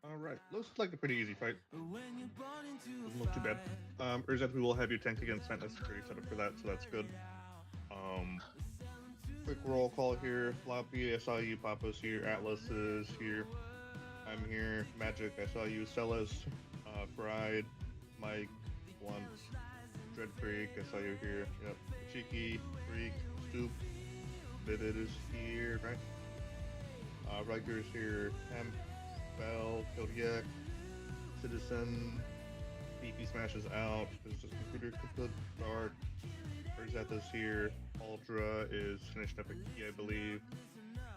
All right, looks like a pretty easy fight. Doesn't look too bad. Urzeth, we will have your tank against Sentinel security set up for that, so that's good. Um, quick roll call here. Floppy, I saw you. Papa's here. Atlas is here. I'm here. Magic, I saw you. Celis, Fried, Mike, Blunt, Dread Freak, I saw you here. Yep. Cheeky, Freak, Stoop, Vivid is here, right? Riker's here. Hemp, Bell, Kodiak, Citizen, BP smashes out. There's just computer kaput guard. Urzeth is here. Ultra is finished up a key, I believe.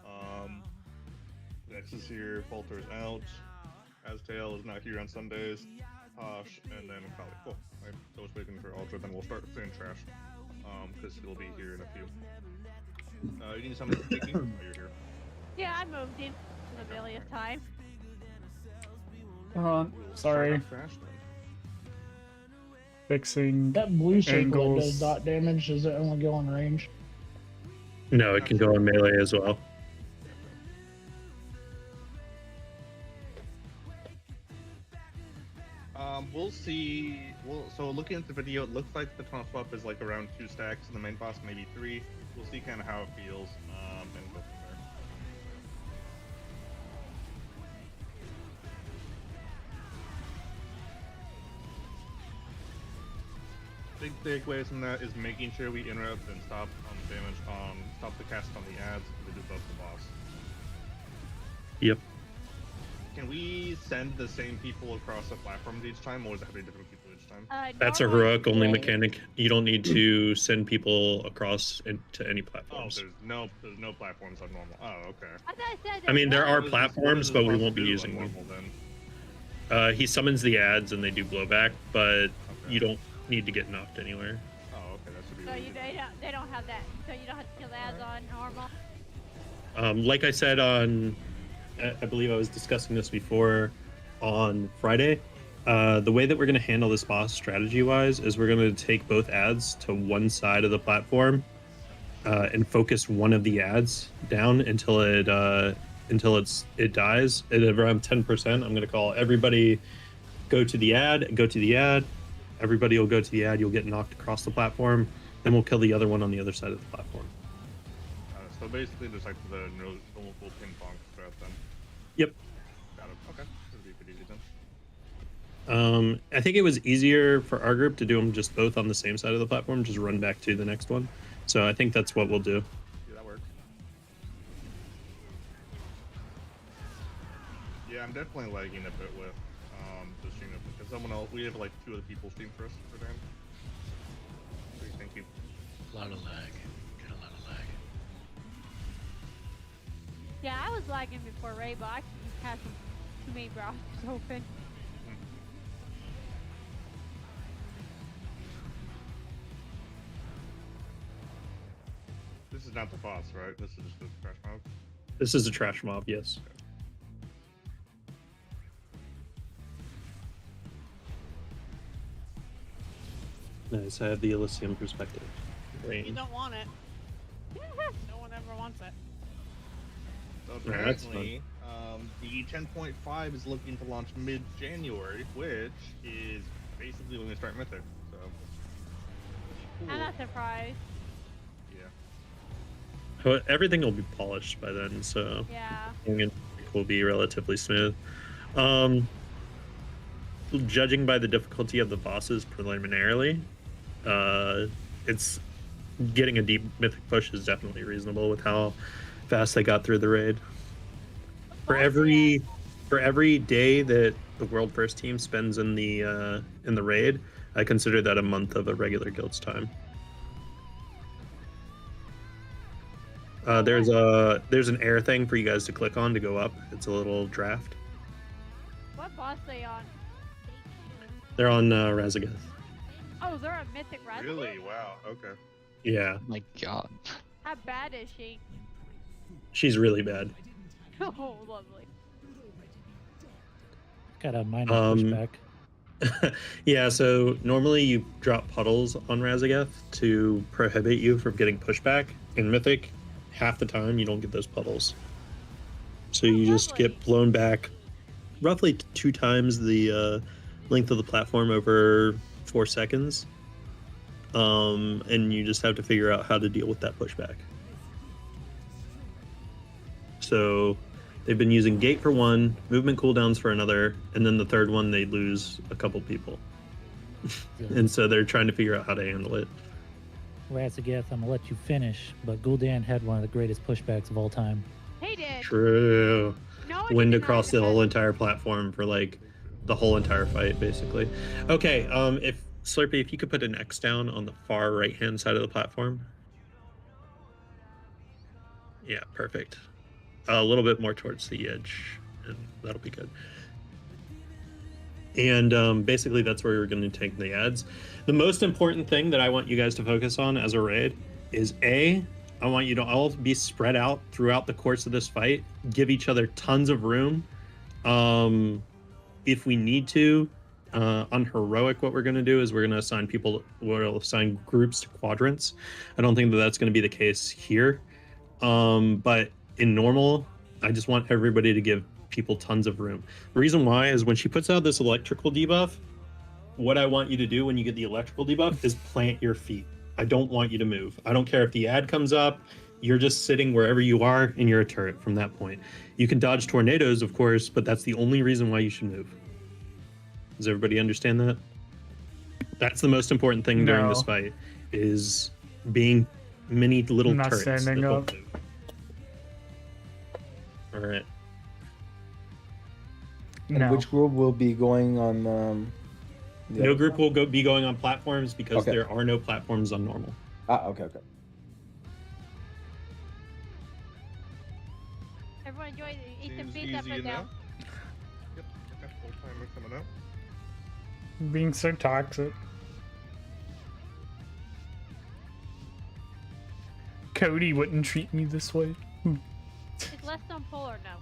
Um, Dex is here. Falter is out. Aztail is not here on Sundays. Posh, and then Kali. Cool. Right. So I was waiting for Ultra, then we'll start playing Trash. Because he'll be here in a few. You need something to take? Oh, you're here. Yeah, I moved in for the millionth time. Sorry. Trash, then. Fixing That blue circle that does angles. dot damage, does it only go on range? No, it can go on melee as well. We'll see. So looking at the video, it looks like the taunt swap is like around 2 stacks, and the main boss maybe 3. We'll see kind of how it feels, and go from there. Big takeaways from that is making sure we interrupt and stop damage on, stop the cast on the ads, to do both the boss. Yep. Can we send the same people across the platforms each time, or is it having different people each time? That's a Normally- heroic only mechanic. You don't need to send people across to any Oh, platforms. there's no platforms on normal. Oh, okay. I thought I said I mean, there are What is platforms, this but we boss won't be do on using them. normal then? He summons the ads and they do blowback, but Okay. you don't need to get knocked anywhere. Oh, okay, that should be. So really they don't have that. So you don't have to kill the ads on normal. Like I said I believe I was discussing this before on Friday. The way that we're going to handle this boss strategy-wise is we're going to take both ads to one side of the platform and focus one of the ads down until it dies. At around 10%, I'm going to call everybody go to the ad, go to the ad. Everybody will go to the ad. You'll get knocked across the platform. Then we'll kill the other one on the other side of the platform. So basically, just like the normal ping pong strat then. Yep. Got it. Okay, that'd be pretty easy then. I think it was easier for our group to do them just both on the same side of the platform, just run back to the next one. So I think that's what we'll do. Yeah, that works. Yeah, I'm definitely lagging a bit with the stream because someone else. We have like 2 other people stream for us for Dan. Thank you. A lot of lag. Got a lot of lag. Yeah, I was lagging before Ray, but I just had some too many browsers open. This is not the boss, right? This is just the trash mob. This is a trash mob, yes. Nice, I have the Elysium perspective. You Range. don't want it. No one ever wants it. So Yeah, that's apparently, the 10.5 is looking to launch mid-January, which is basically when we start Mythic. So, cool. I'm not surprised. Yeah. But everything will be polished by then, so Yeah. it will be relatively smooth. Judging by the difficulty of the bosses preliminarily, it's getting a deep mythic push is definitely reasonable with how fast they got through the raid. For every day that the world first team spends in the raid, I consider that a month of a regular guild's time. There's an air thing for you guys to click on to go up. It's a little draft. What boss they on? They're on Razagath. Oh, they're a mythic Razor? Really? Wow. Okay. Yeah, My God. How bad is she? she's really bad. Oh, lovely. Got a minor Um, pushback. Yeah, so normally you drop puddles on Razagath to prohibit you from getting pushback. In Mythic, half the time you don't get those puddles. So you just lovely. get blown back roughly 2 times the length of the platform over 4 seconds. And you just have to figure out how to deal with that pushback. So they've been using gate for one, movement cooldowns for another, and then the third one they lose a couple people. And so they're trying to figure out how to handle it. Razzagath, I'm gonna let you finish, but Gul'dan had one of the greatest pushbacks of all time. He did. True. No one Wind can deny across the that. whole entire platform for like the whole entire fight, basically. Okay, if Slurpee, if you could put an X down on the far right hand side of the platform. Yeah, perfect. A little bit more towards the edge, and that'll be good. And basically that's where we're going to take the ads. The most important thing that I want you guys to focus on as a raid is I want you to all be spread out throughout the course of this fight. Give each other tons of room. If we need to, on heroic, what we're going to do is we're going to assign people, we'll assign groups to quadrants. I don't think that that's going to be the case here. But in normal, I just want everybody to give people tons of room. The reason why is when she puts out this electrical debuff, what I want you to do when you get the electrical debuff is plant your feet. I don't want you to move. I don't care if the ad comes up, you're just sitting wherever you are and you're a turret from that point. You can dodge tornadoes, of course, but that's the only reason why you should move. Does everybody understand that? That's the most important thing during this fight, is being many little Not turrets. standing that up. don't move. All right. And No. which group will be going on? The No other group one? will be going on platforms because Okay. there are no platforms on normal. Ah, okay, okay. Everyone enjoy eat the Seems pizza easy put enough. down. Yep. Okay. Full timer coming up. Being so toxic. Cody wouldn't treat me this way. Is less on pull or no?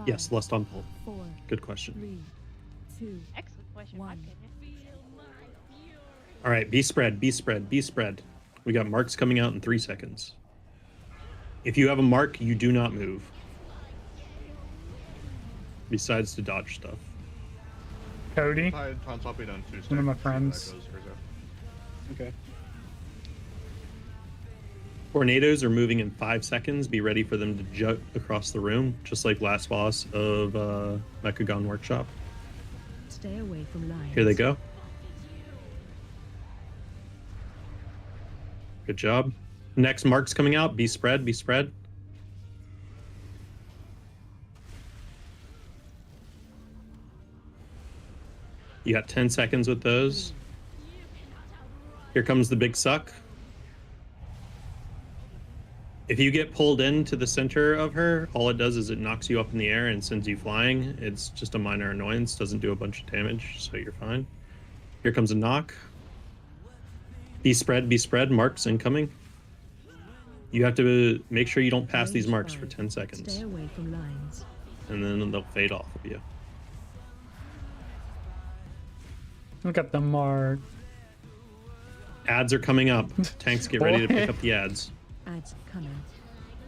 Yes, lust on pull. 4, Good question. 3, 2. Excellent question. My One. opinion. All right, be spread, be spread, be spread. We got marks coming out in 3 seconds. If you have a mark, you do not move. Besides to dodge stuff. Cody, Taunt's hopping on 2 stacks. One of my See how that friends. goes for Zeph. Okay. Tornadoes are moving in 5 seconds. Be ready for them to jut across the room, just like last boss of Mechagon Workshop. Stay away from lines. Here they go. Good job. Next mark's coming out. Be spread, be spread. You got 10 seconds with those. Here comes the big suck. If you get pulled into the center of her, all it does is it knocks you up in the air and sends you flying. It's just a minor annoyance, doesn't do a bunch of damage, so you're fine. Here comes a knock. Be spread, marks incoming. You have to make sure you don't pass these marks for 10 seconds. Stay away from lines. And then they'll fade off of you. look at the mark. Ads are coming up. Tanks, get ready to pick up the ads. Ads coming.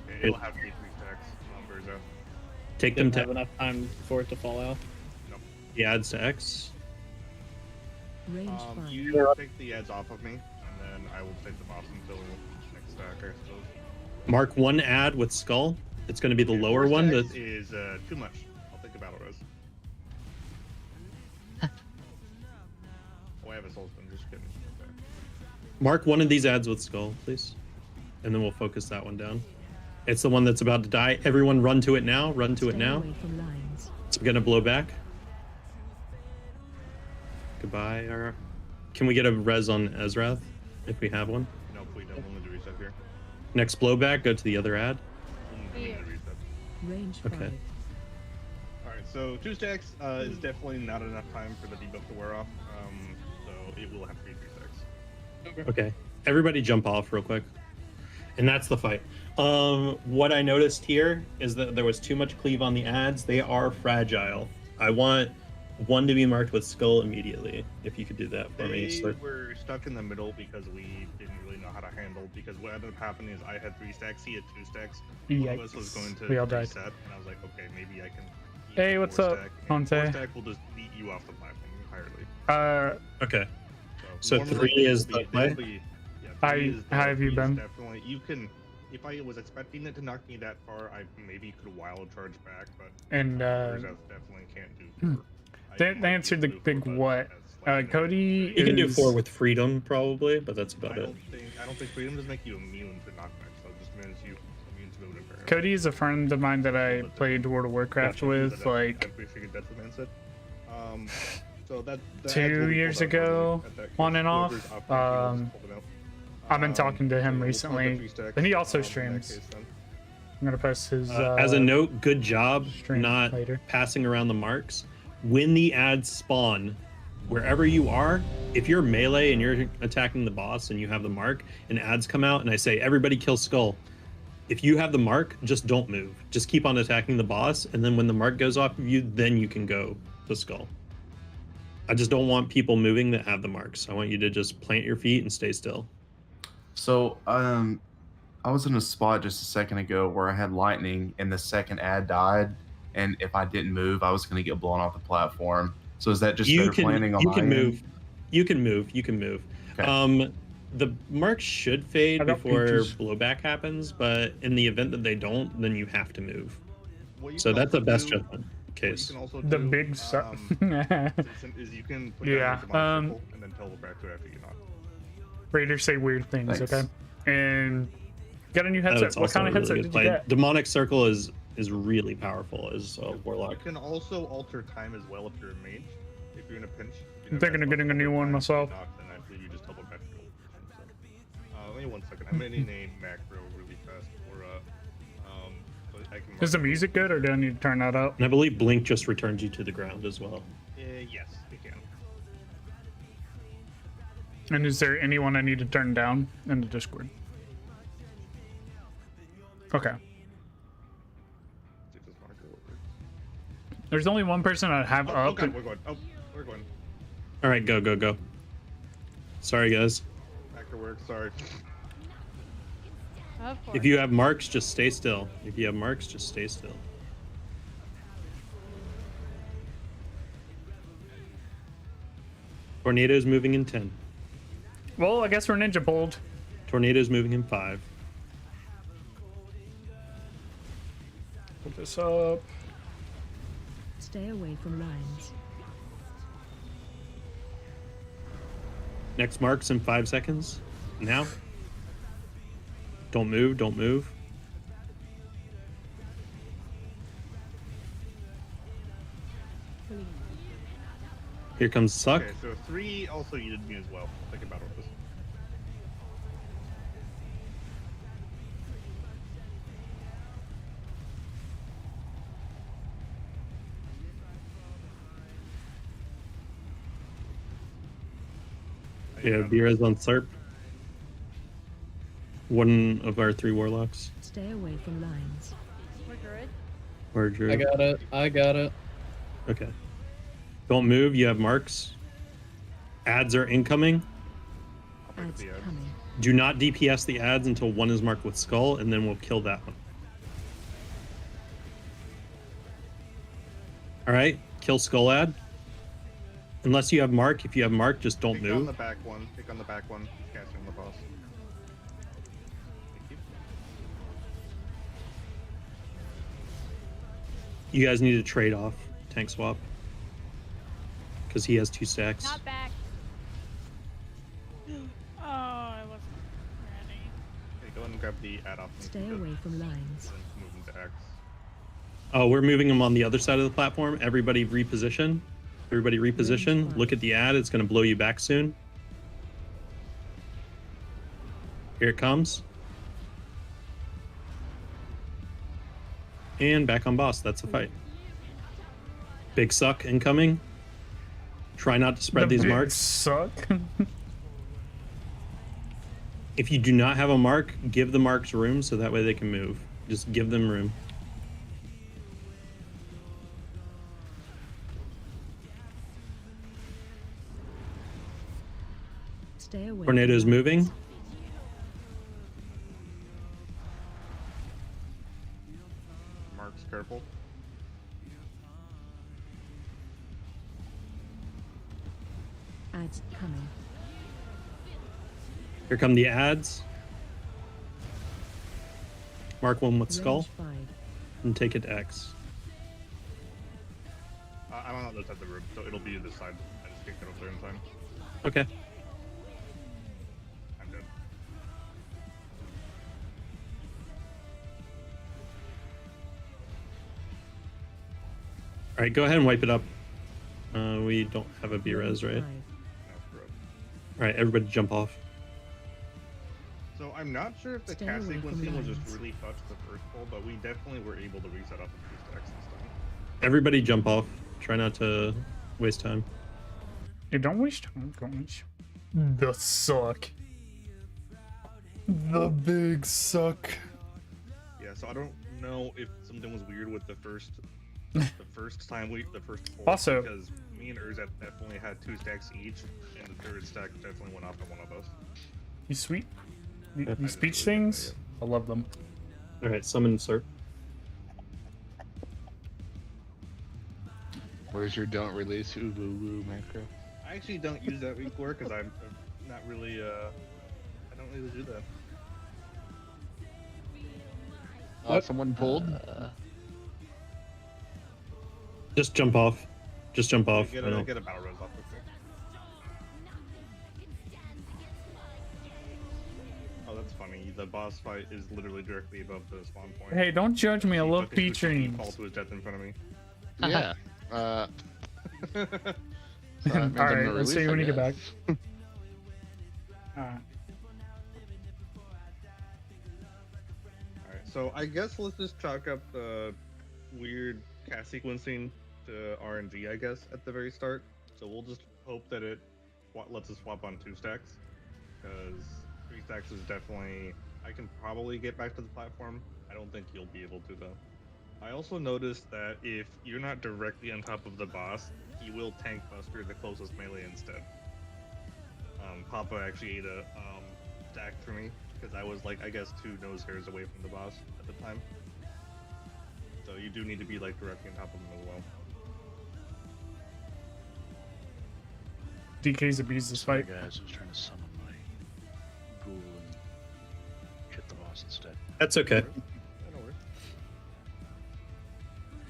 Okay, it'll have to be 3 stacks. Zeph. Take them Didn't have to enough time for it to fall out. the ads to X. Range 5. You take the ads off of me, and then I will take the boss until next stack, I suppose. Mark one ad with skull. It's going to be the lower 4 one. stacks That is too much. I'll take a battle res. Oh, I have a soul stone. Just kidding. Okay. mark one of these ads with skull, please. And then we'll focus that one down. It's the one that's about to die. Everyone run to it now. Run to it Stay now. away from lines. It's going to blow back. Goodbye. Or can we get a res on Ezrath if we have one? Nope, we don't. We'll do reset here. Next blowback, go to the other ad. We'll do reset. Range Okay. 5. Alright, so 2 stacks is definitely not enough time for the debuff to wear off. So it will have to be 3 stacks. Okay. Everybody jump off real quick. And that's the fight. What I noticed here is that there was too much cleave on the ads. They are fragile. I want one to be marked with skull immediately. If you could do that for me. They Slurp. were stuck in the middle because we didn't really know how to handle. Because what ended up happening is I had 3 stacks, he had 2 stacks. One of us was going to We all died. reset, and I was like, okay, maybe I can Hey, what's four up, stack, and Ponte? four stack will just eat you off the platform entirely. Okay. So normally 3 they'll is be- the they'll play? be- yeah, How three you- is how have you three is been? Definitely, you can. If I was expecting it to knock me that far, I maybe could wild charge back, but And Urza definitely can't do four. I they might be answered the able to do big four, but what. that's like, Cody You can do is 4 with freedom probably, but that's about I it. don't think freedom does make you immune to knockbacks. So it just means you immune to movement impairment. Cody is a friend of mine that I played World of Warcraft with like I figured that's the mindset. So that 2 years ago, on and off. I've been talking to him recently, and he also streams. I'm gonna post his. As a note, good job stream not later. passing around the marks. When the ads spawn, wherever you are, if you're melee and you're attacking the boss and you have the mark and ads come out and I say, everybody kill Skull. If you have the mark, just don't move. Just keep on attacking the boss. And then when the mark goes off of you, then you can go to Skull. I just don't want people moving that have the marks. I want you to just plant your feet and stay still. So, I was in a spot just a second ago where I had lightning and the second ad died, and if I didn't move, I was going to get blown off the platform. So is that just better planning on you my can end? move. You can move. You can move. Okay. The marks should fade I got before peaches. blowback happens, but in the event that they don't, then you have to move. What you So can that's the also best do- judgment what case. You can also The do, big su- is you can put Yeah, down your circle and then teleport back to it after you knock. Raiders say weird things, Thanks. okay? And get a new Oh, headset. it's What also kind of a headset really did good you play. get? Demonic Circle is really powerful as a warlock. You can also alter time as well if you're a mage. If you're in a pinch. I'm thinking of getting a new one myself. Then I believe you just teleport back to your old position. So, give me 1 second. I'm gonna need a macro really fast for so I can. Is the music good, or do I need to turn that up? And I believe Blink just returns you to the ground as well. Yes, it can. And is there anyone I need to turn down in the Discord? Okay. See if this marker works. There's only one person I have Oh, up. okay, we're going. Oh, we're going. All right, go, go, go. Sorry, guys. Macro works. Sorry. Of course. If you have marks, just stay still. If you have marks, just stay still. Tornado's moving in 10. Well, I guess we're ninja pulled. Tornado's moving in 5. Put this up. Stay away from lines. Next marks in 5 seconds. Now. Don't move, don't move. Here comes Suck. Okay, so 3 also needed me as well. Think about all this. Yeah, Vera's on Slurp. One of our 3 warlocks. Stay away from lines. We're good. Or Drew. I got it. I got it. Okay. Don't move. You have marks. Ads are incoming. Ads coming. Do not DPS the ads until one is marked with skull, and then we'll kill that one. All right, kill skull ad. Unless you have mark. If you have mark, just don't Pick on the move. back one. Pick on the back one. Casting on the boss. Thank you. You guys need to trade off tank swap because he has 2 stacks. Not back. Oh, I wasn't ready. Okay, go ahead and grab the add off. Stay away from lines. Move into X. Oh, we're moving them on the other side of the platform. Everybody reposition. Everybody reposition. Look at the ad. It's going to blow you back soon. Here it comes. And back on boss. That's the fight. Big suck incoming. Try not to spread The these big marks. Suck. If you do not have a mark, give the marks room so that way they can move. Just give them room. Stay away. Tornado's from lines. moving. Mark's careful. Ads coming. Here come the ads. Mark one with skull Range 5. and take it to X. I'm on the other side of the room, so it'll be this side. I just can't get over there in time. Okay. I'm dead. All right, go ahead and wipe it up. We don't have a B-res, right? 5. No, screw it. All right, everybody jump off. So I'm not sure if the Stay cast away from sequencing was just lines. really fucked the first pull, but we definitely were able to reset up a few stacks this time. Everybody jump off. Try not to waste time. Hey, don't waste time, guys. The suck. The big suck. Yeah, so I don't know if something was weird with the first time the first pull. Also- because me and Urzat definitely had 2 stacks each, and the third stack definitely went off on one of us. These sweet. These didn't speech really get that things. I love them. All right, summon sir. Where's your don't release goooo macro? I actually don't use that before because I'm not really I don't really do that. Someone pulled. Just jump off. Just jump off. Get I a don't- battle rose off quick. Oh, that's funny. The boss fight is literally directly above the spawn point. Hey, don't judge me. I He love took his featuring. fall to his death in front of me. Yeah. All right, let's see when you get back. Alright, so I guess let's just chalk up the weird cast sequencing to RNG, I guess, at the very start. So we'll just hope that it lets us swap on 2 stacks, because 3 stacks is definitely... I can probably get back to the platform. I don't think you'll be able to, though. I also noticed that if you're not directly on top of the boss, he will tank buster the closest melee instead. Papa actually ate a stack for me because I was like, I guess 2 nose hairs away from the boss at the time. So you do need to be like directly on top of him as well. DK's abused this Sorry, fight. guys, I was trying to summon my ghoul and hit the boss instead. That's okay. Yeah, no worries.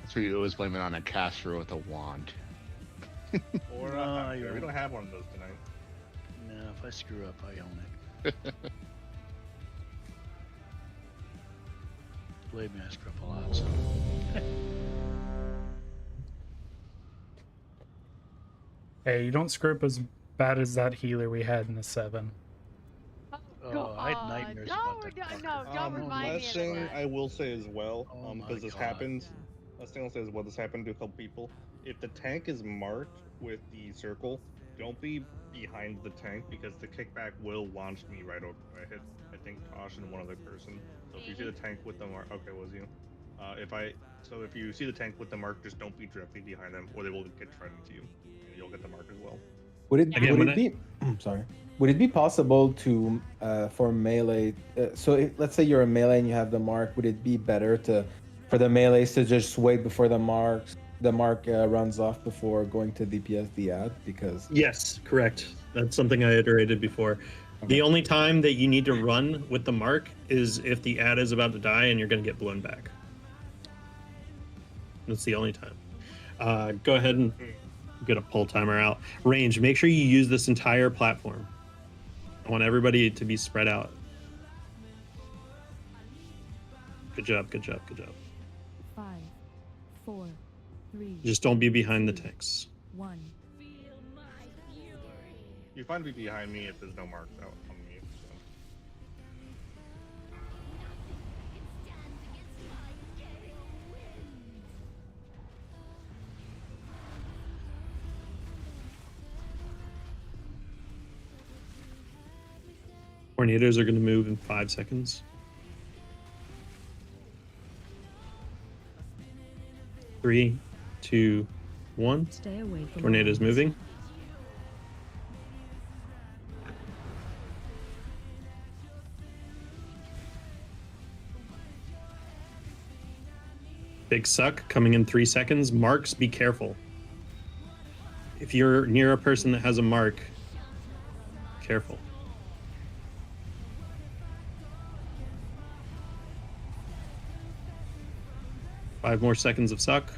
That's where you always blame it on a caster with a wand. Or No, we you're- don't have one of those tonight. No, if I screw up, I own it. Believe me, I screw up a lot, so. Hey, you don't screw up as bad as that healer we had in the 7. Oh, I had nightmares about that fucker. Don't remind me Last of thing that. I will say as well, Oh my because this God. happened. Last thing I'll say is well, this happened to a couple people. If the tank is marked with the circle, don't be behind the tank because the kickback will launch me right over. I hit, I think, Tosh and one other person. So if you see the tank with the mark, okay, was you? If you see the tank with the mark, just don't be directly behind them, or they will get right into you, and you'll get the mark as well. Would it, Again, would when it be sorry? Would it be possible to for melee? Let's say you're a melee and you have the mark. Would it be better for the melees to just wait before the mark runs off before going to DPS the ad? Because Yes, correct. That's something I iterated before. The only time that you need to run with the mark is if the ad is about to die and you're going to get blown back. That's the only time. Go ahead and get a pull timer out. Range, make sure you use this entire platform. I want everybody to be spread out. Good job, good job, good job. 5, 4, 3, Just don't be behind the tanks. 1. You find me behind me if there's no marks out on me. So. Tornadoes are going to move in 5 seconds. 3, 2, 1. Stay away from Tornadoes lines. moving. Big suck coming in 3 seconds. Marks, be careful. If you're near a person that has a mark, Careful. Five more seconds of suck.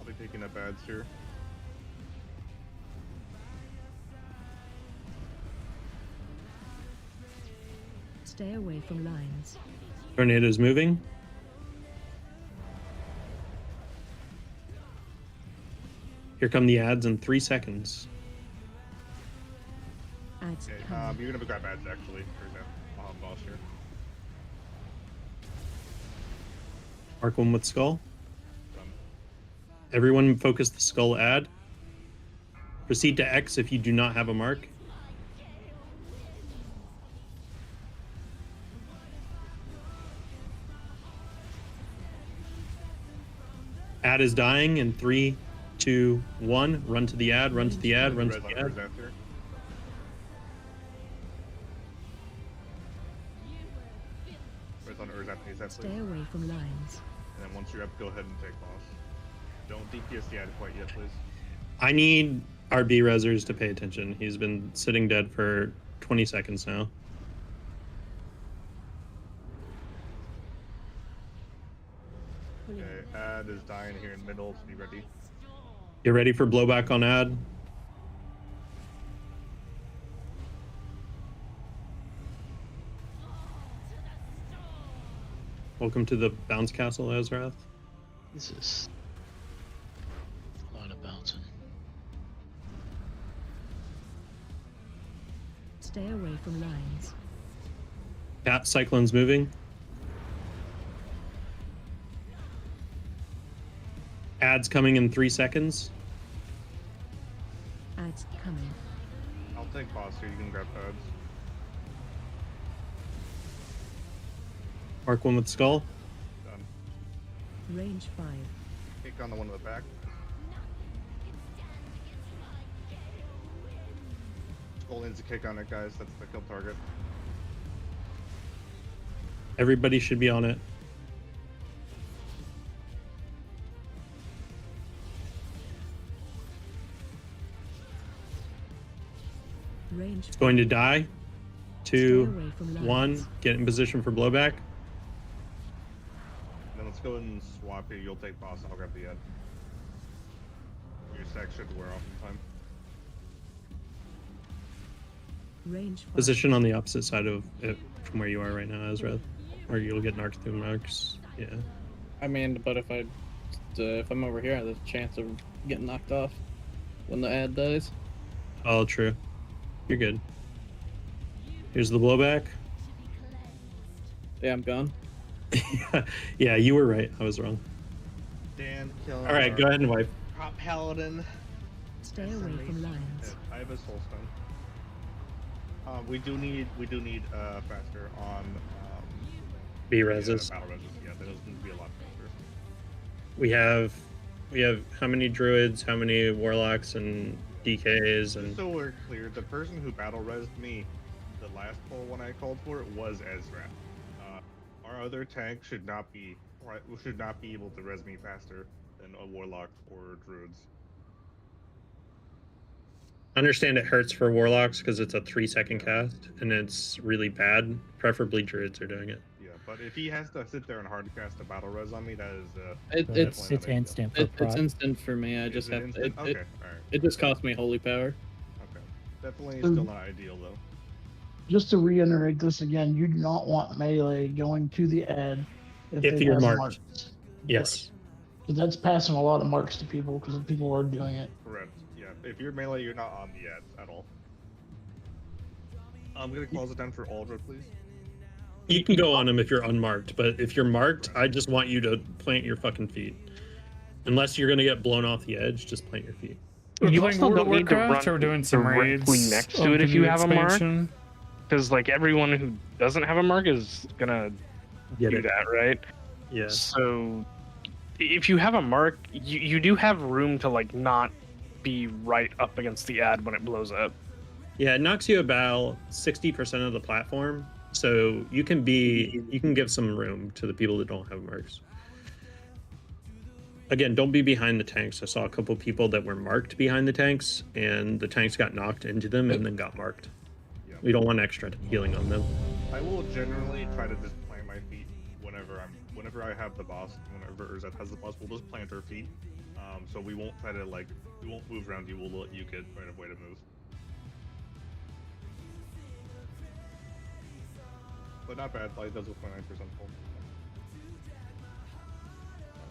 I'll be taking up ads here. Stay away from lines. Tornado's moving. Here come the ads in 3 seconds. Ads Okay, coming. you're gonna grab ads actually. There's that boss here. Mark one with skull. Done. Everyone focus the skull ad. Proceed to X if you do not have a mark. Ad is dying in 3, 2, 1. Run to the ad, run to the ad, run to the ad. After. Res on Urz after that, Stay please. away from lines. And then once you're up, go ahead and take boss. Don't DPS the ad quite yet, please. I need our B resers to pay attention. He's been sitting dead for 20 seconds now. Pulling Okay, ad is dying here in middle, so be ready. Get ready for blowback on ad. Welcome to the bounce castle, Azrath. Jesus. A lot of bouncing. Stay away from lines. Cat Cyclone's moving. Ads coming in 3 seconds. Ads coming. I'll take boss here, you can grab ads. Mark one with skull. Done. Range 5. Kick on the one in the back. Skull needs a kick on it, guys. That's the kill target. Everybody should be on it. Range It's going to die. Stay 2, away from lines. 1. Get in position for blowback. Then let's go ahead and swap here. You'll take boss, I'll grab the ad. Your stack should wear off in time. Range 5. Position on the opposite side of it from where you are right now, Azrath. Or you'll get narked through marks. Yeah. I mean, but if I'm over here, there's a chance of getting knocked off when the ad dies. Oh, true. You're good. Here's the blowback. Yeah, I'm gone. Yeah, you were right. I was wrong. Dan, kill. All right, go ahead and wipe. Prop Paladin. Stay away from lines. I have a soul stone. We do need faster on B yeah, reses. battle reses. Yeah, that does need to be a lot faster. We have how many druids, how many warlocks and DKs, Just and so we're clear, the person who battle resed me, the last pull when I called for it was Ezra. Our other tank should not be able to res me faster than a warlock or druids. I understand it hurts for warlocks because it's a 3-second cast and it's really bad. Preferably druids are doing it. Yeah, but if he has to sit there and hard cast a battle res on me, that is It's It's instant for it's proc. instant for me. I just Is it have instant? Okay, alright. it just cost me holy power. Okay. Definitely still not ideal though. Just to reiterate this again, you do not want melee going to the ad If it you're has marked. marks. Yes. Because that's passing a lot of marks to people because people are doing it. Correct. Yeah. If you're melee, you're not on the ads at all. I'm gonna close it down for Aldra, please. You can go on them if you're unmarked, but if you're marked, I just want you to plant your fucking feet. Unless you're gonna get blown off the edge, just plant your feet. We're You playing also World of don't need to Warcraft run or doing some directly raids. next to it if Open you new have a mark. expansion? Because like everyone who doesn't have a mark is gonna Get do it? that, right? Yeah. So if you have a mark, you do have room to like not be right up against the ad when it blows up. Yeah, it knocks you about 60% of the platform, so you can give some room to the people that don't have marks. Again, don't be behind the tanks. I saw a couple people that were marked behind the tanks, and the tanks got knocked into them and then got marked. Yeah. We don't want extra healing on them. I will generally try to just plant my feet whenever I have the boss, whenever Urzet has the boss, we'll just plant our feet. So we won't try to we won't move around you. We'll let you get right of way to move. But not bad. It does look 29% full.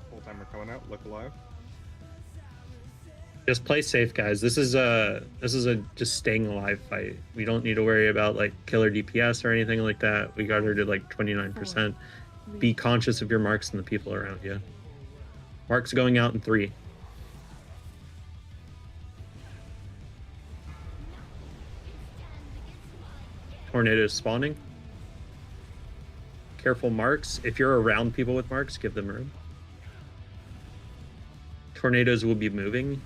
Full timer coming out. Look alive. Just play safe, guys. This is a just staying alive fight. We don't need to worry about like killer DPS or anything like that. We got her to like 29%. Be conscious of your marks and the people around you. Marks going out in 3. Tornadoes spawning. Careful marks. If you're around people with marks, give them room. Tornadoes will be moving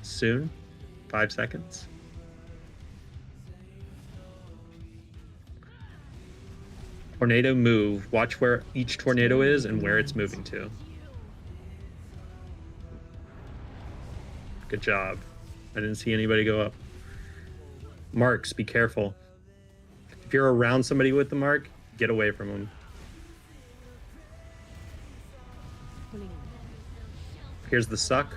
soon. 5 seconds. Tornado move. Watch where each tornado is and where it's moving to. Good job. I didn't see anybody go up. Marks, be careful. If you're around somebody with the mark, get away from them. Here's the suck.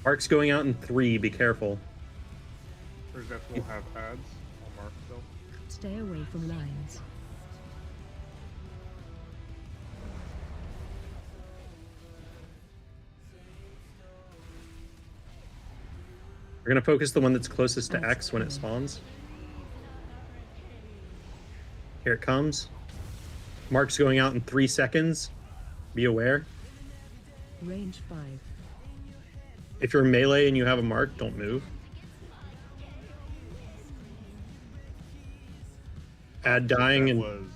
Mark's going out in 3, be careful. Urzet will have ads. I'll mark still. Stay away from lines. We're going to focus the one that's closest to X when it spawns. Here it comes. Mark's going out in 3 seconds. Be aware. Range 5. If you're melee and you have a mark, don't move. Add dying in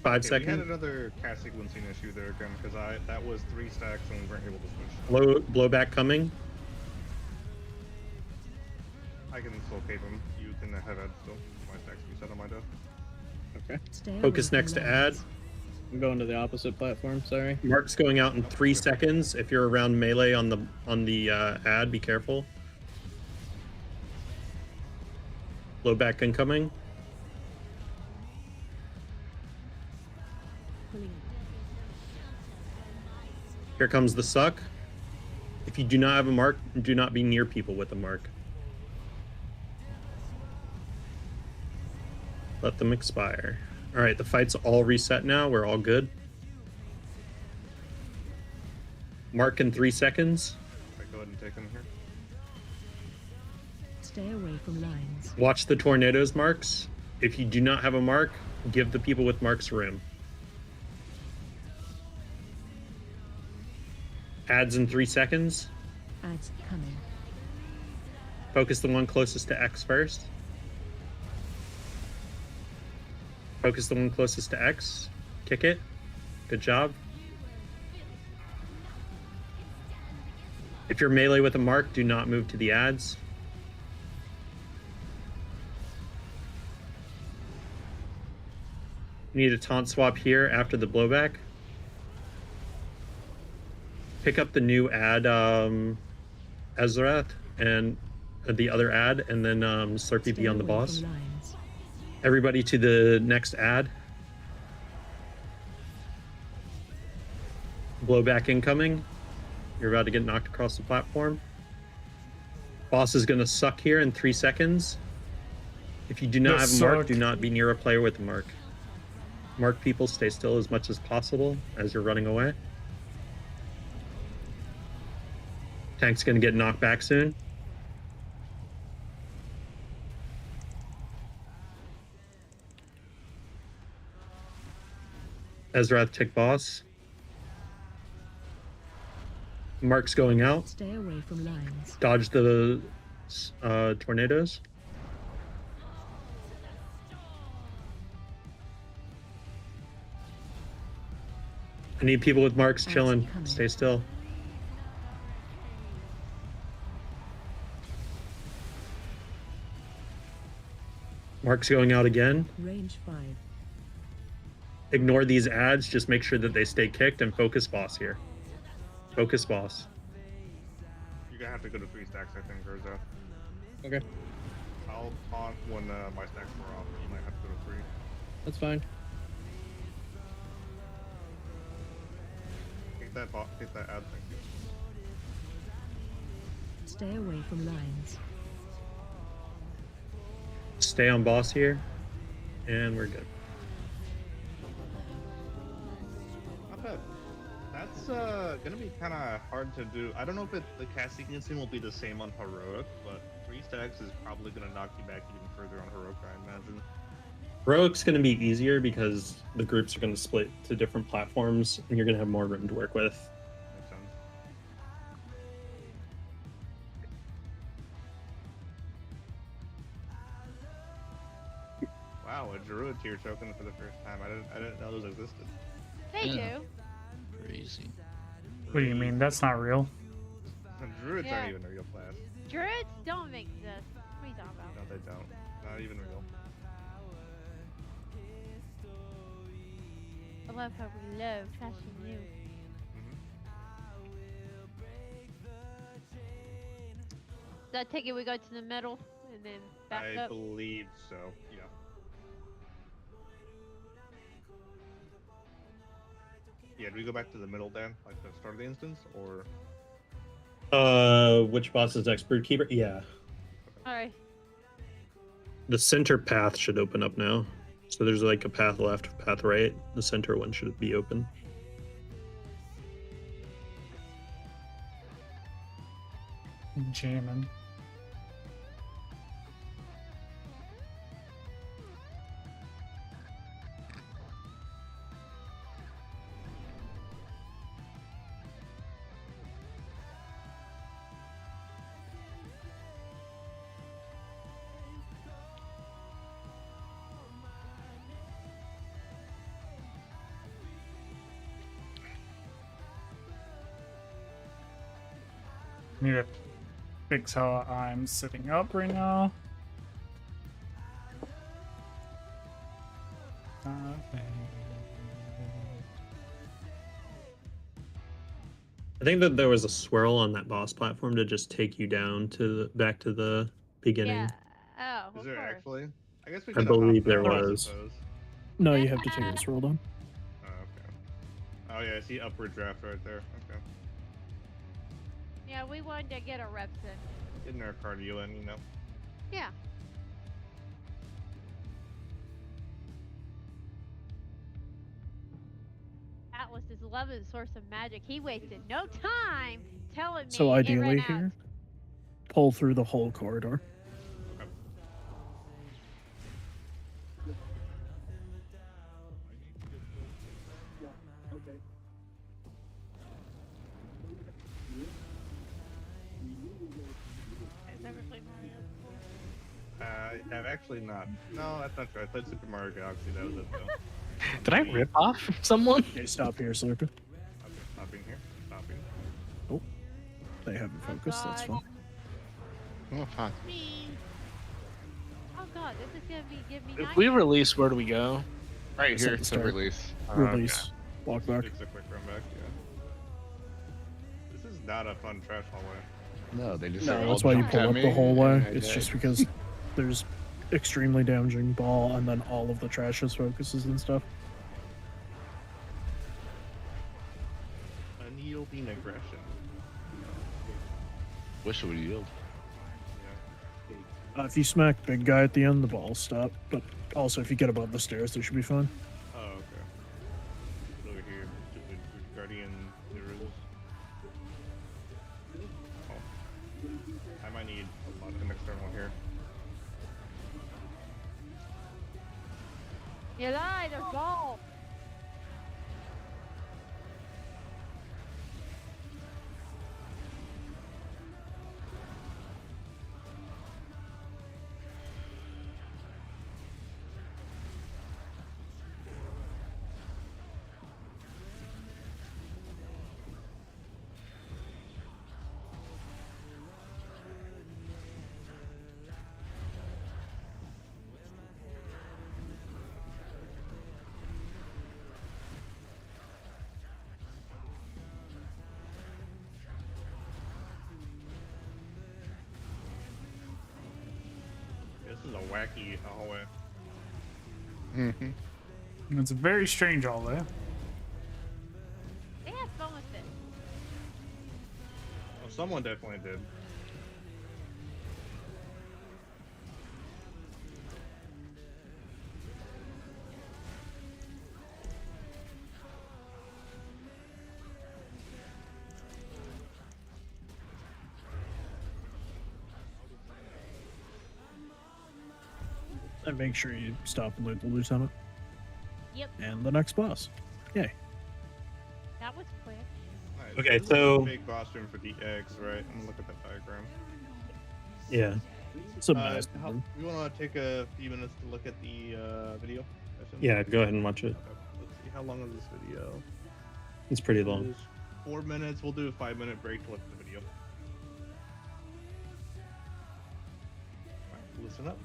5 seconds. We had another cast sequencing issue there again because that was 3 stacks and we weren't able to switch. Blowback coming. I can still cape him. You can have ads still. My stacks reset on my death. Okay. Focus next to add. I'm going to the opposite platform, sorry. Mark's going out in 3 seconds. If you're around melee on the ad, be careful. Blowback incoming. Here comes the suck. If you do not have a mark, do not be near people with a mark. Let them expire. All right, the fight's all reset now. We're all good. Mark in 3 seconds. Okay, go ahead and take him here. Stay away from lines. Watch the tornadoes marks. If you do not have a mark, give the people with marks room. Ads in 3 seconds. Ads coming. Focus the one closest to X first. Focus the one closest to X. Kick it. Good job. If you're melee with a mark, do not move to the ads. You need a taunt swap here after the blowback. Pick up the new ad, Ezrath, and the other ad, and then Slurpee be on the boss. Everybody to the next ad. Blowback incoming. You're about to get knocked across the platform. Boss is going to suck here in 3 seconds. If you do not have a mark, do not be near a player with a mark. Mark people, stay still as much as possible as you're running away. Tank's going to get knocked back soon. Ezrath tick boss. Mark's going out. Stay away from lines. Dodge the tornadoes. I need people with marks chilling. Stay still. Mark's going out again. Range 5. Ignore these ads. Just make sure that they stay kicked and focus boss here. Focus boss. You're gonna have to go to 3 stacks, I think, Urza. Okay. I'll taunt when my stacks are off. You might have to go to 3. That's fine. Take that ad, thank you. Stay away from lines. Stay on boss here, and we're good. Not bad. That's gonna be kind of hard to do. I don't know if the cast sequencing will be the same on heroic, but 3 stacks is probably gonna knock you back even further on heroic, I imagine. Heroic's going to be easier because the groups are going to split to different platforms, and you're going to have more room to work with. Makes sense. Wow, a druid tier token for the first time. I didn't know those existed. They Yeah. do. Crazy. What do you mean? That's not real. Druids Yeah. aren't even a real class. Druids don't exist. What are you talking about? No, they don't. Not even real. I love how we love fashion new. So I take it we go to the middle and then back I up. believe so. Yeah. Yeah, do we go back to the middle then, like the start of the instance, or? Which boss is next? Brood Keeper? Yeah. All right. The center path should open up now. So there's like a path left, path right. The center one should be open. Jamming. Need to fix how I'm sitting up right now. I think that there was a swirl on that boss platform to just take you down to back to the beginning. Yeah. Oh, Is of there course. actually? I guess we I could believe there I was. suppose. No, you have to take this roll down. Oh, okay. Oh yeah, I see upward draft right there. Okay. Yeah, we wanted to get our reps in. Getting our cardio in, you know. Yeah. Atlas is love is a source of magic. He wasted no time telling me. So it ideally ran out. here, pull through the whole corridor. Okay. I've never played Mario. I've actually not. No, that's not true. I played Super Mario Galaxy. That was it though. Did I rip off someone? Okay, stop here, Slurper. Okay, stopping here. Stopping. Oh, they haven't focused. That's fine. Oh, fuck. Me. Oh god, this is gonna be give me. If we release, where do we go? Right It's here at the to start. release. Release. Walk back. It's a quick run back. Yeah. This is not a fun trash hallway. No, they just. No, all that's why you jumped pull at up me the whole way. and I It's died. just because there's extremely damaging ball and then all of the trashes focuses and stuff. Unyielding aggression. Wish it would yield. Yeah. If you smack big guy at the end, the ball stop. But also, if you get above the stairs, they should be fine. Oh, okay. Over here, stupid guardian heroes. Oh. I might need an external here. You lie, there's balls. This is a wacky hallway. It's a very strange hallway. They had fun with it. Well, someone definitely did. And make sure you stop and loot the lieutenant. Yep. And the next boss. Yay. That was quick. Alright, Okay, this is so- a big boss room for the eggs, right? I'm gonna look at that diagram. Yeah. It's a nice one. We want to take a few minutes to look at the video. I assume? Yeah, go ahead and watch it. Okay, let's see. How long is this video? It's pretty long. It is 4 minutes. We'll do a 5-minute break to look at the video. Alright, listen up.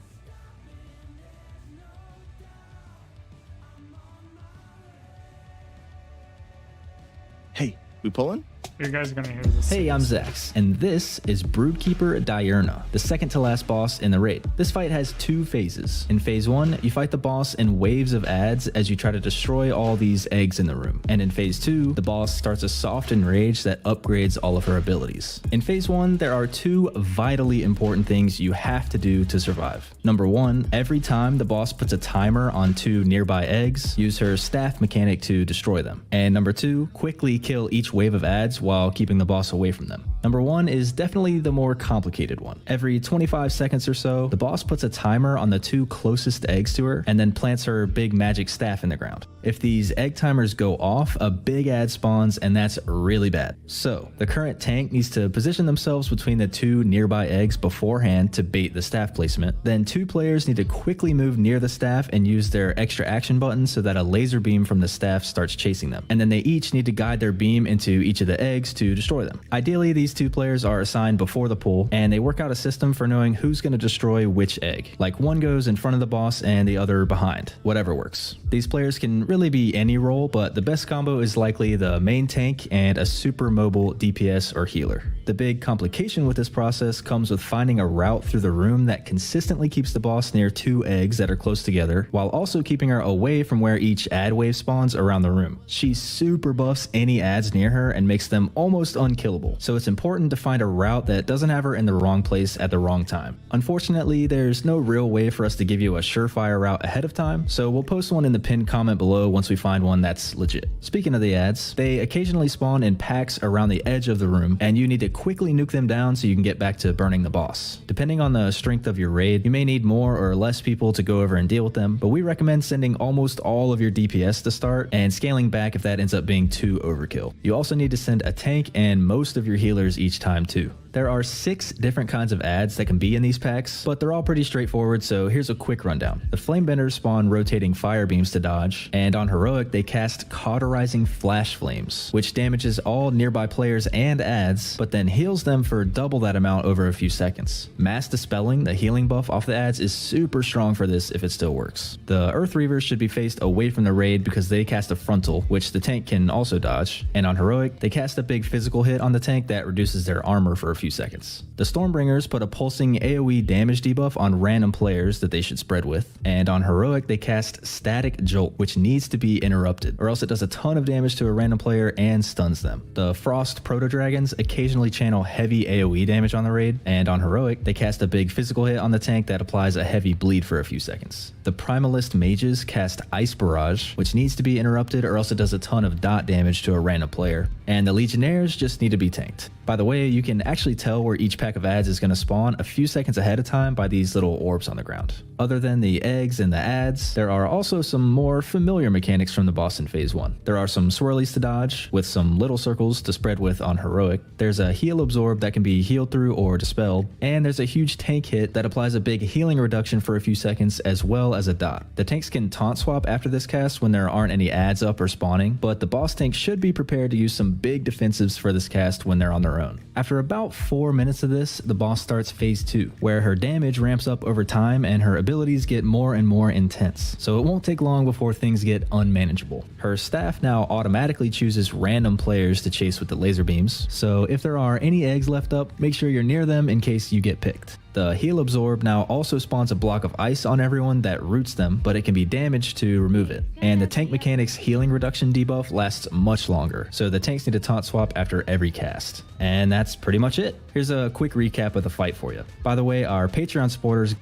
Hey, we pulling? You guys are gonna hear this. Hey, I'm Zax, and this is Broodkeeper Diurna, the second to last boss in the raid. This fight has 2 phases. In phase 1, you fight the boss in waves of adds as you try to destroy all these eggs in the room. And in phase 2, the boss starts a soft enrage that upgrades all of her abilities. In phase 1, there are 2 vitally important things you have to do to survive. Number 1, every time the boss puts a timer on 2 nearby eggs, use her staff mechanic to destroy them. And number 2, quickly kill each wave of adds while keeping the boss away from them. Number 1 is definitely the more complicated one. Every 25 seconds or so, the boss puts a timer on the 2 closest eggs to her and then plants her big magic staff in the ground. If these egg timers go off, a big ad spawns, and that's really bad. So, the current tank needs to position themselves between the 2 nearby eggs beforehand to bait the staff placement. Then 2 players need to quickly move near the staff and use their extra action button so that a laser beam from the staff starts chasing them. And then they each need to guide their beam into each of the eggs to destroy them. Ideally, these 2 players are assigned before the pull, and they work out a system for knowing who's going to destroy which egg. Like one goes in front of the boss and the other behind. Whatever works. These players can really be any role, but the best combo is likely the main tank and a super mobile DPS or healer. The big complication with this process comes with finding a route through the room that consistently keeps the boss near 2 eggs that are close together, while also keeping her away from where each ad wave spawns around the room. She super buffs any ads near her and makes them almost unkillable, so it's important to find a route that doesn't have her in the wrong place at the wrong time. Unfortunately, there's no real way for us to give you a surefire route ahead of time, so we'll post one in the pinned comment below once we find one that's legit. Speaking of the ads, they occasionally spawn in packs around the edge of the room, and you need to quickly nuke them down so you can get back to burning the boss. Depending on the strength of your raid, you may need more or less people to go over and deal with them, but we recommend sending almost all of your DPS to start and scaling back if that ends up being too overkill. You also need to send a tank and most of your healers each time too. There are 6 different kinds of ads that can be in these packs, but they're all pretty straightforward, so here's a quick rundown. The Flamebenders spawn rotating fire beams to dodge, and on Heroic they cast Cauterizing Flash Flames, which damages all nearby players and ads, but then heals them for double that amount over a few seconds. Mass Dispelling, the healing buff off the ads, is super strong for this if it still works. The Earth Reavers should be faced away from the raid because they cast a Frontal, which the tank can also dodge, and on Heroic they cast a big physical hit on the tank that reduces their armor for a few seconds. The Stormbringers put a pulsing AoE damage debuff on random players that they should spread with, and on Heroic they cast Static Jolt, which needs to be interrupted, or else it does a ton of damage to a random player and stuns them. The Frost Proto-Dragons occasionally channel heavy AoE damage on the raid, and on Heroic they cast a big physical hit on the tank that applies a heavy bleed for a few seconds. The Primalist Mages cast Ice Barrage, which needs to be interrupted or else it does a ton of dot damage to a random player, and the Legionnaires just need to be tanked. By the way, you can actually tell where each pack of ads is going to spawn a few seconds ahead of time by these little orbs on the ground. Other than the eggs and the ads, there are also some more familiar mechanics from the boss in phase 1. There are some swirlies to dodge, with some little circles to spread with on Heroic. There's a heal absorb that can be healed through or dispelled, and there's a huge tank hit that applies a big healing reduction for a few seconds as well as a dot. The tanks can taunt swap after this cast when there aren't any ads up or spawning, but the boss tank should be prepared to use some big defensives for this cast when they're on their own. After about 4 minutes of this, the boss starts phase 2, where her damage ramps up over time and her abilities get more and more intense, so it won't take long before things get unmanageable. Her staff now automatically chooses random players to chase with the laser beams, so if there are any eggs left up, make sure you're near them in case you get picked. The Heal Absorb now also spawns a block of ice on everyone that roots them, but it can be damaged to remove it. And the tank mechanics healing reduction debuff lasts much longer, so the tanks need to taunt swap after every cast. And that's pretty much it. Here's a quick recap of the fight for you. By the way, our Patreon supporters...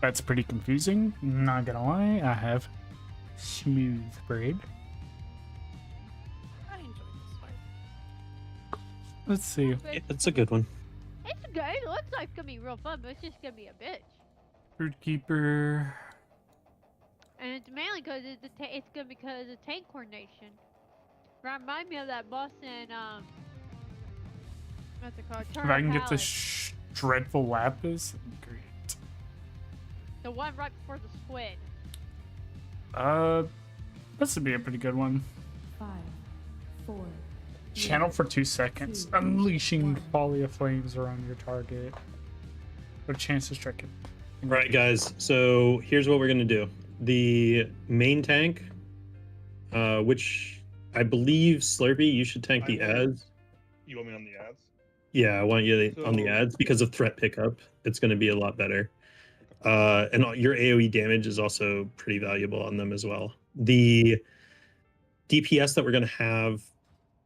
That's pretty confusing, not gonna lie. I have smooth braid. I enjoyed this fight. Let's see. Yeah, that's a good one. It's good. It looks like it's gonna be real fun, but it's just gonna be a bitch. Fruitkeeper. And it's mainly because it's gonna be because of tank coordination. Remind me of that boss in what's it called? If I can get Palace. the dreadful lapis, that'd be great. The one right before the squid. This would be a pretty good one. 5, 4. Channel for 2 seconds. Unleashing volley of flames around your target. What a chance to strike it. Right, guys. So here's what we're gonna do. The main tank, which I believe Slurpee, you should tank the ads. You want me on the ads? Yeah, I want you on the ads because of threat pickup. It's going to be a lot better. And your AoE damage is also pretty valuable on them as well. The DPS that we're going to have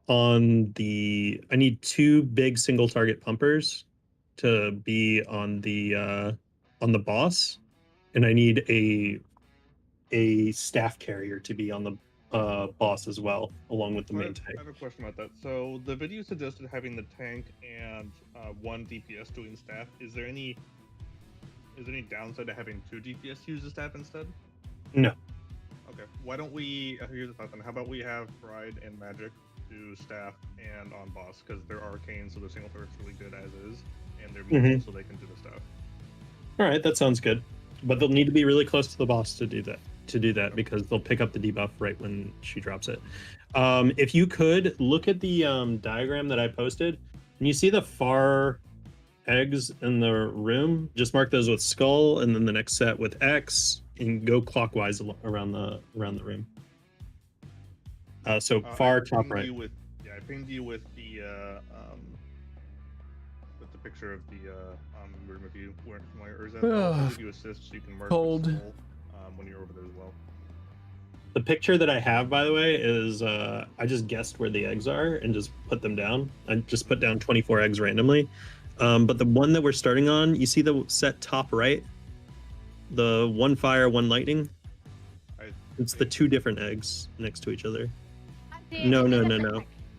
on the... I need 2 big single target pumpers to be on the boss. And I need a staff carrier to be on the boss as well, along with the main tank. I have a question about that. So the video suggested having the tank and 1 DPS doing staff. Is there any downside to having 2 DPS use the staff instead? No. Okay. Why don't we? Here's the thought then. How about we have Pride and Magic do staff and on boss, because they're arcane, so their single target's really good as is, and they're mobile, so they can do the stuff. All right, that sounds good. But they'll need to be really close to the boss to do that. Because they'll pick up the debuff right when she drops it. If you could look at the diagram that I posted, and you see the far eggs in the room, just mark those with skull, and then the next set with X, and go clockwise around the room. So far top right. I pinged you with the picture of the room if you weren't familiar, or is that I'll give you assist so you can mark Cold. with skull, when you're over there as well. The picture that I have, by the way, is I just guessed where the eggs are and just put them down. I just put down 24 eggs randomly. But the one that we're starting on, you see the set top right? The 1 fire, 1 lightning? It's the 2 different eggs next to each other. No.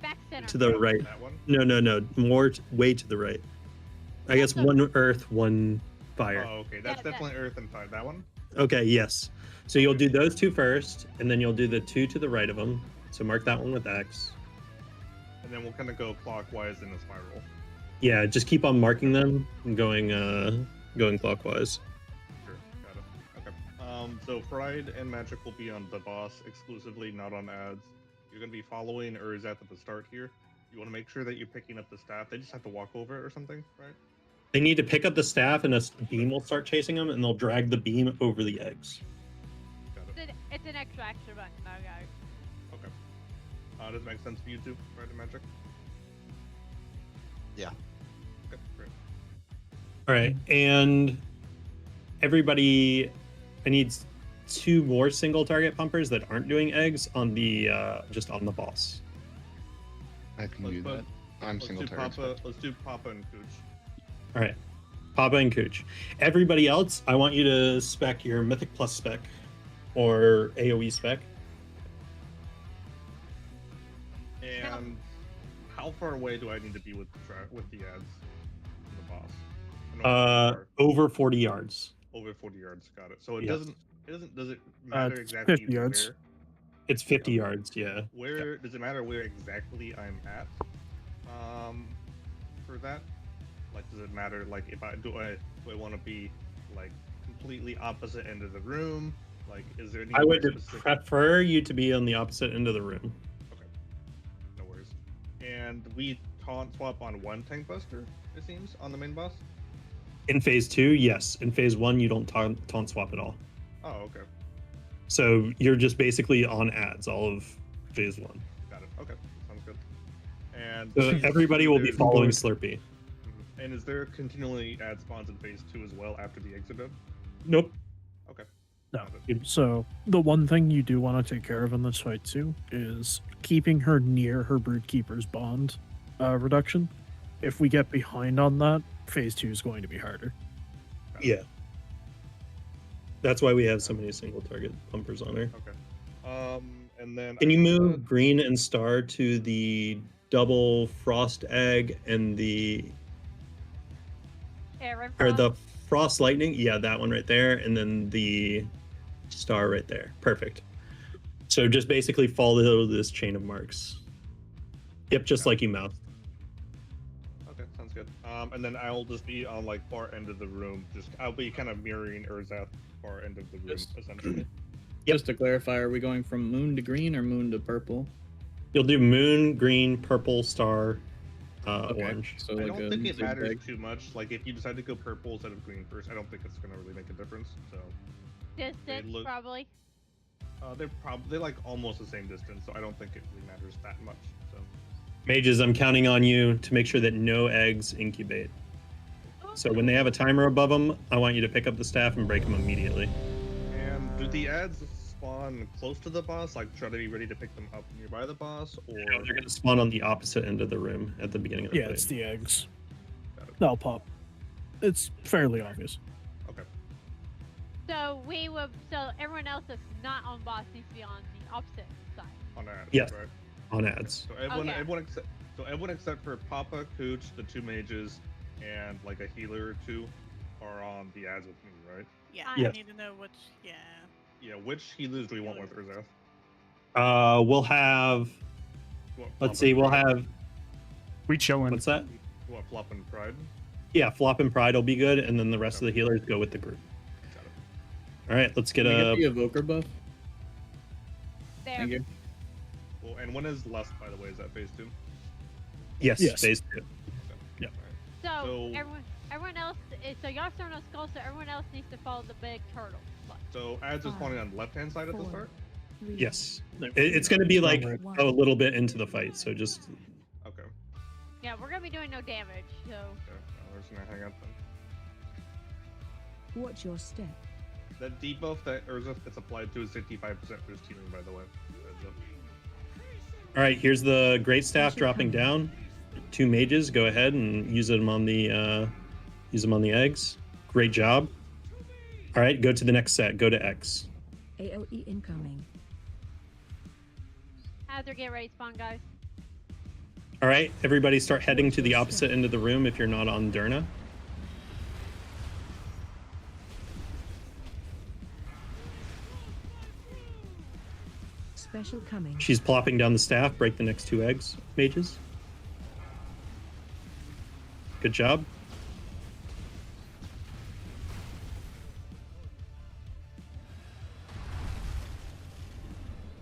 Back center. To the right. No. More way to the right. I guess 1 earth, 1 fire. Oh, okay. That's definitely earth and fire. That one? Okay, yes. So you'll do those 2 first, and then you'll do the 2 to the right of them. So mark that one with X. And then we'll kind of go clockwise in a spiral. Yeah, just keep on marking them and going clockwise. Sure, got it. Okay. So Pride and Magic will be on the boss exclusively, not on ads. You're gonna be following Urzat at the start here. You want to make sure that you're picking up the staff. They just have to walk over it or something, right? They need to pick up the staff, and a beam will start chasing them, and they'll drag the beam over the eggs. It's an extra button, though, guys. Okay. Does it make sense for you too, Pride and Magic? Yeah. Okay, great. All right, and everybody, I need 2 more single target pumpers that aren't doing eggs on the just on the boss. I can do that. I'm single target. Let's do Papa and Cooch. All right, Papa and Cooch. Everybody else, I want you to spec your Mythic Plus spec or AoE spec. And how far away do I need to be with the ads from the boss? Over 40 yards. Over 40 yards, got it. So it Yes. does it matter exactly 50 yards. where? It's 50 yards, yeah. Where does it matter where exactly I'm at? For that, like, does it matter like if I want to be like completely opposite end of the room? Like, is there any? I would specific... prefer you to be on the opposite end of the room. Okay, no worries. And we taunt swap on 1 tank buster, it seems, on the main boss. In phase 2, yes. In phase 1, you don't taunt swap at all. Oh, okay. So you're just basically on ads all of phase 1. Got it. Okay, sounds good. And So everybody will be following Slurpee. And is there continually ad spawns in phase 2 as well after the exit of? Nope. Okay. No. So the one thing you do want to take care of in this fight too is keeping her near her Broodkeeper's bond reduction. If we get behind on that, phase 2 is going to be harder. Yeah. That's why we have so many single target pumpers on her. Okay. And then Can you move Green and Star to the double Frost Egg and the or the Frost Lightning? Yeah, that one right there, and then the Star right there. Perfect. So just basically follow this chain of marks. Yep, just like you mouthed. Okay, sounds good. And then I'll just be on like far end of the room. I'll be kind of mirroring Urzath far end of the room essentially. Just to clarify, are we going from moon to green or moon to purple? You'll do moon, green, purple, star, Okay, orange. so I like don't a think it matters zigzag. too much. Like if you decide to go purple instead of green first, I don't think it's gonna really make a difference. So Distance, probably. they're like almost the same distance, so I don't think it really matters that much. So Mages, I'm counting on you to make sure that no eggs incubate. So when they have a timer above them, I want you to pick up the staff and break them immediately. and do the ads spawn close to the boss? Like try to be ready to pick them up nearby the boss, or No, they're going to spawn on the opposite end of the room at the beginning of the Yeah, fight. it's the eggs. That'll pop. It's fairly obvious. Okay. So so everyone else that's not on boss needs to be on the opposite side. On ads. Yes. Right? On ads. So everyone except for Papa, Cooch, the 2 mages, and like a healer or 2 are on the ads with me, right? Yeah, Yes. I need to know which. Yeah. Yeah, which healers do we want with Urzath? We'll have. What, Let's see. We'll have. We chillin'. What's that? What, Flop and Pride? Yeah, Flop and Pride will be good, and then the rest of the healers go with the group. All right, let's get Can we a. get the evoker buff? There. Thank you. Well, and when is Lust, by the way? Is that phase 2? Yes, Yes. phase 2. Yeah. So everyone else, so y'all starting on skull, so everyone else needs to follow the big turtle. So ads is spawning on the left-hand side at the start? Yes. It's going to be like a little bit into the fight, so just. Okay. Yeah, we're gonna be doing no damage, so. Okay. We're just gonna hang out then. Watch your step. That debuff that Urzath gets applied to is 55% boost healing, by the way. Heads up. All right, here's the great staff dropping down. 2 mages, go ahead and use them on the eggs. Great job. All right, go to the next set. Go to X. AOE incoming. Hazard, get ready, spawn, guys. All right, everybody start heading to the opposite end of the room if you're not on Durna. Special coming. She's plopping down the staff. Break the next 2 eggs, mages. Good job.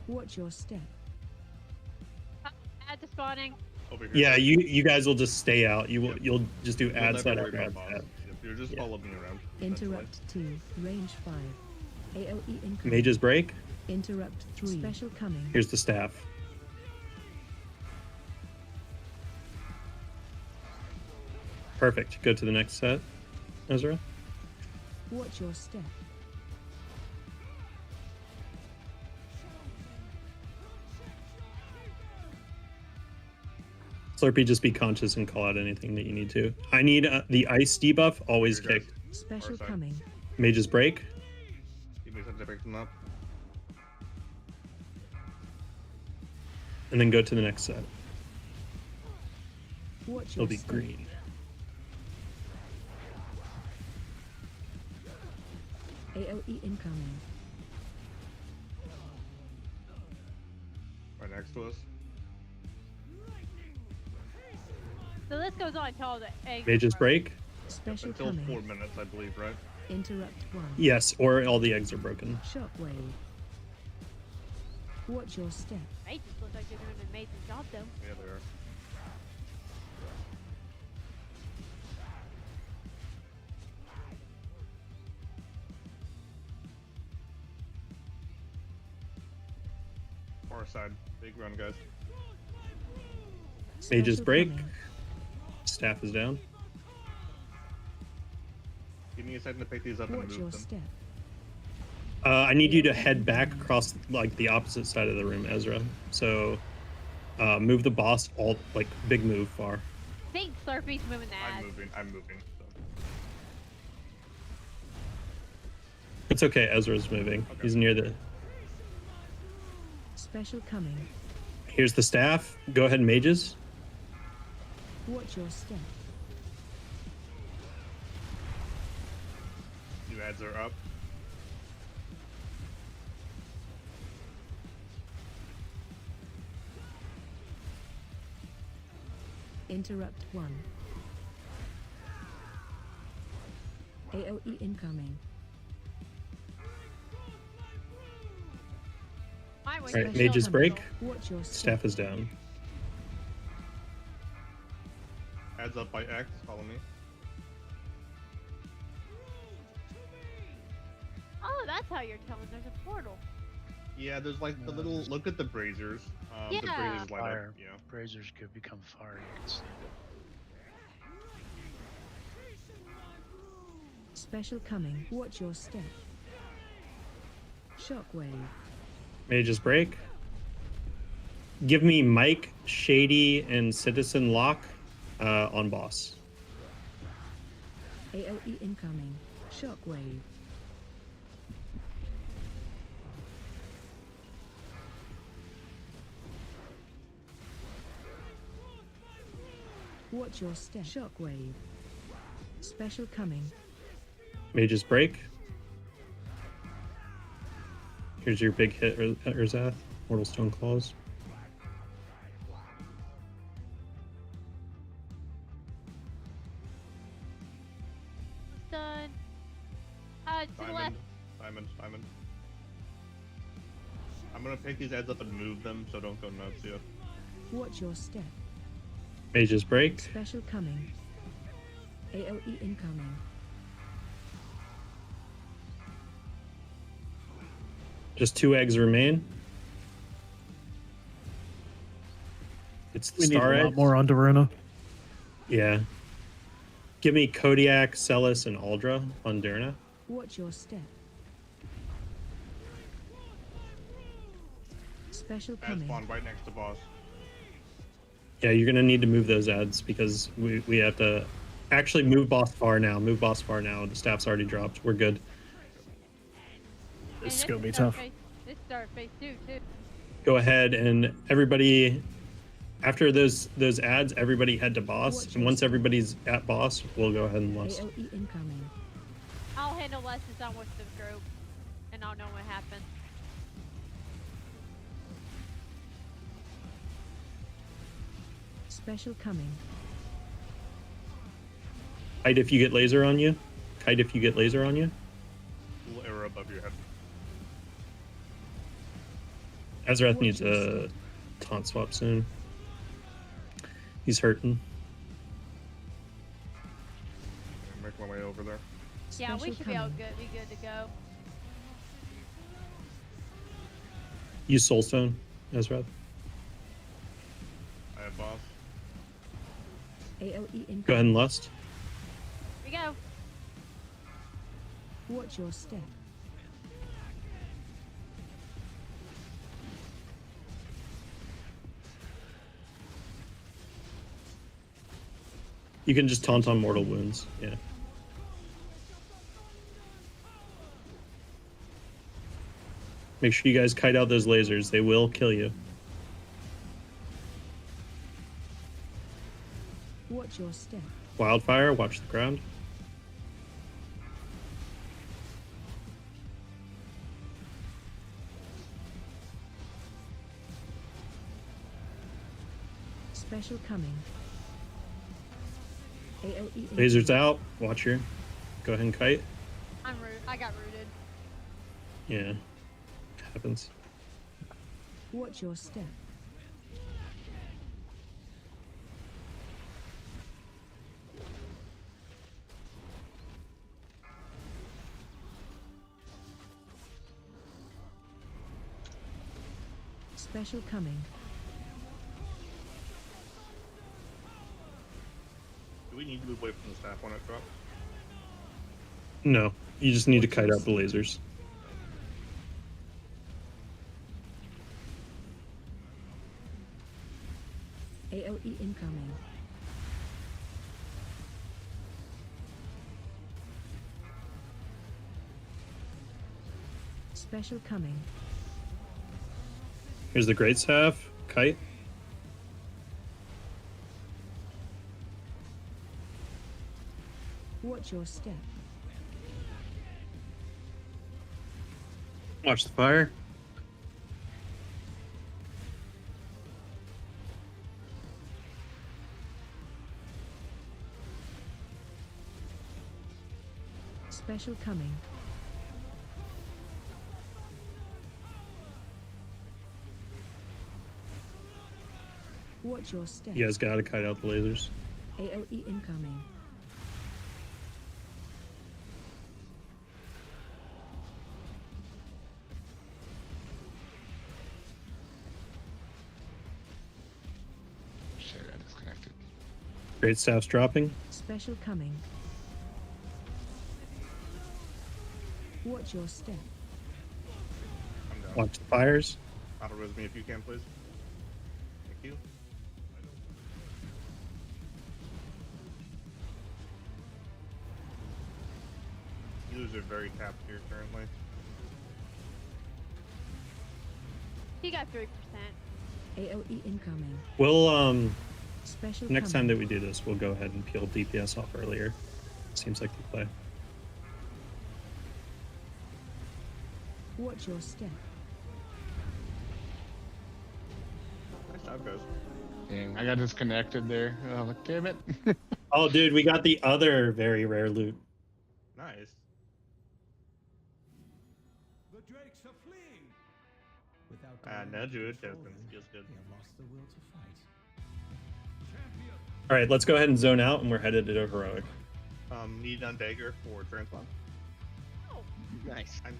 Watch your step. Add to spawning. Over here. Yeah, you guys will just stay out. You'll just do You'll ad never set worry after about ad boss. set. Yep, you're just follow me around. Interrupt 2. Range 5. AOE incoming. Mages break. Interrupt 3. Special coming. Here's the staff. Perfect. Go to the next set, Ezra. Watch your step. Slurpee, just be conscious and call out anything that you need to. I need the ice debuff always kicked. Special coming. Mages break. Give me time to pick them up. And then go to the next set. Watch It'll your be step. green. AOE incoming. Right next to us. So this goes on until the eggs. Mages break. Special Until coming. 4 minutes, I believe, right? Interrupt 1. Yes, or all the eggs are broken. Shockwave. Watch your step. Mages look like they're doing an amazing job, though. Yeah, they are. Far side. Big run, guys. Mages break. Staff is down. Give me a second to pick these up and move them. I need you to head back across like the opposite side of the room, Ezra. So move the boss all like big move far. I think Slurpee's moving the ads. I'm moving. So. It's okay, Ezra's moving. Okay. He's near the... Special coming. Here's the staff. Go ahead, mages. Watch your step. New ads are up. Interrupt 1. AOE incoming. Alright, mages break. Staff is down. Adds up by X, follow me. Oh, that's how you're telling there's a portal. Yeah, there's like the little, look at the braziers. Yeah. The braziers light Fire. up, yeah. Braziers could become fire, you can see. Special coming. Watch your step. Shockwave. Mages break. Give me Mike, Shady, and Citizen Lock on boss. AOE incoming. Shockwave. Watch your step. Shockwave. Special coming. Mages break. Here's your big hit, Urzath. Mortal Stone Claws. Done. To the left. Simon. I'm gonna pick these ads up and move them, so don't go nuts yet. Watch your step. Mages break. Special coming. AOE incoming. Just 2 eggs remain. It's the We need star a lot eggs. more on Daruna. Yeah. Give me Kodiak, Celis, and Aldra on Durna. Watch your step. Special Ads coming. spawn right next to boss. Yeah, you're gonna need to move those ads because we have to actually move boss far now. Move boss far now. The staff's already dropped. We're good. This is gonna be tough. This start phase 2 too. Go ahead and everybody, after those ads, everybody head to boss. And once everybody's at boss, we'll go ahead and lust. AOE incoming. I'll handle less since I'm with the group, and I'll know what happened. Special coming. Kite if you get laser on you. Kite if you get laser on you. Little arrow above your head. Azrath needs a taunt swap soon. He's hurting. Make my way over there. Yeah, we Special should be all coming. good. Be good to go. Use Soulstone, Azrath. I have boss. AOE incoming. Go ahead and lust. We go. Watch your step. You can just taunt on mortal wounds. Yeah. Make sure you guys kite out those lasers. They will kill you. Watch your step. Wildfire, watch the ground. Special coming. AOE Lasers out. Watch your. Go ahead and kite. I'm rude. I got rooted. Yeah. Happens. Watch your step. Special coming. Do we need to move away from the staff when it drops? No, you just need to kite out the lasers. AOE incoming. Special coming. Here's the great staff, kite. Watch your step. Watch the fire. Special coming. Watch your step. You guys gotta kite out the lasers. AOE incoming. Shit, I disconnected. Great staff's dropping. Special coming. Watch your step. I'm down. Watch the fires. Auto-res me if you can, please. Thank you. Healers are very tapped here currently. He got 3%. AOE incoming. We'll Special next time coming. that we do this, we'll go ahead and peel DPS off earlier. Seems like the play. Watch your step. Nice job, guys. Dang, I got disconnected there. Oh, damn it. Oh, dude, we got the other very rare loot. Nice. No, Druid Token feels good. All right, let's go ahead and zone out, and we're headed to heroic. Need on dagger for transplant. Nice. I'm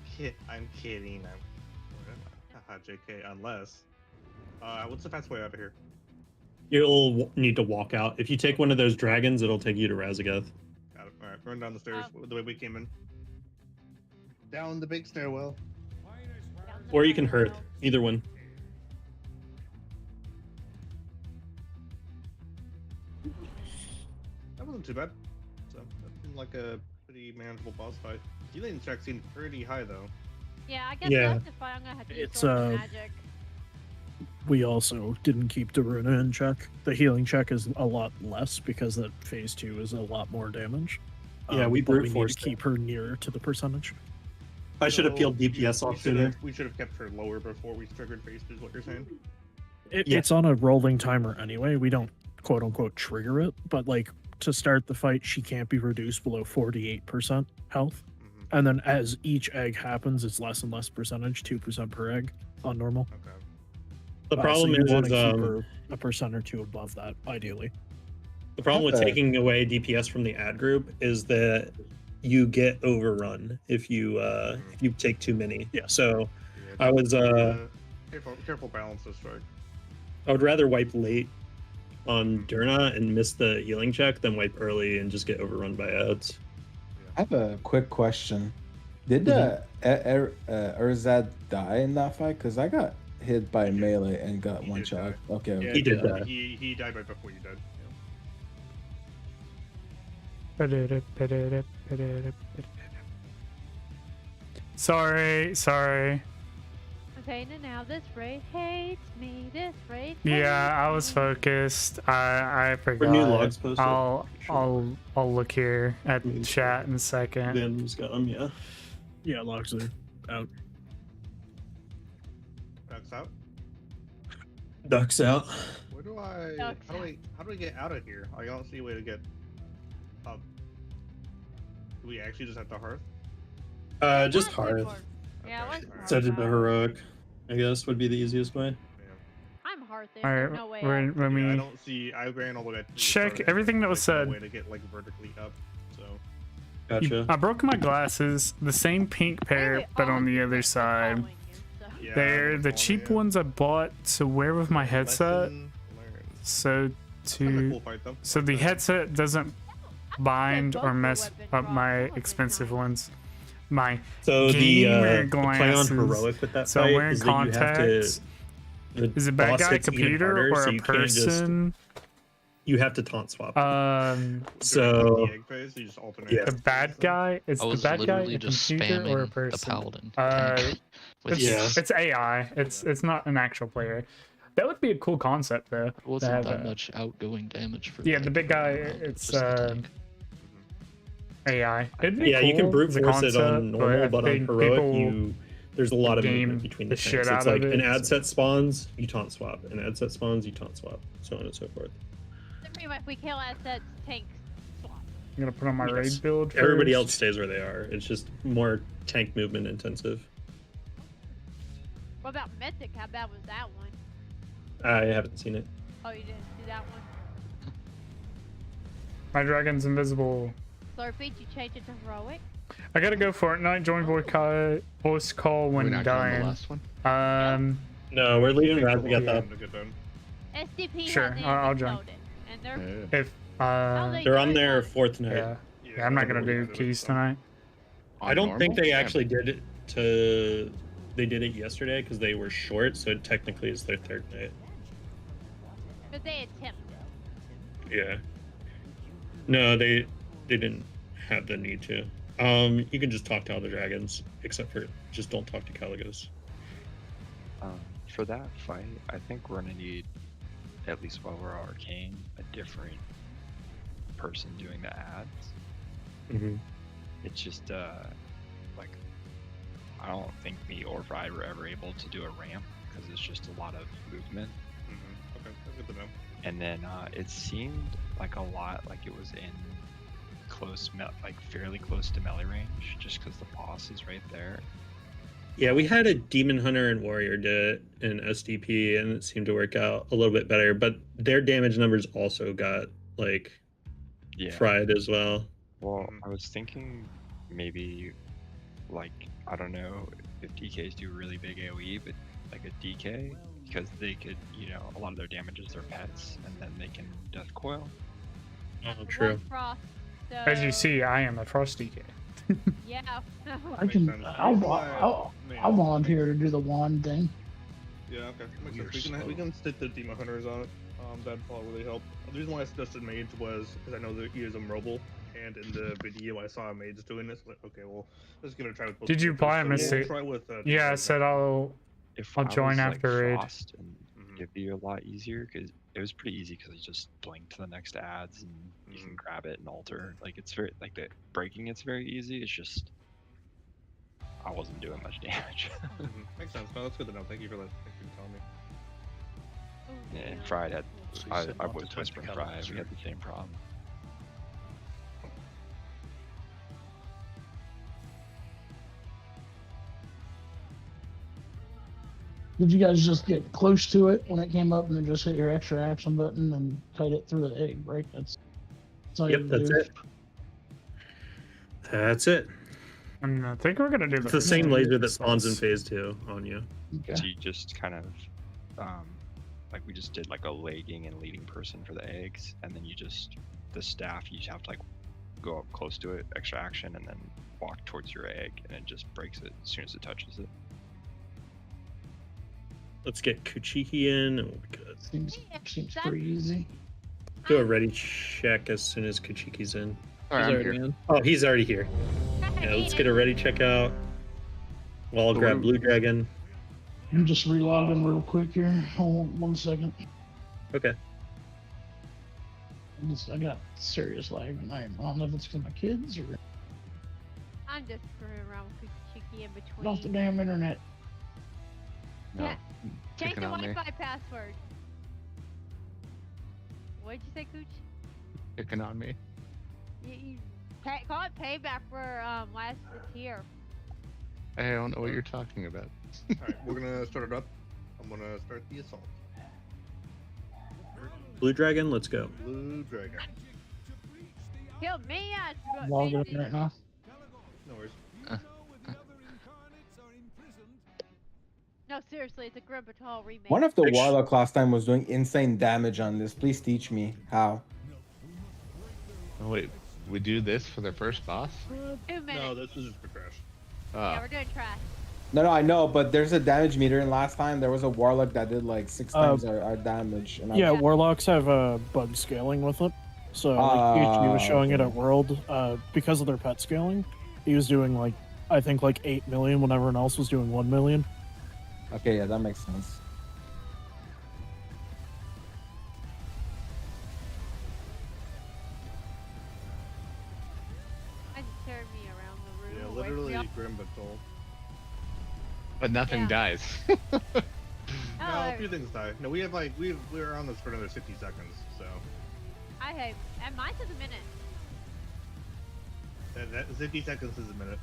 kidding. Haha, JK. Unless, what's the fast way out of here? You'll need to walk out. If you take one of those dragons, it'll take you to Razagath. Got it. All right, run down the stairs the way we came in. Down the big stairwell. Or you can hurt. Either one. That wasn't too bad. So that seemed like a pretty manageable boss fight. Healing check seemed pretty high though. Yeah, I guess Yeah. left to fight, I'm gonna have to use It's, sword and magic. We also didn't keep Daruna in check. The healing check is a lot less because that phase 2 is a lot more damage. Yeah, we but brute need to forced keep her nearer to the percentage. I should have peeled DPS off sooner. We should have kept her lower before we triggered phase 2 is what you're saying? It's on a rolling timer anyway. We don't quote unquote trigger it, but like to start the fight, she can't be reduced below 48% health. And then as each egg happens, it's less and less percentage, 2% per egg on normal. Okay. The problem so you is, wanna keep her a percent or two above that, ideally. the problem with taking away DPS from the ad group is that you get overrun if you take too many. Yeah. So Yeah, I was careful balance this strike. I would rather wipe late on Durna and miss the healing check than wipe early and just get overrun by ads. I have a quick question. Did Urzad die in that fight? Because I got hit by melee and got one shot. Okay, Yeah, He did die. He died right before you died. Sorry. Okay, now this raid hates me. This raid. Yeah, I was focused. I forgot. new logs posted? I'll look here at chat in a second. Ben's got them, yeah. Yeah, logs are out. Ducks out. Ducks out. Where do I? Ducks How do we get out of here? I don't see a way to get up. Do we actually just have to hearth? Just Hearth. Yeah, what's Set it to heroic, I guess, would be the easiest way. I'm hard there. Alright, There's no way. let me I don't see. I ran all the way to the check start, everything that was there's said. no way to get like vertically up. So. Gotcha. I broke my glasses, the same pink pair, but on the other side. They're the cheap ones I bought to wear with my headset. So the headset doesn't bind or mess up my expensive ones. My gamer the play on glasses. heroic with that So I'm fight wearing is that you have contacts. to. Is it bad boss guy, hits even computer, harder, or so a you can't just- person? You have to taunt swap. So The bad guy is I the was bad guy literally a just computer or a spamming the person? paladin tank with It's AI. It's not an actual player. That would be a cool concept though. It wasn't that much outgoing damage for Yeah, like, the big guy. around, It's just the tank. AI. It'd be Yeah, cool you can brute as a force it on concept, normal, I but on think heroic, people there's a lot of game movement between the the shit tanks. out It's like of an it, ad so- set spawns, you taunt swap. An ad set spawns, you taunt swap, so on and so forth. So pretty much we kill assets, tanks, swap. I'm gonna put on my raid build. Everybody first. else stays where they are. It's just more tank movement intensive. What about Mythic? How bad was that one? I haven't seen it. Oh, you didn't see that one? My dragon's invisible. Slurpee, you change it to heroic? I gotta go Fortnite. Join voice call when We're not killing the done. last one? No, we're leaving Razageth up. SDP Sure, hasn't I'll even join. killed it, and they're If They're on their fourth night. yeah, I'm not gonna do keys tonight. I don't think normal? they actually did it to. They did it yesterday because they were short, so it technically is their third night. but they attempted. Yeah. No, they didn't have the need to. You can just talk to all the dragons, except for just don't talk to Caligos. For that fight, I think we're gonna need, at least while we're arcane, a different person doing the ads. Mm-hmm. It's just like I don't think me or Fry were ever able to do a ramp because it's just a lot of movement. Okay, that's good to know. And then it seemed like a lot like it was in like fairly close to melee range, just because the boss is right there. Yeah, we had a Demon Hunter and Warrior did it in SDP, and it seemed to work out a little bit better. But their damage numbers also got like fried as well. Well, I was thinking maybe like I don't know if DKs do really big AoE, but like a DK because they could, a lot of their damage is their pets, and then they can death coil. Oh, true. Frost, so... As you see, I am a Frost DK. Yeah. I'll volunteer to do the wand thing. Yeah, okay. Makes sense. We can stick the Demon Hunters on it. That'd probably really help. The reason why I suggested Mage was because I know that he is immobile, and in the video I saw a Mage doing this. Like, okay, well, let's give it a try with both. Did you apply a mistake? We'll try with, Yeah, I said I'll join after raid. It'd be a lot easier because it was pretty easy because you just blink to the next ads and you can grab it and alter. Like it's very like the breaking. It's very easy. It's just I wasn't doing much damage. Makes sense. No, that's good to know. Thank you for that. Thank you for telling me. Yeah, and Fried had. So you I said not was to touch whispering the Fried. calories, We had the same problem. Did you guys just get close to it when it came up and then just hit your extra action button and kite it through the egg, right? That's all you Yep, have to that's do. it. That's it. I think we're gonna do It's the same laser that spawns in phase 2 on you. Okay. So you just kind of, like we just did like a legging and leading person for the eggs, and then you just the staff you just have to like go up close to it, extra action, and then walk towards your egg, and it just breaks it as soon as it touches it. Let's get Kuchiki in, and we'll be good. Seems pretty easy. Do a ready check as soon as Kuchiki's in. All right, I'm here. Oh, he's already here. Yeah, let's get a ready check out. Well, I'll grab Blue Dragon. I'm just relogging real quick here. Hold on 1 second. Okay. I got serious lag tonight. I don't know if it's because of my kids or I'm just screwing around with Chicky in between. off the damn internet. No. Yeah. Change Picking the on me. Wi-Fi password. What'd you say, Cooch? Picking on me. Call it payback for last year. I don't know what you're talking about. Alright, we're gonna start it up. I'm gonna start the assault. Blue Dragon, let's go. Blue Dragon. Kill me, Logging in right now. No worries. No, No, seriously, it's a Grimbatool remake. One of the Warlock last time was doing insane damage on this. Please teach me how. Oh, wait, we do this for the first boss? 2 minutes. No, this is just for trash. Yeah, we're doing trash. No, I know, but there's a damage meter, and last time there was a Warlock that did like 6 times our damage. And Yeah, Warlocks have bug scaling with it. So like PhD was showing it at World, because of their pet scaling, he was doing like, I think like 8 million when everyone else was doing 1 million. Okay, yeah, that makes sense. And turn me around the room. Yeah, literally Grimbatool. But nothing dies. No, a few things die. No, we have like we're on this for another 60 seconds, so. I hope. And mine says a minute. That 50 seconds is a minute.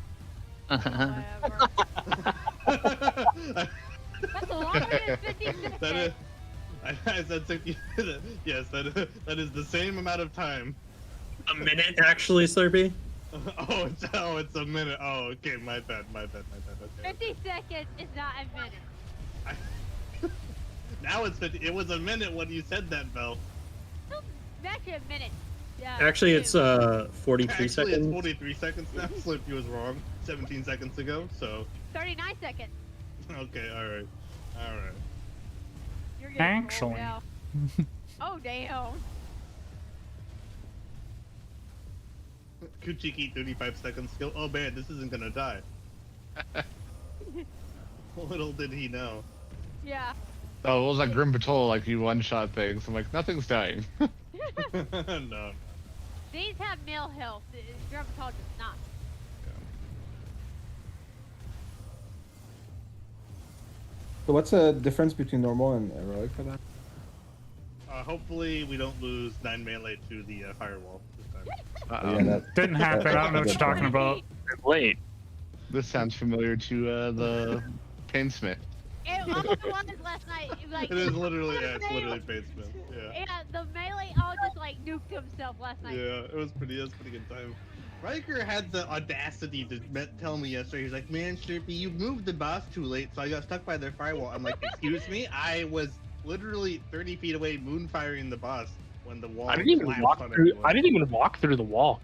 That's longer than 50 seconds. That is, I said 60. Yes, that is the same amount of time. A minute, actually, Slurpee? It's a minute. Oh, okay, my bad. Okay. 50 seconds is not a minute. Now it's 50. It was a minute when you said that, Belle. Actually, a minute. Yeah. Actually, it's 43 Actually, seconds. it's 43 seconds now. Slurpee was wrong 17 seconds ago, so. 39 seconds. Okay, alright. You're getting Actually. old now. Oh, damn. Kuchiki 35 seconds skill. Oh man, this isn't gonna die. Little did he know. Yeah. Oh, it was like Grim Patrol, like you one-shot things. I'm like, nothing's dying. No. These have mil health. Grimbatool does not. So what's the difference between normal and heroic for that? Hopefully we don't lose 9 melee to the firewall this time. Yeah, that Didn't happen. I don't know what you're talking about. Wait. This sounds familiar to the Painsmith. It was last night. Like, It is literally, yeah, it's literally Batesman. Yeah. Yeah, the melee all just like nuked himself last night. Yeah, it was pretty good time. Riker had the audacity to tell me yesterday, he's like, man, Slurpee, you moved the boss too late, so I got stuck by their firewall. I'm like, excuse me? I was literally 30 feet away moon-firing the boss when the wall I didn't even walk through the wall.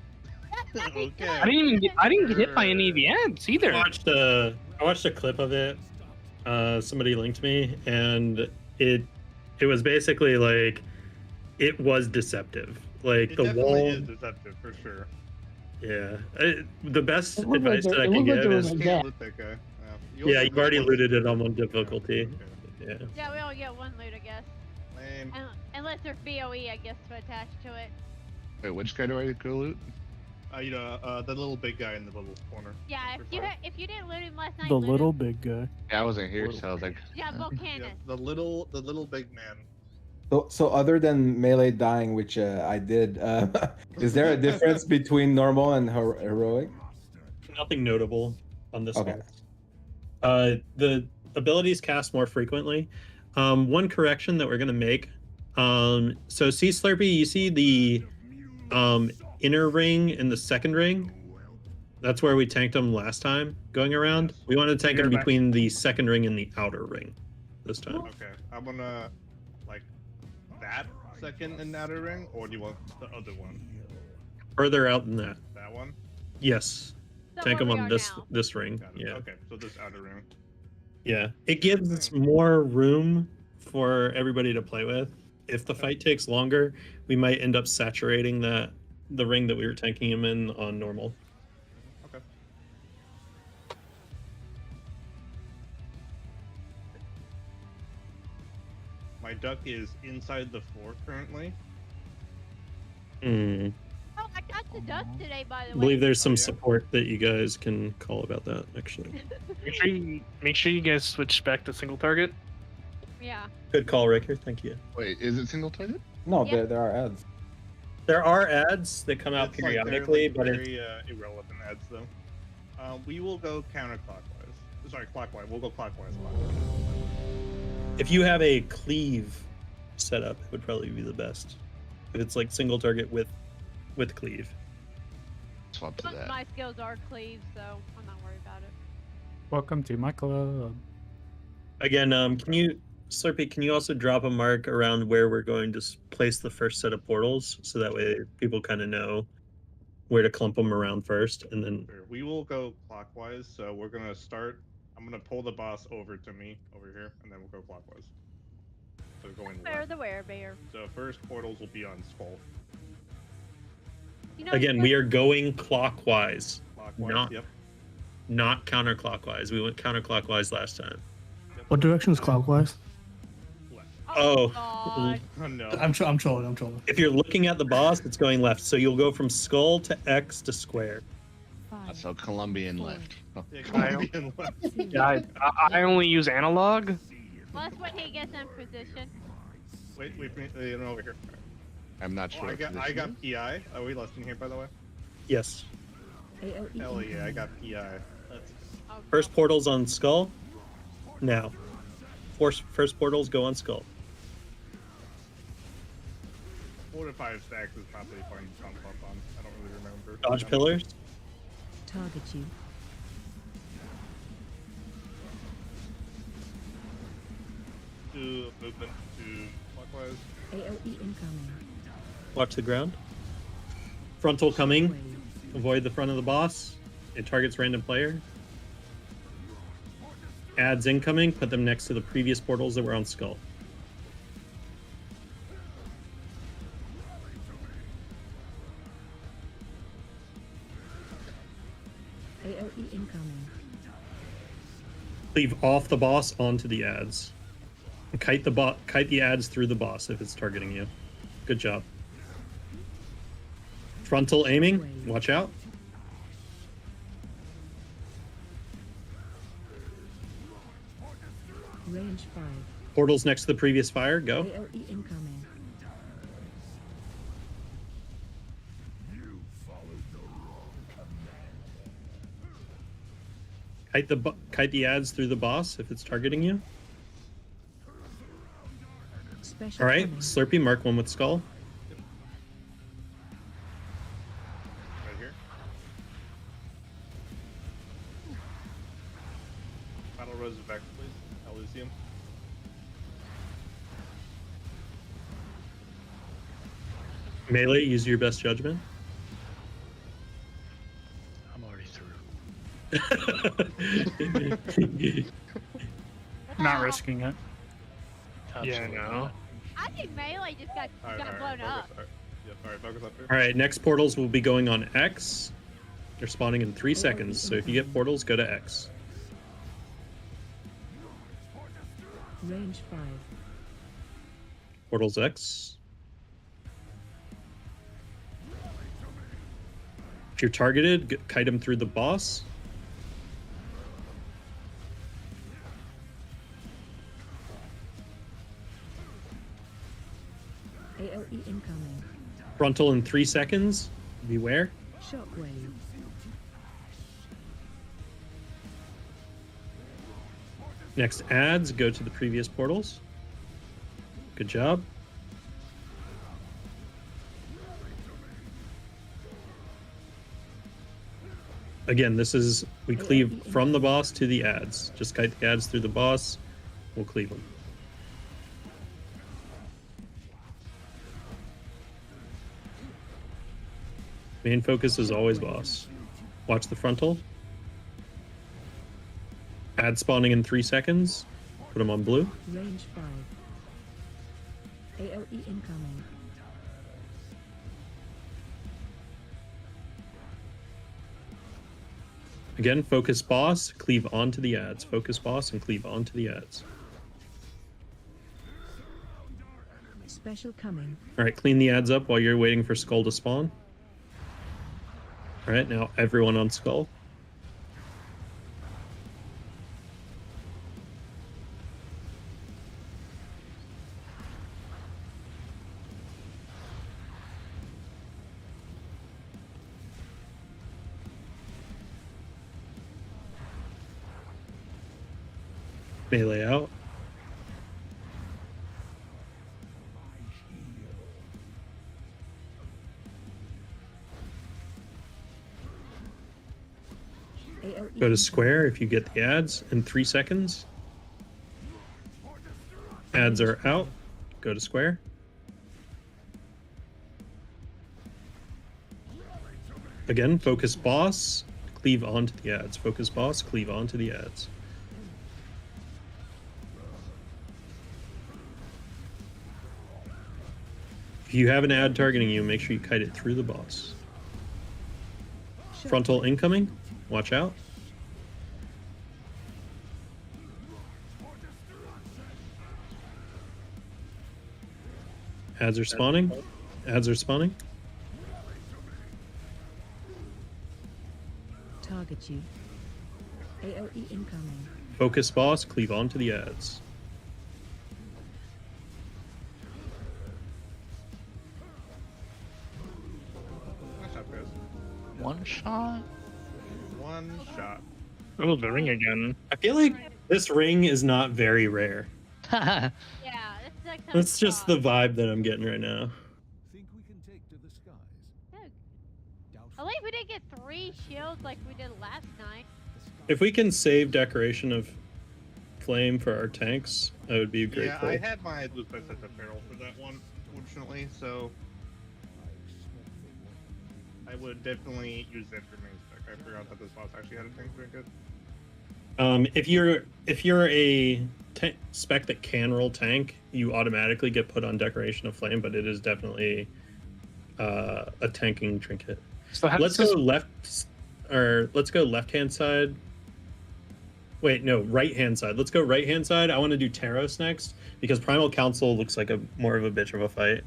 Okay. I didn't get hit by any of the ants either. I watched a clip of it. Somebody linked me, and it was basically like it was deceptive. Like It the definitely wall is deceptive for sure. Yeah, the best looked advice like that I it can looked like give there is was a Can't gap. loot that guy. yeah, you've already looted it on one difficulty. Yeah. Yeah, we only get one loot, I guess. Lame. Unless there's BOE, I guess, to attach to it. Wait, which guy do I go loot? The little big guy in the little corner. Yeah, if you didn't loot him last night, The loot little him. big guy. Yeah, I wasn't here, so I was like, Yeah, Volcanus. Yeah, the little big man. So other than melee dying, which I did, is there a difference between normal and heroic? Nothing notable on this Okay. one. The abilities cast more frequently. One correction that we're gonna make. So see Slurpee, you see the inner ring and the second ring? That's where we tanked them last time going around. We want to tank them between the second ring and the outer ring this time. Okay, I'm gonna like that second and outer ring, or do you want the other one? Further out than that. That one? Yes. So Tank them where we on are this now. this ring. Got it. Yeah. Okay, so this outer ring. Yeah. It gives more room for everybody to play with. If the fight takes longer, we might end up saturating the ring that we were tanking him in on normal. Okay. My duck is inside the floor currently. Hmm. Oh, I got the duck today, by I the way. believe there's some support that you guys can call about that, actually. Make sure you guys switch back to single target. Yeah. Good call, Ricker. Thank you. wait, is it single target? No, Yep. there are ads. There are ads that come out It's like periodically, but very irrelevant ads though. We will go counterclockwise. Sorry, clockwise. We'll go clockwise. if you have a cleave setup, it would probably be the best. If it's like single target with cleave. Swap to that. My skills are cleave, so I'm not worried about it. Welcome to my club. Again, can you, Slurpee, can you also drop a mark around where we're going to place the first set of portals, so that way people kind of know where to clump them around first, and then... Sure. We will go clockwise, so we're gonna start. I'm gonna pull the boss over to me over here, and then we'll go clockwise. So going Bear left. the werebear. So first portals will be on Skull. You know, Again, we are going clockwise, Clockwise. Yep. not counterclockwise. We went counterclockwise last time. What direction is clockwise? Oh, God. Oh no. I'm trolling. if you're looking at the boss, it's going left. So you'll go from skull to X to square. So Colombian left. Yeah, Colombian left. Yeah, I only use analog. Well, that's when he gets in position. Wait, over here. I'm not sure. I got PI. Are we listening here, by the way? Yes. Hell yeah, I got PI. That's... First portal's on skull. Now. First portals go on skull. 4 to 5 stacks is probably fine to jump up on. I don't really remember. Dodge pillars. Target you. Do movement to clockwise. AOE incoming. Watch the ground. Frontal coming. Avoid the front of the boss. It targets random player. Adds incoming. Put them next to the previous portals that were on skull. AOE incoming. Leave off the boss onto the ads. Kite the ads through the boss if it's targeting you. Good job. Frontal aiming. Watch out. Range 5. Portals next to the previous fire. Go. AOE incoming. Kite the ads through the boss if it's targeting you. Special All right, coming. Slurpee, mark one with skull. Right here. Final rose of Vex, please. Elysium. Melee, use your best judgment. I'm already through. Not risking it. Yeah, no. I think melee just got blown up. Focus up here. All right, next portals will be going on X. They're spawning in 3 seconds, so if you get portals, go to X. Range 5. Portals X. If you're targeted, kite them through the boss. AOE incoming. Frontal in 3 seconds. Beware. Shockwave. Next ads, go to the previous portals. Good job. Again, this is, we cleave from the boss to the ads. Just kite the ads through the boss. We'll cleave them. Main focus is always boss. Watch the frontal. Ad spawning in 3 seconds. Put them on blue. Range 5. AOE incoming. Again, focus boss, cleave onto the ads. Focus boss and cleave onto the ads. Special coming. All right, clean the ads up while you're waiting for Skull to spawn. All right, now everyone on Skull. Melee out. AOE Go to square if you get the ads in 3 seconds. Ads are out. Go to square. Again, focus boss, cleave onto the ads. Focus boss, cleave onto the ads. If you have an ad targeting you, make sure you kite it through the boss. Frontal incoming. Watch out. Ads are spawning. Ads are spawning. Target you. AOE incoming. Focus boss, cleave onto the ads. Nice shot, guys. One shot? One shot. Oh, the ring again. I feel like this ring is not very rare. Yeah, that's like kind That's just the vibe that I'm getting right now. At least we didn't get 3 shields like we did last night. If we can save decoration of flame for our tanks, I would be grateful. Yeah, I had my blue place at the barrel for that one, fortunately, so I would definitely use that for main spec. I forgot that this boss actually had a tank trinket. If you're a spec that can roll tank, you automatically get put on decoration of flame, but it is definitely a tanking trinket. So let's go left hand side. Wait, no, right hand side. Let's go right hand side. I want to do Taros next because Primal Council looks like a more of a bitch of a fight,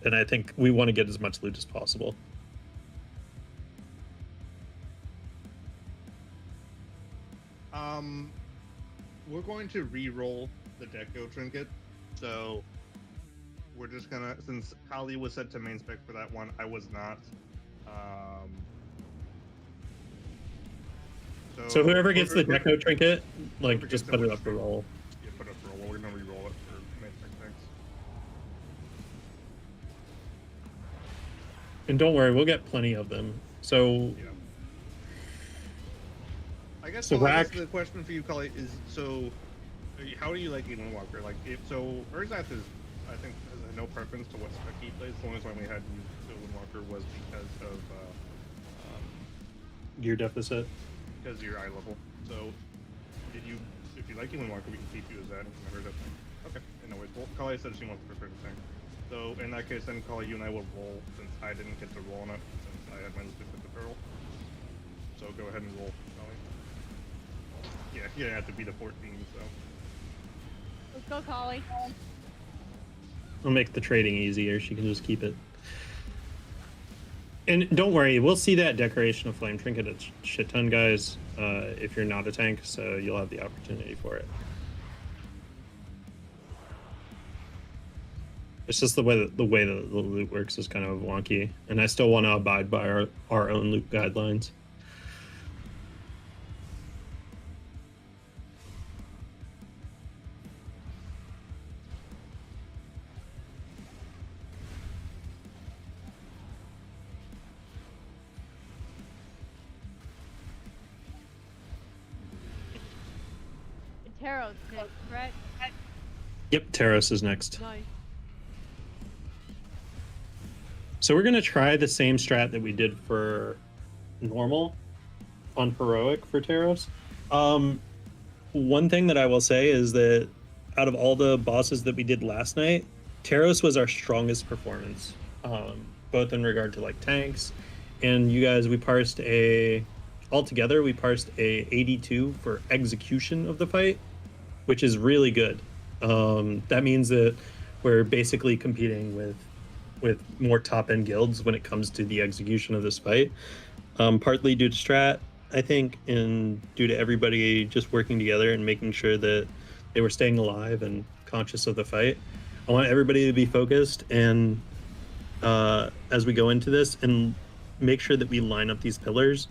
and I think we want to get as much loot as possible. We're going to re-roll the Deco trinket, so we're just gonna, since Kali was set to main spec for that one, I was not. So whoever gets the Deco trinket, like, just put it up for roll. Yeah, put it up for roll. We're gonna re-roll it for main spec tanks. And don't worry, we'll get plenty of them. So Yeah. I guess, So well, I guess Rack- the question for you, Kali, is so how do you like Elon Walker? Like, if so, Urzath is, I think, has no preference to what spec he plays. The only time we had Elon Walker was because of gear deficit. because of your eye level. So, if you like Elon Walker, we can keep you as that. Remember that thing. Okay. Anyways, well, Kali said she wants to prefer the tank. So in that case, then Kali, you and I will roll since I didn't get to roll on it since I had my loop at the barrel. So go ahead and roll, Kali. Yeah, you didn't have to be the 14, so. Let's go, Collie. I'll make the trading easier. She can just keep it. And don't worry, we'll see that decoration of flame trinket a shit ton, guys. If you're not a tank, so you'll have the opportunity for it. It's just the way that the loot works is kind of wonky, and I still want to abide by our own loot guidelines. Taros next, right? Yep, Taros is next. Nice. So we're going to try the same strat that we did for normal on heroic for Taros. One thing that I will say is that out of all the bosses that we did last night, Taros was our strongest performance, both in regard to like tanks and you guys. We parsed altogether we parsed a 82 for execution of the fight, which is really good. That means that we're basically competing with more top-end guilds when it comes to the execution of this fight. Partly due to strat, I think, and due to everybody just working together and making sure that they were staying alive and conscious of the fight. I want everybody to be focused and as we go into this, and make sure that we line up these pillars,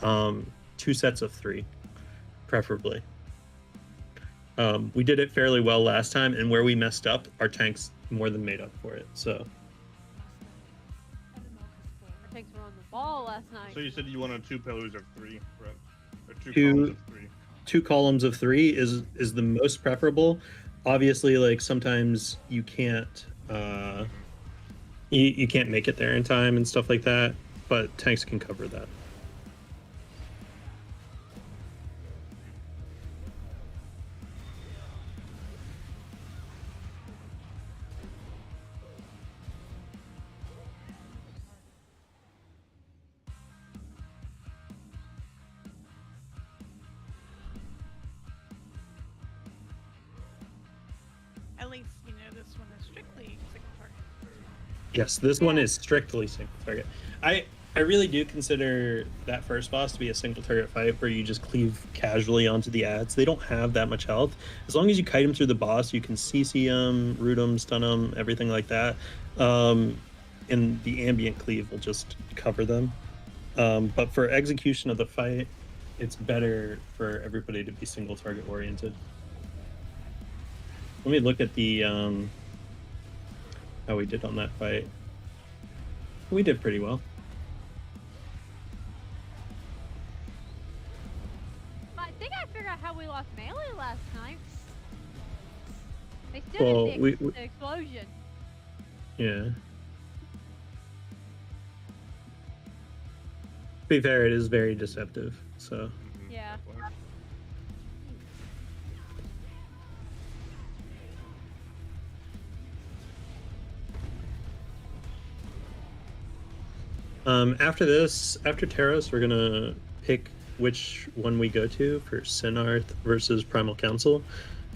2 sets of 3, preferably. We did it fairly well last time, and where we messed up, our tanks more than made up for it. So Our tanks were on the ball last night. So you said you wanted 2 pillars of 3, right? Or 2 Two- columns of 3. 2 columns of 3 is the most preferable. Obviously, like sometimes you can't you can't make it there in time and stuff like that, but tanks can cover that. At least, you know, this one is strictly single target. Yes, this one is strictly single target. I really do consider that first boss to be a single target fight where you just cleave casually onto the ads. They don't have that much health. As long as you kite them through the boss, you can CC them, root them, stun them, everything like that. And the ambient cleave will just cover them. But for execution of the fight, it's better for everybody to be single target oriented. Let me look at the how we did on that fight. We did pretty well. I think I figured out how we lost melee last night. They still did the explosion. Yeah. To be fair, it is very deceptive, so. Yeah. After this, after Terrace, we're gonna pick which one we go to for Sinarth versus Primal Council.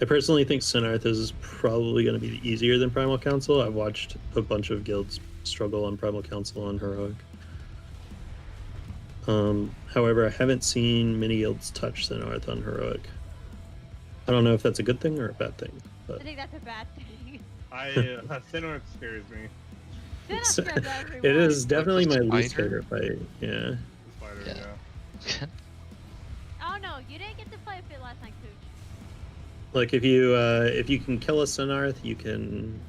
I personally think Sinarth is probably going to be easier than Primal Council. I've watched a bunch of guilds struggle on Primal Council and Heroic. However, I haven't seen many guilds touch Sinarth on Heroic. I don't know if that's a good thing or a bad thing. But I think that's a bad thing. Sinarth scares me. It is definitely my least favorite fight. Yeah. Spider, yeah. Oh no, you didn't get to play with it last night, Cooch. Like if you can kill a Sinarth, you can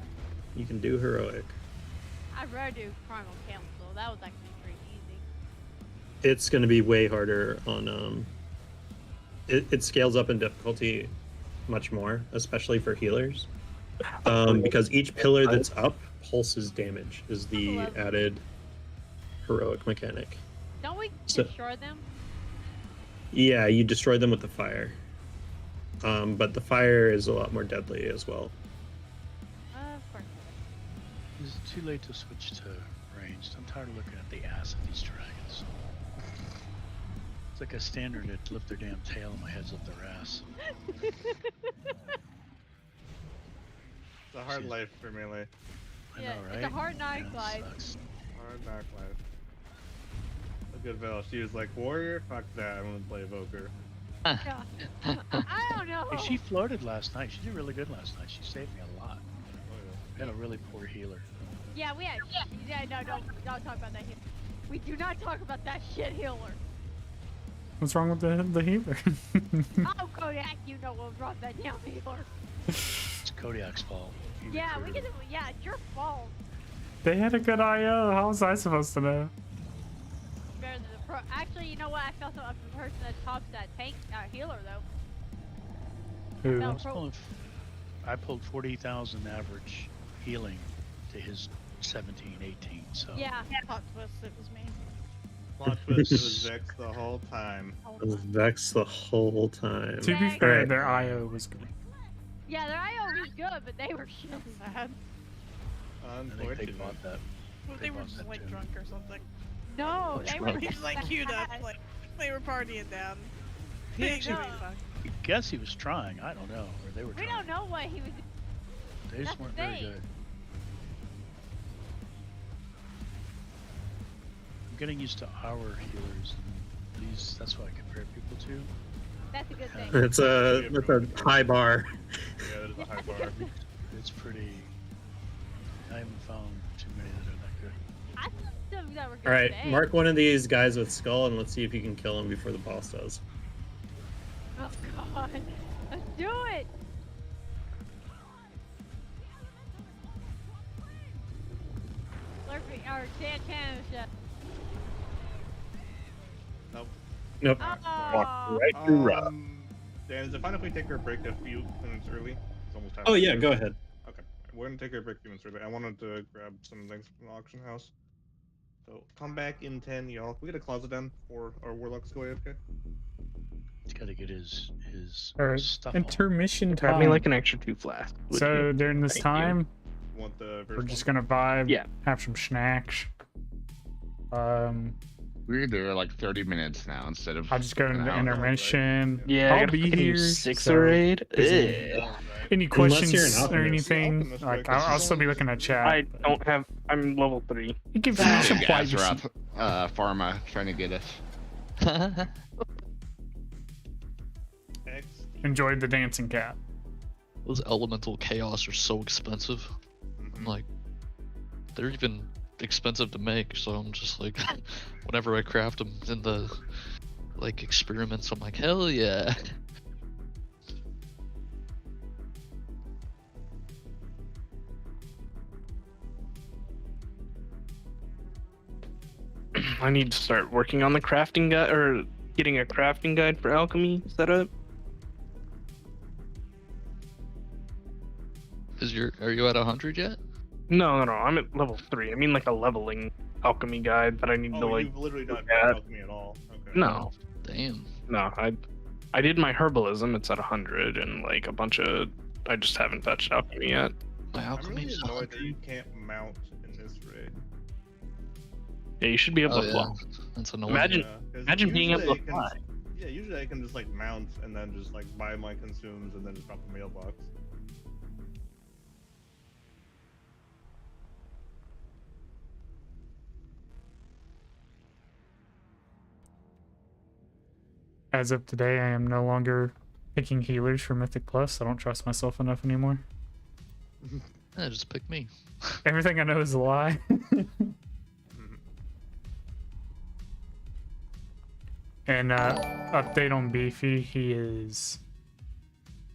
do Heroic. I'd rather do Primal Council. That was actually pretty easy. It's going to be way harder on it scales up in difficulty much more, especially for healers. Because each pillar that's up pulses damage is the added heroic mechanic. Don't we destroy them? Yeah, you destroy them with the fire. But the fire is a lot more deadly as well. Of course. Is it too late to switch to ranged? I'm tired of looking at the ass of these dragons. It's like a standard to lift their damn tail and my head's up their ass. It's a hard life for melee. I know, right? It's a hard knife life. Hard knock life. A good Vel. She was like, warrior? Fuck that. I'm gonna play Evoker. Yeah. I don't know. Hey, she floated last night. She did really good last night. She saved me a lot. I had a really poor healer. Yeah, we had. Yeah, no, don't talk about that healer. We do not talk about that shit healer. What's wrong with the healer? Oh, Kodak, you know what was wrong with that damn healer. It's Kodiak's fault. Yeah, we can. Yeah, it's your fault. They had a good IO. How was I supposed to know? Better than the pro. Actually, you know what? I felt so up the person that tops that tank healer though. Who? I pulled 40,000 average healing to his 17, 18. So Yeah, plot twist. It was me. Plot twist. It was Vex the whole time. It was Vex the whole time. To be fair, their IO was good. Yeah, their IO was good, but they were shit sad. Unfortunately. they bought that. Well, they were just like drunk or something. No, they were just like queued up, like they were partying down. He They actually, should be fine. I guess he was trying. I don't know, or they were We trying. don't know what he was. They just That's the weren't very thing. good. I'm getting used to our healers. And these, that's what I compare people to. That's a good thing. That's a high bar. Yeah, that is a high bar. It's pretty. I haven't found too many that are that good. I thought some that were good All right, today. mark one of these guys with skull, and let's see if you can kill him before the boss does. Oh god, let's do it. Slurpee or Santana. Nope. Nope. Oh. Walk right through Dan, is it fine if we take our break a few minutes early? almost half. Oh yeah, go ahead. Okay, we're gonna take a break, human survey. I wanted to grab some things from the auction house. So come back in 10, y'all. Can we get a closet down before our warlocks go AFK? He's got to get his All right, stuff intermission Grab time. me like an extra 2 flasks. would So you? during this Thank time, You want the we're first just one? gonna vibe. Yeah. Have some snacks. We're there like 30 minutes now instead of. I'll just go an into hour. intermission. Yeah, I I'll got a be fucking here. 6 so raid. any Unless questions you're an or alchemist. anything? Alchemist, Like right? I'll still be looking at chat. I don't have. I'm level 3. You can finish some Big ass privacy. rap, Pharma trying to get us. Enjoyed the dancing cat. Those elemental chaos are so expensive. I'm like, they're even expensive to make, so I'm just like, whenever I craft them in the like experiments, I'm like, hell yeah. I need to start working on the crafting guide, or getting a crafting guide for alchemy set up. Are you at 100 yet? No, I'm at level 3. I mean like a leveling alchemy guide that I need to Oh, like. you've literally not look done at. alchemy at all. Okay. No, Damn. no, I did my herbalism. It's at 100, and like a bunch of. I just haven't touched alchemy yet. My I'm really alchemy's annoyed that you can't mount in this raid. Yeah, you should be able Oh to yeah, fly. that's annoying. Imagine, Yeah, 'cause imagine being able usually to I can fly. just- Yeah, usually I can just like mount and then just like buy my consumes and then just drop the mailbox. As of today, I am no longer picking healers for Mythic Plus. I don't trust myself enough anymore. Yeah, just pick me. Everything I know is a lie. And update on Beefy, he is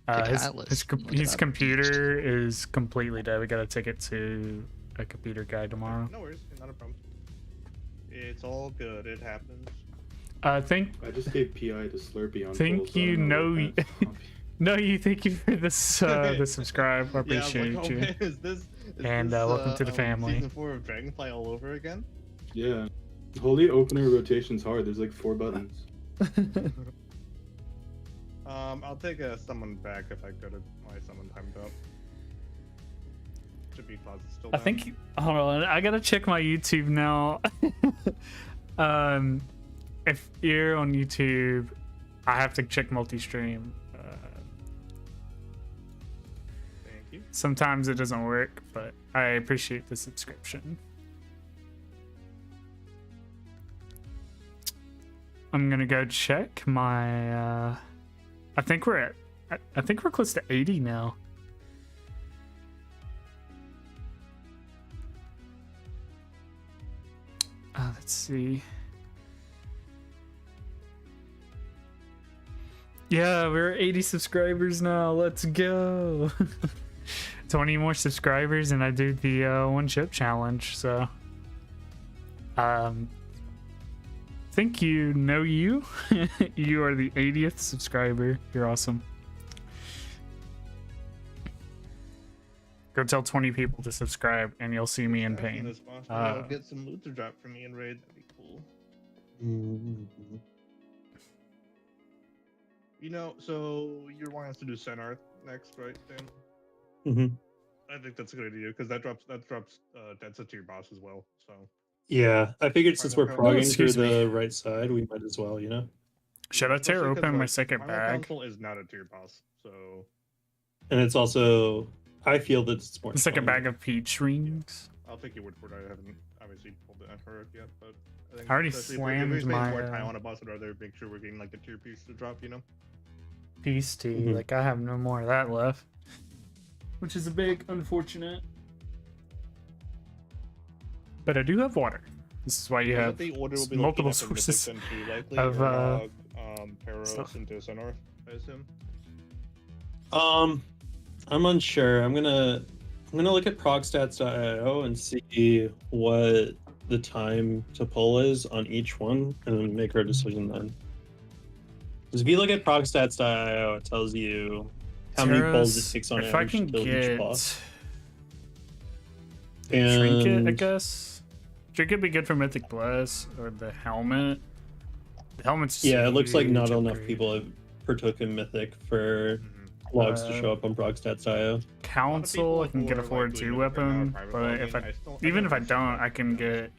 his computer is completely dead. We gotta take it to a computer guy tomorrow. No worries, not a problem. It's all good. It happens. I just gave PI to Slurpee on. Thank you. No, no, you. Thank you for this the subscribe. I appreciate like, oh, you. man, is this Welcome to the family. Season 4 of Dragonfly all over again? Yeah. Holy opener rotation's hard. There's like 4 buttons. I'll take a summon back if I go to my summon timed up. Should be closet still. I down. think. Hold on. I gotta check my YouTube now. If you're on YouTube, I have to check multi-stream. Thank you. Sometimes it doesn't work, but I appreciate the subscription. I'm gonna go check my. I think we're close to 80 now. Let's see. Yeah, we're 80 subscribers now. Let's go. 20 more subscribers, and I do the one chip challenge. So, think you know you. You are the 80th subscriber. You're awesome. Go tell 20 people to subscribe, and you'll see me in pain. I'll get some loot to drop for me in raid. That'd be cool. You know, so you're wanting us to do Senarth next, right, Dan? Mm-hmm. I think that's a good idea because that drops Densa to your boss as well. So Yeah, I figured since we're Final progging through excuse me. the right side, we might as well, you know. Should I tear Especially 'cause, open my like, second Final bag? Council is not a tier boss, so And it's also, I feel that it's more. The second fun. bag of peach rings. I'll take your word for it. I haven't obviously pulled it on her yet, but I think I already especially slammed if we're my, spending more time on a boss, I'd rather make sure we're getting like the tier piece to drop, you know. Peace tea. Mhm. Like I have no more of that left, which is a big unfortunate. But I do have water. This is why you have The order will be multiple looking at the sources Mythic then too, likely, of Urnog, Peros stuff. into Senarth, I assume. I'm unsure. I'm gonna look at progstats.io and see what the time to pull is on each one, and then make our decision then. Because if you look at progstats.io, it tells you how many balls it Terrace, takes on if I average can to kill each get boss. the trinket, I And- guess. Trinket be good for Mythic Bless or the helmet. The helmet's Yeah, it looks like not huge enough upgrade. people have partook in Mythic for logs to show up on Progstats.io. Council, I can get a who are, forward like, 2 doing Mythic right now weapon, in private but if logging, even if I don't, I can get.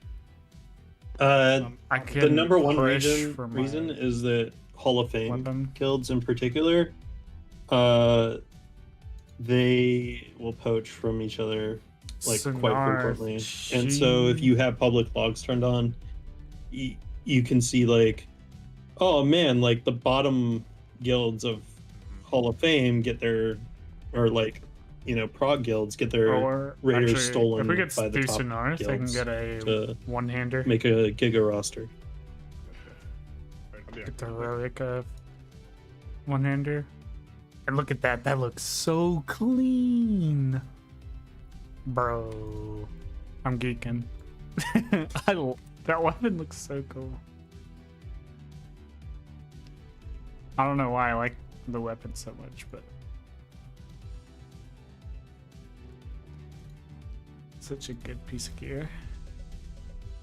I can The number one push reason for my is that Hall of Fame weapon. guilds in particular, they will poach from each other like quite frequently. And so if you have public logs turned on, you can see like, oh man, like the bottom guilds of Hall of Fame get their, or like, you know, prog guilds get their Or raiders actually, stolen if we get by the through top Sonaris, I can guilds get a to one-hander. make a giga roster. Get the relic one-hander. And look at that. That looks so clean. Bro. I'm geeking. That weapon looks so cool. I don't know why I like the weapon so much, but such a good piece of gear.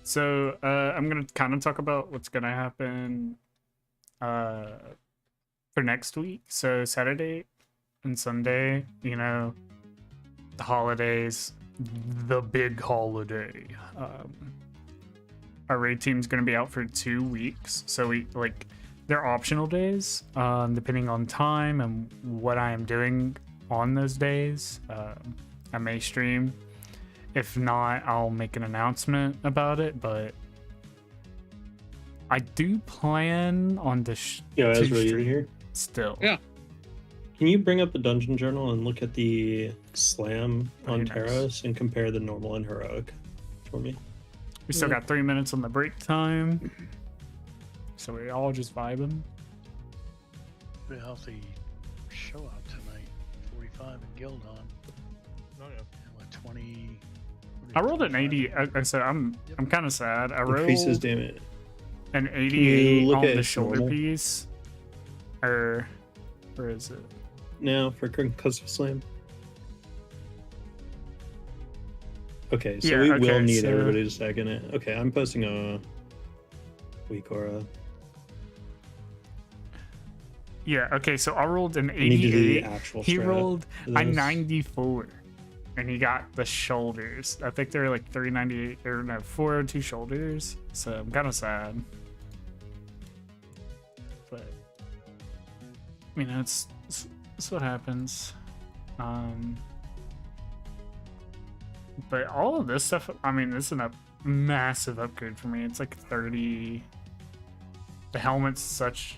So I'm gonna kind of talk about what's gonna happen for next week. So Saturday and Sunday, you know, the holidays, the big holiday. Our raid team's gonna be out for 2 weeks, so we like they're optional days, depending on time and what I am doing on those days. I may stream. If not, I'll make an announcement about it, but I do plan on the Yeah, Ezra, you here? Still. Yeah. Can you bring up the dungeon journal and look at the slam on Very nice. Taros and compare the normal and heroic for me? We still got 3 minutes on the break time, so we all just vibing. Pretty healthy show out tonight. 45 in Guild on. Oh yeah. And what, 20? I rolled an 80. I said I'm kind of sad. I Increases rolled damage. an you 88 look on at the its shoulder normal? piece. Or where is it? Now for concussive slam. Okay, so Yeah, we okay, will need so- everybody to stack in it. Okay, I'm posting a weak aura. Yeah. Okay. So I rolled an We need to do the 88. actual He strat rolled for a this. 94, and he got the shoulders. I think they were like 398 or no 402 shoulders. So I'm kind of sad. But you know, it's what happens. But all of this stuff, I mean, this is a massive upgrade for me. It's like 30. The helmet's such.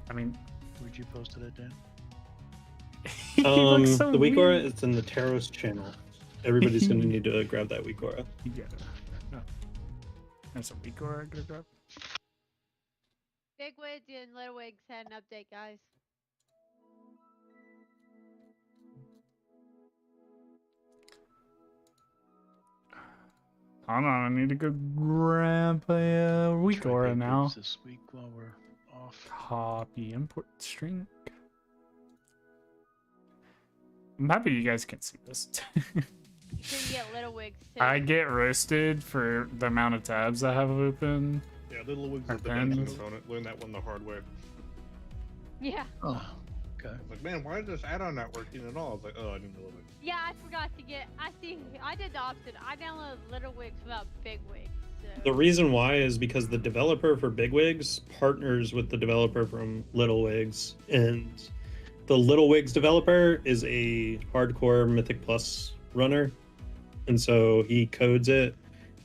I mean, Where'd you posted it, Dan? he looks so The weak aura weird. is in the Taros channel. Everybody's gonna need to grab that weak aura. Yeah. No. There's a weak aura I gotta grab. Big Wigs and Little Wigs had an update, guys. Hold on, I need to go grab a weak Try aura big now. moves this week while we're off. Copy import string. I'm happy you guys can see this. So you get Little Wigs too. I get roasted for the amount of tabs I have open. Yeah, Little Wigs Or is the best pens. component. Learn that one the hard way. Yeah. Oh, okay. Like, man, why is this add-on not working at all? I was like, oh, I didn't know it. Yeah, I forgot to get. I see. I did the opposite. I downloaded Little Wigs without Big Wigs. So. The reason why is because the developer for Big Wigs partners with the developer from Little Wigs, and the Little Wigs developer is a hardcore Mythic Plus runner, and so he codes it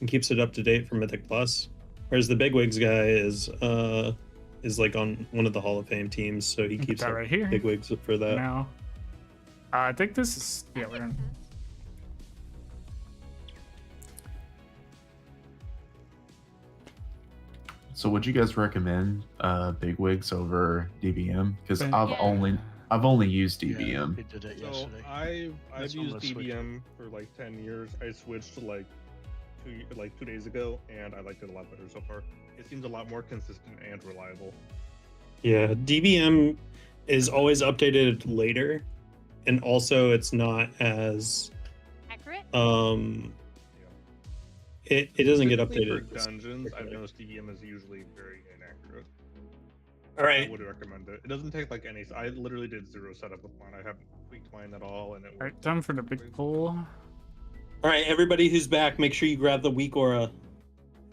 and keeps it up to date for Mythic Plus. Whereas the Big Wigs guy is like on one of the Hall of Fame teams, so he Put keeps that up right here. Big Wigs for that. Now, I think this is yeah. We're in. So would you guys recommend Big Wigs over DBM? Because Yeah. I've only used DBM. We did it So yesterday. I've That's on used the Switch. DBM for like 10 years. I switched to like 2 days ago, and I liked it a lot better so far. It seems a lot more consistent and reliable. Yeah, DBM is always updated later, and also it's not as accurate. It doesn't get Specifically updated. for dungeons. I've noticed DEM is usually very inaccurate. All right. I would recommend it. It doesn't take like any. I literally did 0 setup with mine. I haven't tweaked mine at all, and it All worked. right, time for the big pull. All right, everybody who's back, make sure you grab the weak aura.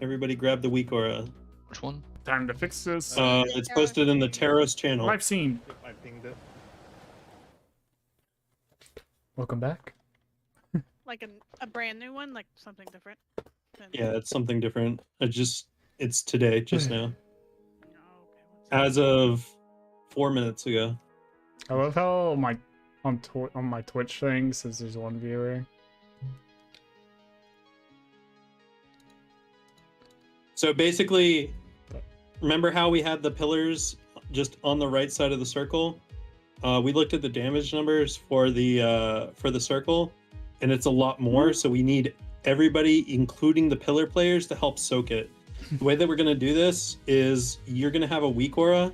Everybody grab the weak aura. Which one? Time to fix this. It's posted in the Taros channel. Live scene. Yep, I pinged it. Welcome back. Like a brand new one, like something different. Yeah, it's something different. It's today, just now. As of 4 minutes ago. I love how on my Twitch thing says there's one viewer. So basically, remember how we had the pillars just on the right side of the circle? We looked at the damage numbers for the circle, and it's a lot more. So we need everybody, including the pillar players, to help soak it. The way that we're going to do this is you're going to have a weak aura.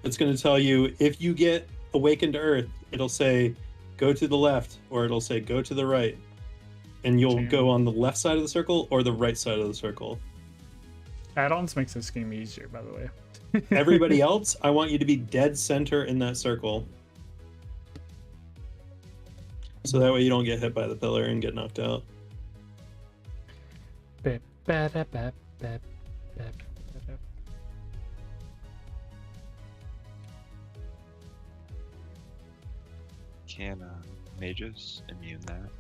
It's going to tell you if you get awakened to Earth, it'll say go to the left, or it'll say go to the right, and you'll go on the left side of the circle or the right side of the circle. Add-ons makes this game easier, by the way. Everybody else, I want you to be dead center in that circle. So that way you don't get hit by the pillar and get knocked out. Can mages immune that?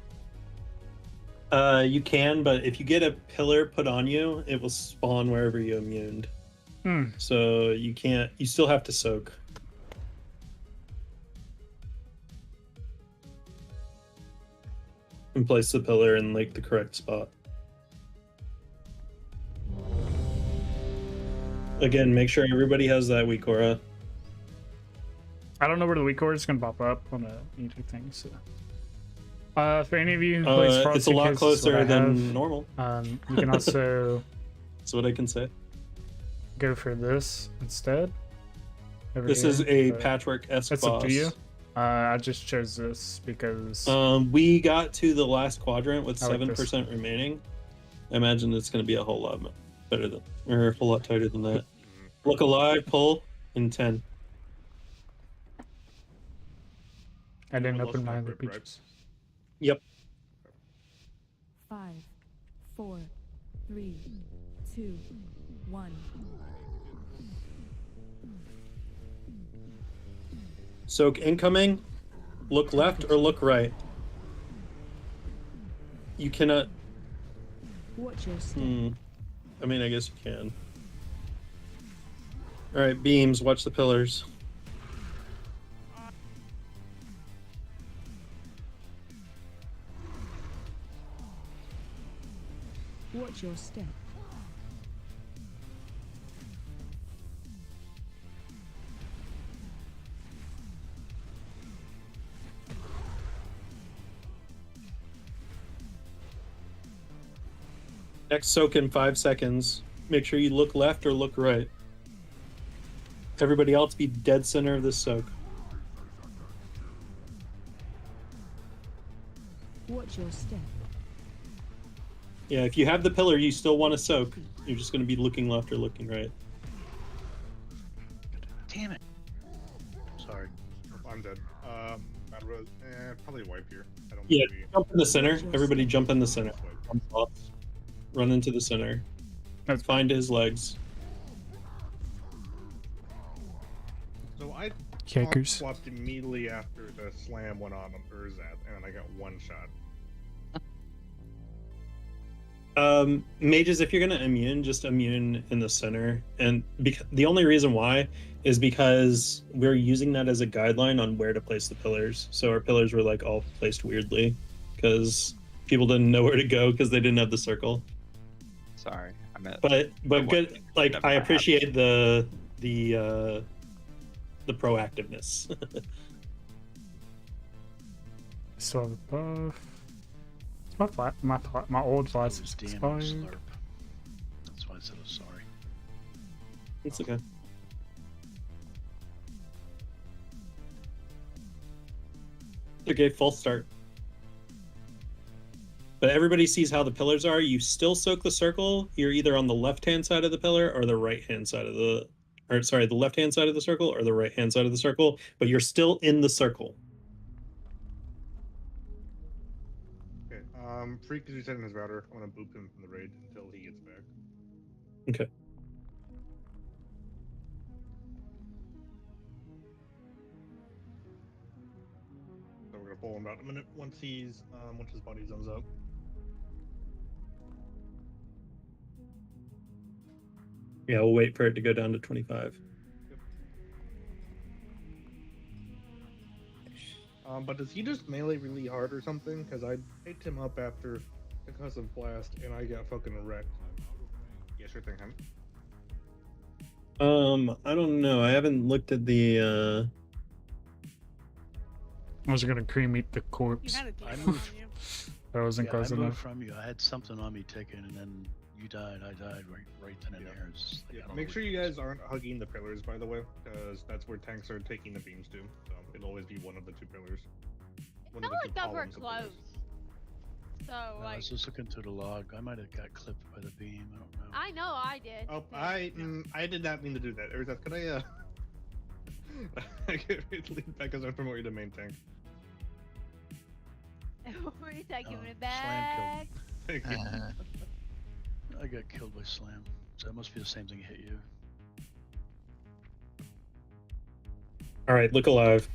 You can, but if you get a pillar put on you, it will spawn wherever you immuned. So you can't. You still have to soak. And place the pillar in like the correct spot. Again, make sure everybody has that weak aura. I don't know where the weak aura is going to pop up on a YouTube thing. So, for any of you who it's a lot closer than normal. You can also. That's what I can say. Go for this instead. This is a patchwork-esque That's boss. up to you. I just chose this because we got to the last quadrant with I like 7% remaining. I imagine it's going to be a whole lot better than, or a whole lot tighter than that. Look alive, pull in 10. I didn't open my other peaches. Yep. 5, 4, 3, 2, 1. Soak incoming. Look left or look right. You cannot. Watch your step. I mean, I guess you can. All right, beams. Watch the pillars. Watch your step. Next soak in 5 seconds. Make sure you look left or look right. Everybody else be dead center of this soak. Watch your step. Yeah, if you have the pillar, you still want to soak. You're just going to be looking left or looking right. Damn it. Sorry. I'm dead. Bad road. Probably wipe here. I don't Yeah, maybe... jump in the center. Everybody jump in the center. Run into the center. Find his legs. So I Kickers. swapped immediately after the slam went on Urzat, and I got one shot. Mages, if you're gonna immune, just immune in the center. And the only reason why is because we're using that as a guideline on where to place the pillars. So our pillars were like all placed weirdly because people didn't know where to go because they didn't have the circle. Sorry, I meant. But good. Like I appreciate the proactiveness. Still have a buff. My old flask is expired. That's why I said I'm sorry. It's okay. Okay, false start. But everybody sees how the pillars are. You still soak the circle. You're either on the left-hand side of the pillar or the right-hand side of the... Or, sorry, the left-hand side of the circle or the right-hand side of the circle. But you're still in the circle. Okay. Freak is resetting his router. I want to boop him from the raid until he gets back. Okay. So we're gonna pull him out in a minute once his body zones out. Yeah, we'll wait for it to go down to 25. But does he just melee really hard or something? Because I picked him up after because of blast and I got fucking wrecked. Yeah, sure thing, I don't know. I haven't looked at the I was gonna cream eat the corpse. I moved. That wasn't close I moved enough. from you. I had something on me ticking, and then you died. I died right then and there. It's just like, I don't Make know sure what you it is. guys aren't hugging the pillars, by the way, because that's where tanks are taking the beams to. So it'll always be one of the two pillars. It's not like that we're close. So, No, I like... was just looking through the log. I might have got clipped by the beam. I don't know. I know I did. Oh, I did not mean to do that. Erzeth, could I lead back as I promote you to main tank? We're taking it Slam back. killed me. I got killed by Slam. So that must be the same thing hit you. All right, look alive.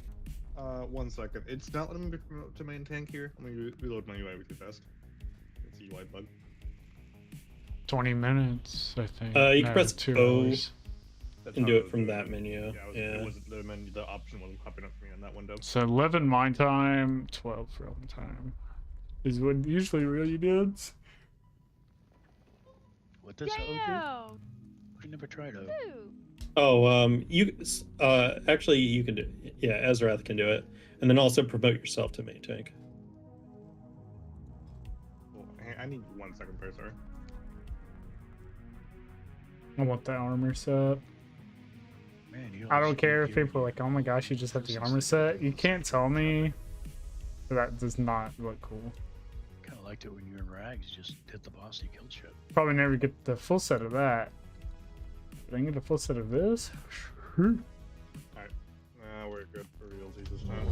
1 second. It's not letting me promote to main tank here. Let me reload my UI with you fast. It's a UI bug. 20 minutes, I think. You can No, press 2 O hours. and do it from that menu. Yeah, it wasn't the menu. The option wasn't popping up for me on that window. So 11 my time, 12 real time. Is what usually really does. What does O do? I never tried O. Oh, actually, you can do it. Yeah, Ezrath can do it. And then also promote yourself to main tank. Cool. I need 1 second first, sorry. I want the armor set. Man, you I don't also care need if gear. people are like, oh my gosh, you just have the armor set. You can't tell me that does not look cool. Kind of liked it when you were in rags. You just hit the boss and you killed shit. Probably never get the full set of that. Did I get the full set of this? Sure. Alright. We're good for realsies this time.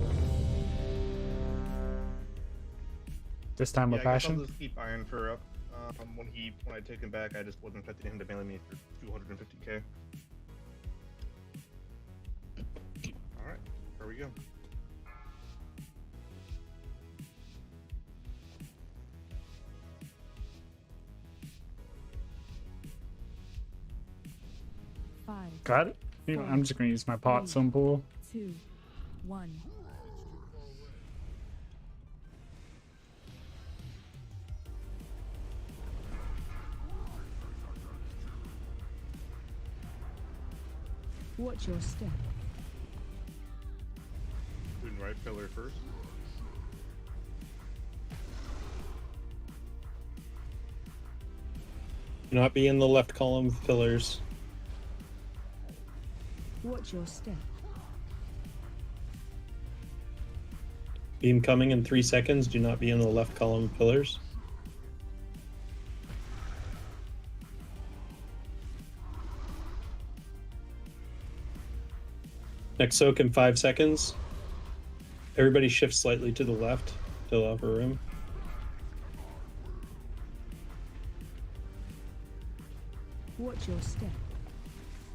This time with I guess passion. I'll just keep Iron Fur up. When I take him back, I just wasn't expecting him to melee me for 250k. Alright, here we go. Got it? You know, I'm just gonna use my pot symbol. 2, 1. Watch your step. Doing right pillar first. Do not be in the left column of pillars. Watch your step. Beam coming in 3 seconds. Do not be in the left column of pillars. Next soak in 5 seconds. Everybody shift slightly to the left to allow for room. Watch your step.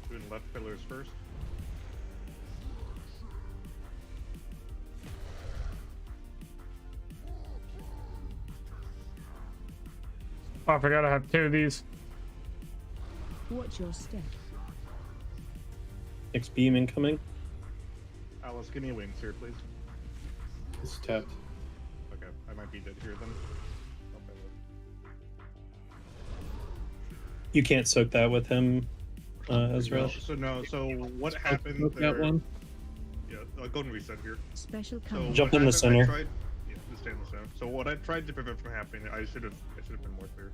Doing left pillars first. Oh, I forgot I have 2 of these. Watch your step. Next beam incoming. Alice, give me a wings here, please. It's tapped. Okay, I might be dead here then. You can't soak that with him, Ezra. So what happened Look there? that one. Yeah, I'll go and reset here. Special So cover. Jump what in the happened- I center. tried- yeah, just stay in the center. So what I tried to prevent from happening, I should have been more clear.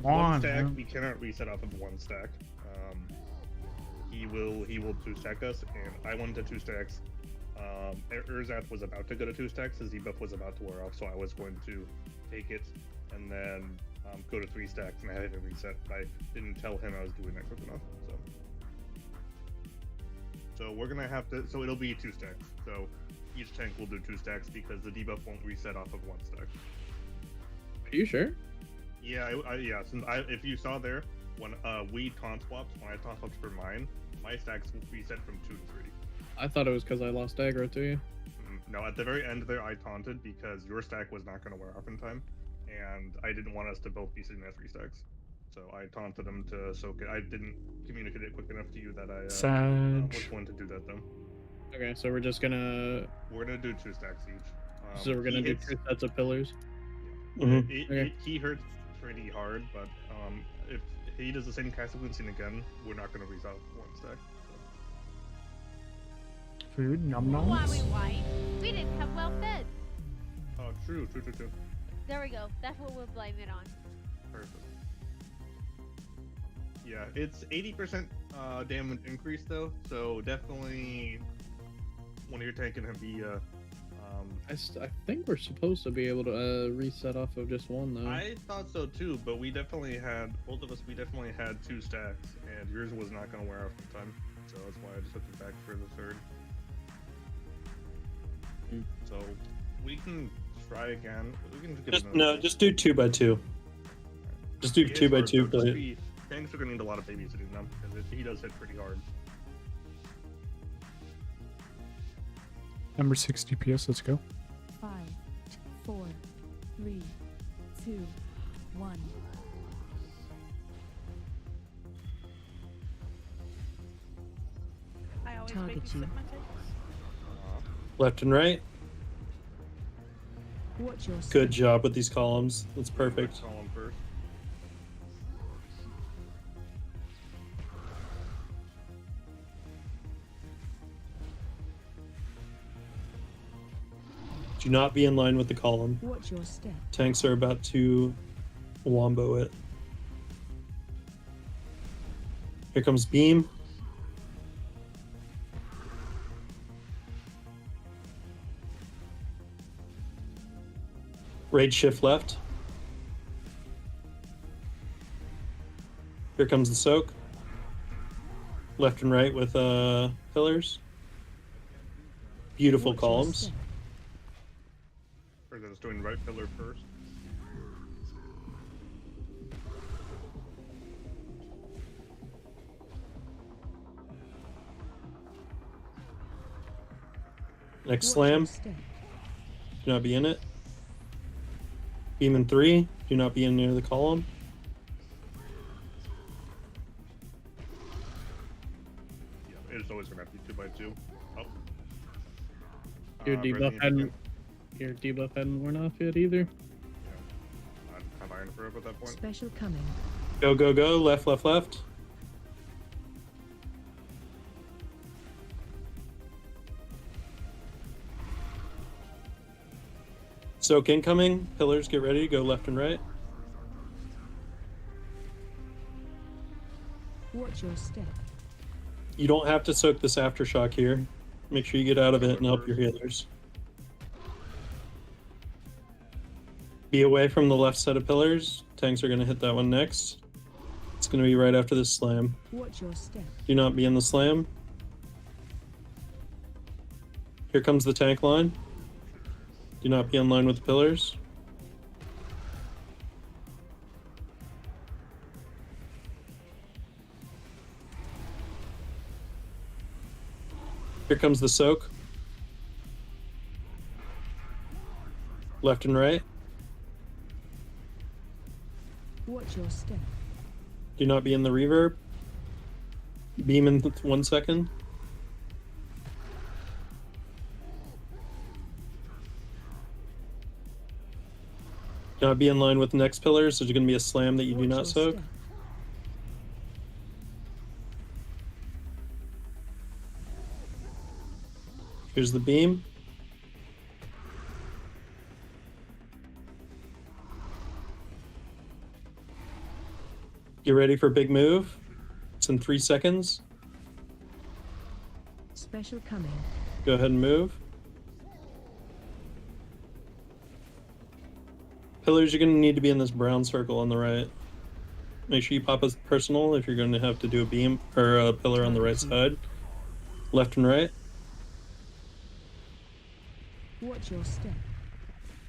One on, stack, man. we cannot reset off of 1 stack. He will 2 stack us, and I wanted to 2 stacks. Urzat was about to go to 2 stacks, his debuff was about to wear off, so I was going to take it and then go to 3 stacks and have it reset. I didn't tell him I was doing that quick enough. So we're gonna have to. So it'll be 2 stacks. So each tank will do 2 stacks because the debuff won't reset off of 1 stack. Are you sure? Yeah, yeah. Since if you saw there, when we taunt swapped, when I taunt swapped for mine, my stacks reset from 2 to 3. I thought it was because I lost aggro to you. No, at the very end there, I taunted because your stack was not going to wear off in time, and I didn't want us to both be sitting at 3 stacks. So I taunted him to soak it. I didn't communicate it quick enough to you that I was going to do that though. Okay, so we're gonna do 2 stacks each. So we're gonna do 2 sets of pillars. He hurts pretty hard, but if he does the same cast sequencing again, we're not going to resolve 1 stack. Food, nom nom. Why we white? We didn't come well fed. Oh, true. There we go. That's what we'll blame it on. Perfect. Yeah, it's 80% damage increase though, so definitely when you're tanking him be I think we're supposed to be able to reset off of just 1 though. I thought so too, but we definitely had both of us. We definitely had 2 stacks, and yours was not going to wear off in time, so that's why I just took it back for the 3rd. So we can try again. We can just get just do 2 by 2. Just do 2 by 2. Tanks are going to need a lot of babysitting now because he does hit pretty hard. Number 6 DPS. Let's go. 5, 4, 3, 2, 1. I always Target babysit you. my tanks. Left and right. Watch your Good job with these columns. That's perfect. Column first. Do not be in line with the column. Watch your step. Tanks are about to wombo it. Here comes beam. Raid shift left. Here comes the soak. Left and right with pillars. Beautiful columns. Or just doing right pillar first. Next slam. Do not be in it. Beam in 3. Do not be in near the column. Yeah, it's always going to have to be 2 by 2. Oh. Your debuff hadn't worn off yet either. Yeah. I'm iron for up at that point. Special coming. Go, go, go. Left, left, left. Soak incoming. Pillars, get ready. Go left and right. Watch your step. You don't have to soak this aftershock here. Make sure you get out of it and help your healers. Be away from the left set of pillars. Tanks are going to hit that one next. It's going to be right after this slam. Watch your step. Do not be in the slam. Here comes the tank line. Do not be in line with the pillars. Here comes the soak. Left and right. Watch your step. Do not be in the reverb. Beam in 1 second. Do not be in line with the next pillars. There's going to be a slam that you do not soak. Here's the beam. Get ready for a big move. It's in 3 seconds. Special coming. Go ahead and move. Pillars, you're going to need to be in this brown circle on the right. Make sure you pop as personal if you're going to have to do a beam or a pillar on the right side. Left and right. Watch your step.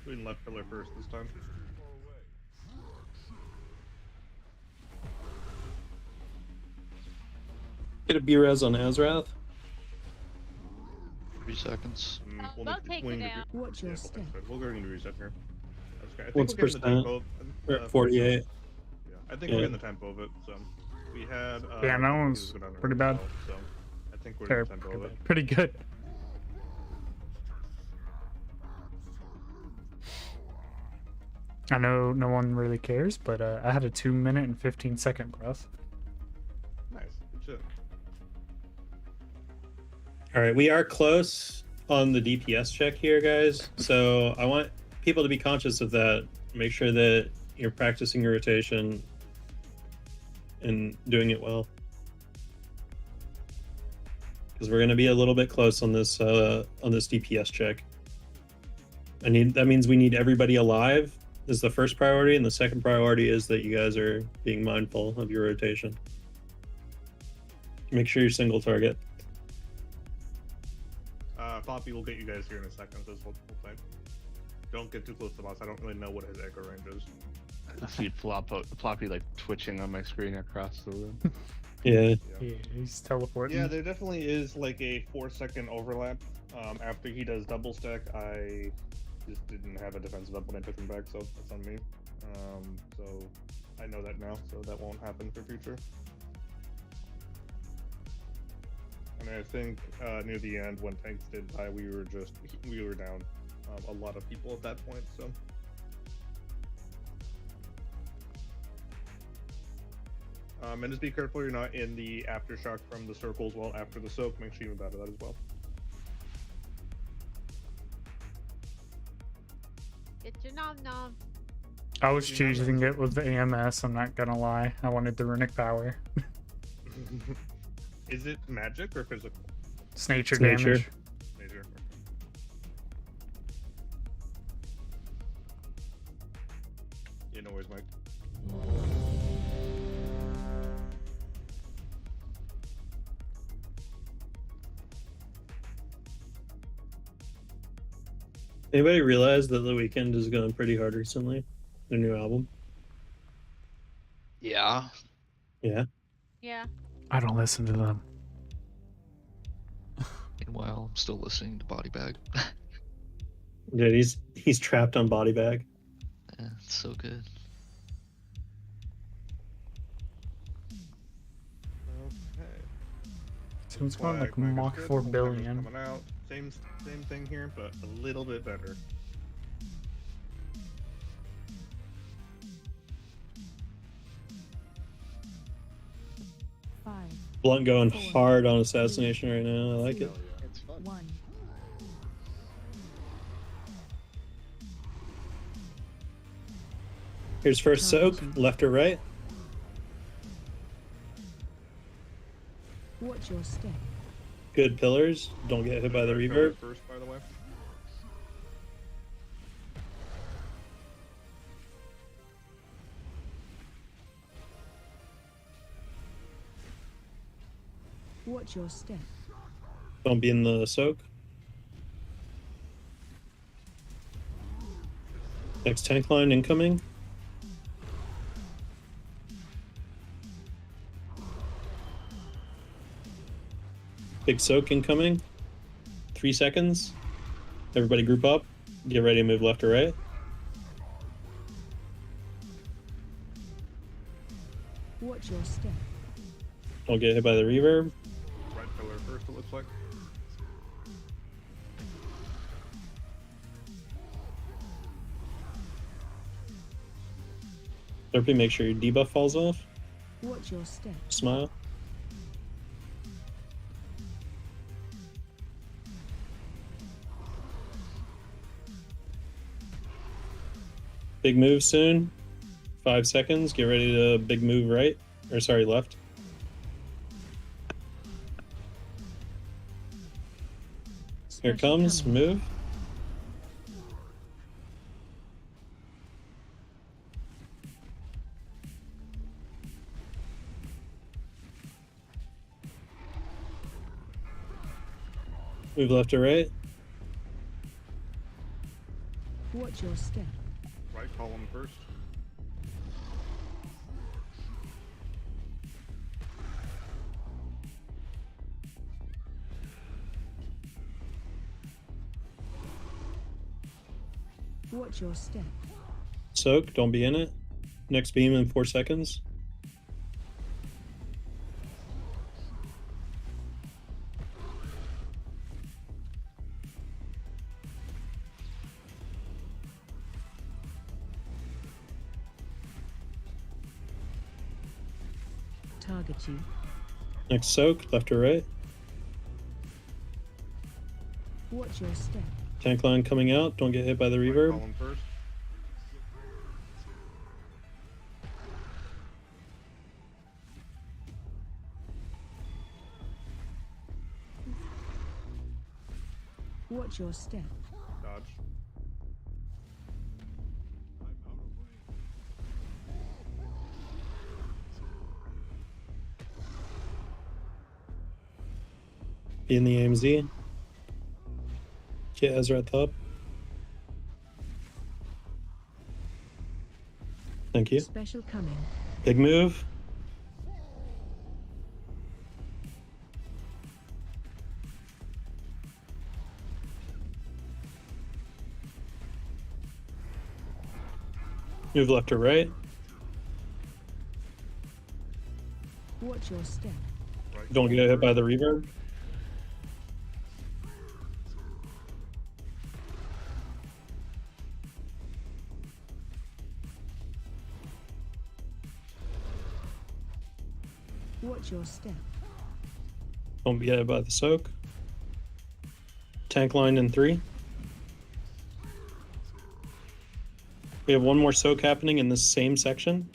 Doing left pillar first this time. Get a B-res on Azrath. 3 seconds. We'll take it down. Watch your step. We'll go into reset here. Okay, I think What's we're getting the tempo. We're at 48. Yeah, I think we're getting the tempo of it. So we had. Yeah, that one's pretty bad. So I think we're in the tempo of it. Pretty good. I know no one really cares, but I had a 2-minute and 15-second breath. Nice. Good shit. All right, we are close on the DPS check here, guys. So I want people to be conscious of that. Make sure that you're practicing your rotation and doing it well. Because we're going to be a little bit close on this DPS check. That means we need everybody alive is the first priority, and the second priority is that you guys are being mindful of your rotation. Make sure you're single target. Floppy will get you guys here in a second. This whole thing. Don't get too close to the boss. I don't really know what his echo range is. I see Floppy like twitching on my screen across the room. Yeah. He's teleporting. Yeah, there definitely is like a 4-second overlap. After he does double stack, I just didn't have a defensive up when I took him back, so that's on me. So I know that now, so that won't happen for future. And I think near the end, when tanks did die, we were down a lot of people at that point. So. And just be careful you're not in the aftershock from the circles while after the soak. Make sure you move out of that as well. Get your nom nom. I was choosing it with the AMS, I'm not gonna lie. I wanted the runic power. Is it magic or physical? It's nature It's nature. damage. Nature. Yeah, no worries, Mike. Anybody realize that The Weeknd is going pretty hard recently? Their new album. Yeah. Yeah. Yeah. I don't listen to them. Meanwhile, I'm still listening to Body Bag. Yeah, he's trapped on Body Bag. Yeah, it's so good. So it's going like Mach 4 billion. Coming out. Same thing here, but a little bit better. Blunt going hard on assassination right now. I like it. It's fun. 1. Here's first soak, left or right. Watch your step. Good pillars. Don't get hit by the reverb. First, by the way. Watch your step. Don't be in the soak. Next tank line incoming. Big soak incoming. 3 seconds. Everybody group up. Get ready to move left or right. Watch your step. Don't get hit by the reverb. Right pillar first, it looks like. Slurpee, make sure your debuff falls off. Watch your step. Smile. Big move soon. 5 seconds. Get ready to big move right. Or sorry, left. Here it comes. Move. Move left to right. Watch your step. Right column first. Watch your step. Soak. Don't be in it. Next beam in 4 seconds. Target you. Next soak. Left to right. Watch your step. Tank line coming out. Don't get hit by the Right reverb. column first. Watch your step. Dodge. Be in the AMZ. Get Ezra at top. Thank you. Special coming. Big move. Move left to right. Watch your step. Right Don't get hit by the reverb. Watch your step. Don't be hit by the soak. Tank line in 3. We have one more soak happening in this same section.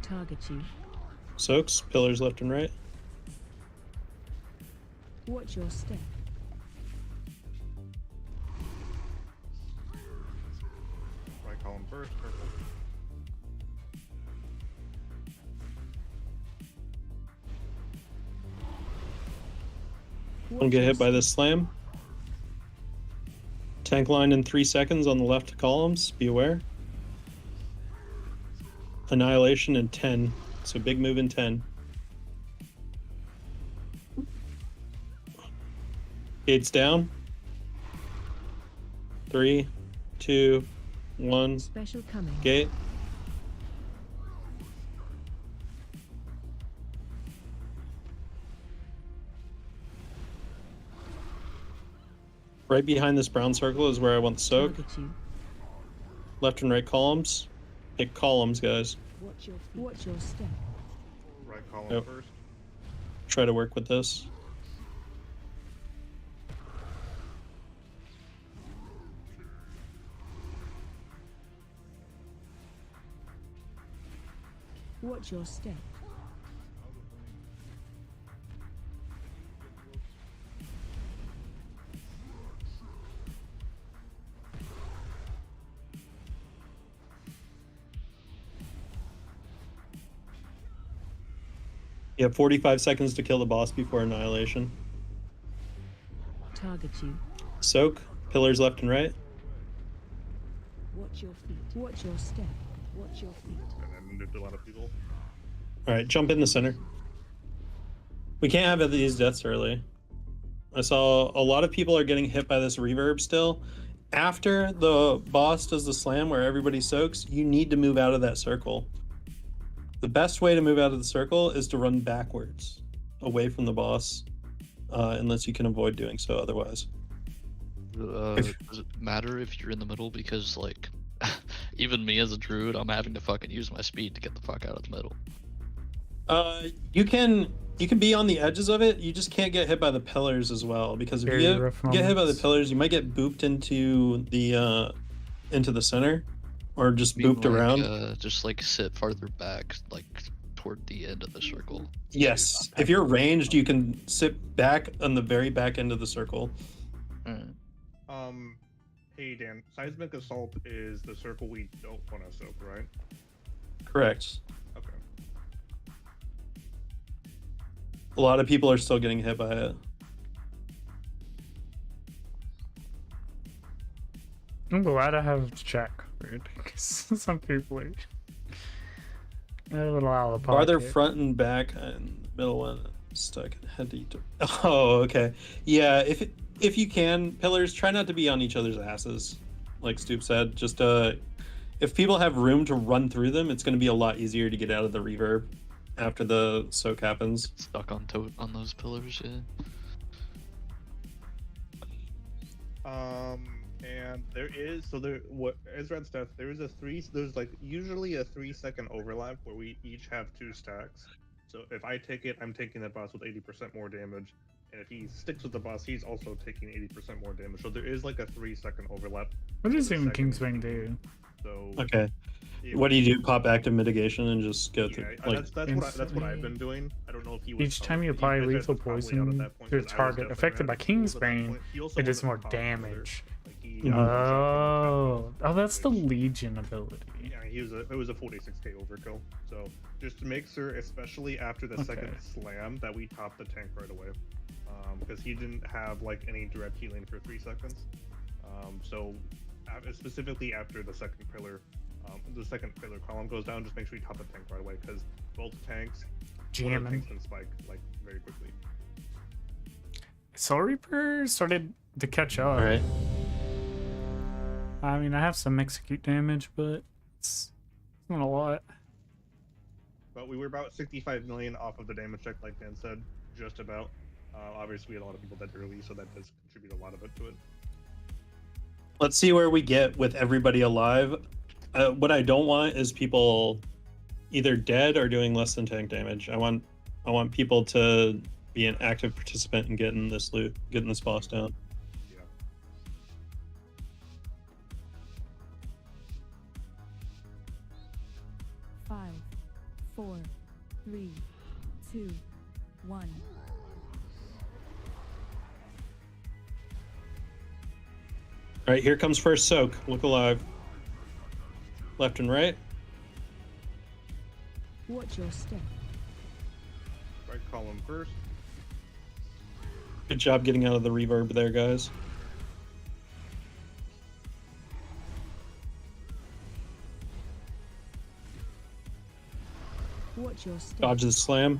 Target you. Soaks, pillars left and right. Watch your step. Right column first. Purple. Don't get hit by this slam. Tank line in 3 seconds on the left columns. Be aware. Annihilation in 10. So big move in 10. Gates down. 3, 2, 1. Special coming. Gate. Right behind this brown circle is where I want the soak. Target you. Left and right columns. Pick columns, guys. Watch your step. Right column Yep. first. Try to work with this. Watch your step. You have 45 seconds to kill the boss before annihilation. Target you. Soak, pillars left and right. Watch your feet. Watch your step. Watch your feet. And then nuked a lot of people. Alright, jump in the center. We can't have these deaths early. I saw a lot of people are getting hit by this reverb still. After the boss does the slam where everybody soaks, you need to move out of that circle. The best way to move out of the circle is to run backwards, away from the boss, unless you can avoid doing so otherwise. Does it matter if you're in the middle? Because, like, even me as a druid, I'm having to fucking use my speed to get the fuck out of the middle. You can be on the edges of it, you just can't get hit by the pillars as well, because if Very you rough get hit by the moments. pillars, you might get booped into the center. or just Mean booped like, around. just like sit farther back, like toward the end of the circle. Yes, if you're ranged, you can sit back on the very back end of the circle. Hey Dan, seismic assault is the circle we don't want to soak, right? Correct. Okay. A lot of people are still getting hit by it. I'm glad I have to check, right? Because some people are a little out of the pocket. Farther front and back and middle one stuck head to each. Oh, okay. Yeah, if you can, pillars, try not to be on each other's asses. Like Stoop said, just if people have room to run through them, it's going to be a lot easier to get out of the reverb after the soak happens. Stuck on those pillars, yeah. And there is what Ezra's stuff. There's like usually a 3-second overlap where we each have 2 stacks. So if I take it, I'm taking the boss with 80% more damage, and if he sticks with the boss, he's also taking 80% more damage. So there is like a 3-second overlap. What does even Kingsbane do? So okay. What do you do? Pop active mitigation and just go through. Like, that's what I've been doing. I don't know if he was. Each time you apply lethal poison to a target affected by Kingsbane, it does more damage. Oh, that's the Legion ability. Yeah, it was a 46k overkill. So just to make sure, especially after the second slam, that we top the tank right away, because he didn't have like any direct healing for 3 seconds. So specifically after the second pillar column goes down, just make sure you top the tank right away, because both tanks jamming can spike like very quickly. Soul Reaper started to catch up. All right. I mean, I have some execute damage, but it's not a lot. But we were about 65 million off of the damage check, like Dan said, just about. Obviously, we had a lot of people dead early, so that does contribute a lot of it to it. Let's see where we get with everybody alive. What I don't want is people either dead or doing less than tank damage. I want people to be an active participant in getting this loot, getting this boss down. 5, 4, 3, 2, 1. All right, here comes first soak. Look alive. Left and right. Watch your step. Right column first. Good job getting out of the reverb there, guys. Watch your step. Dodge the slam.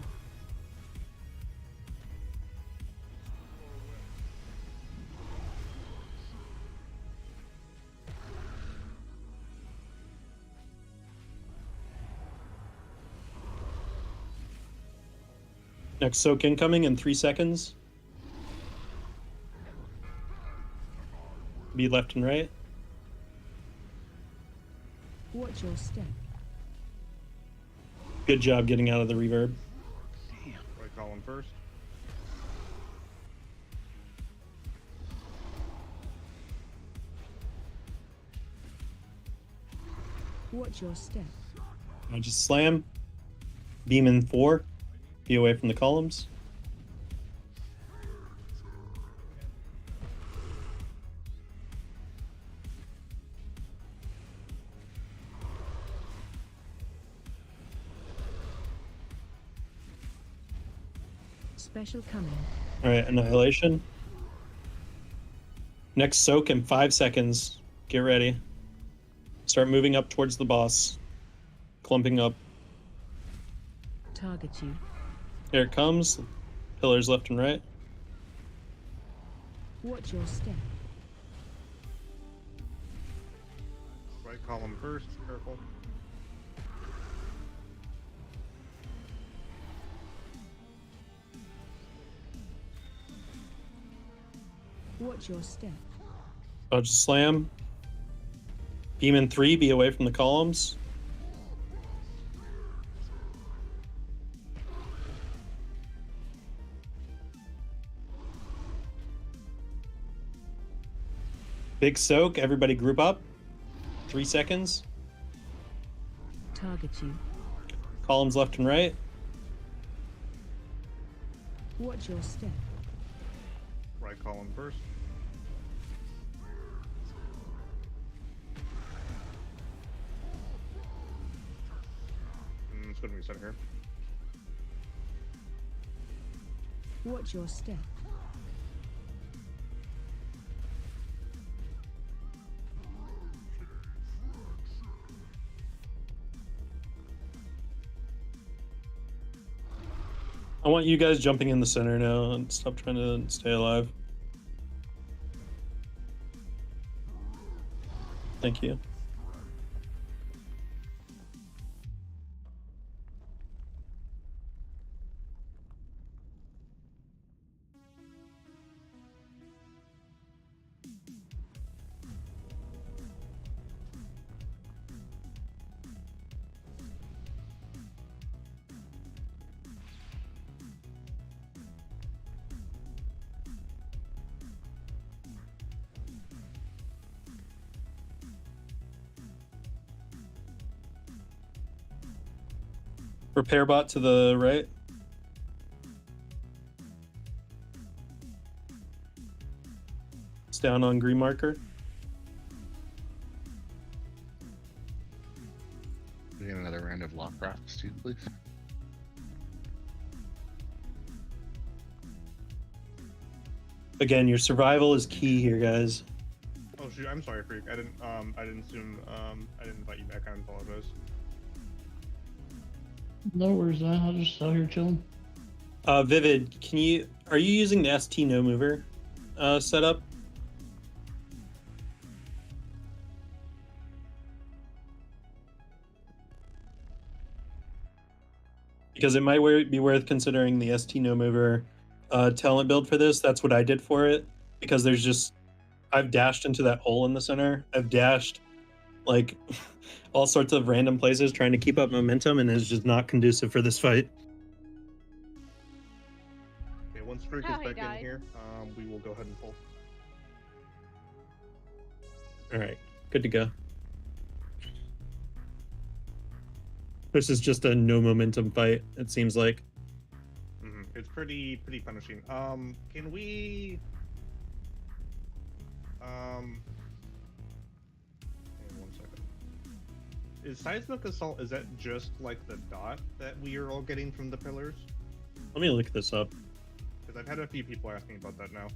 Next soak incoming in 3 seconds. Be left and right. Watch your step. Good job getting out of the reverb. Right column first. Watch your step. I just slam. Beam in 4. Be away from the columns. Special coming. All right, annihilation. Next soak in 5 seconds. Get ready. Start moving up towards the boss. Clumping up. Target you. Here it comes. Pillars left and right. Watch your step. Right column first. Careful. Watch your step. Dodge the slam. Beam in 3. Be away from the columns. Big soak. Everybody group up. 3 seconds. target you. Columns left and right. Watch your step. Right column first. It's gonna reset here. Watch your step. I want you guys jumping in the center now and stop trying to stay alive. Thank you. Repair bot to the right. It's down on green marker. We get another round of Lockcrafts too, please. Again, your survival is key here, guys. Oh shoot, I'm sorry, Freak. I didn't assume I didn't invite you back. I apologize. No worries, man. I'm just out here chilling. Vivid, are you using the ST no mover setup? Because it might be worth considering the ST no mover talent build for this. That's what I did for it. Because I've dashed into that hole in the center. I've dashed like all sorts of random places trying to keep up momentum, and it's just not conducive for this fight. Okay, once Freak is back in here, we will go ahead and pull. All right, good to go. This is just a no momentum fight, it seems like. It's pretty punishing. Can we hang on 1 second. Is seismic assault, is that just like the dot that we are all getting from the pillars? Let me look this up. Because I've had a few people asking about that now.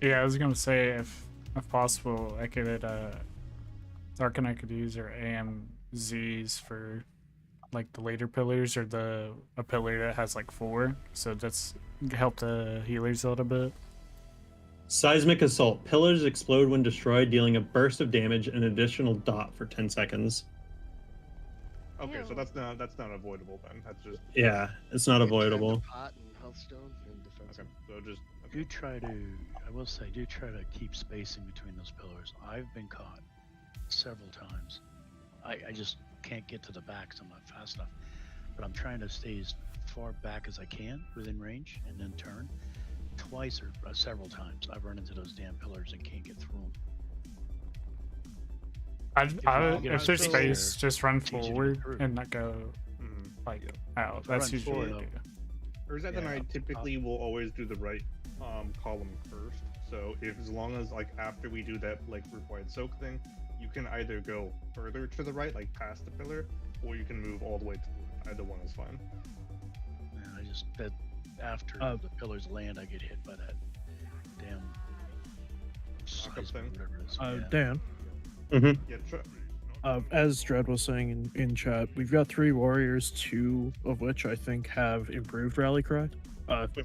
Yeah, I was gonna say if possible, I could Darken I could use or AMZs for like the later pillars or a pillar that has like 4, so that's help the healers a little bit. Seismic assault. Pillars explode when destroyed, dealing a burst of damage and an additional dot for 10 seconds. Okay, so that's not avoidable then. That's just it's not avoidable. Pot and healthstone and defensive. Okay, so just Do try to. I will say, do try to keep spacing between those pillars. I've been caught several times. I just can't get to the back, so I'm not fast enough. But I'm trying to stay as far back as I can within range, and then turn. Twice or several times, I've run into those damn pillars and can't get through them. If there's space, just run forward and not go out. That's usually what I do. Or is that then I typically will always do the right column first. So as long as like after we do that like group wide soak thing, you can either go further to the right, like past the pillar, or you can move all the way to the either one is fine. Man, I just bet after the pillars land, I get hit by that damn thing. Whatever it is. Dan. Yeah, as Dread was saying in chat, we've got 3 warriors, 2 of which I think have improved rally cry.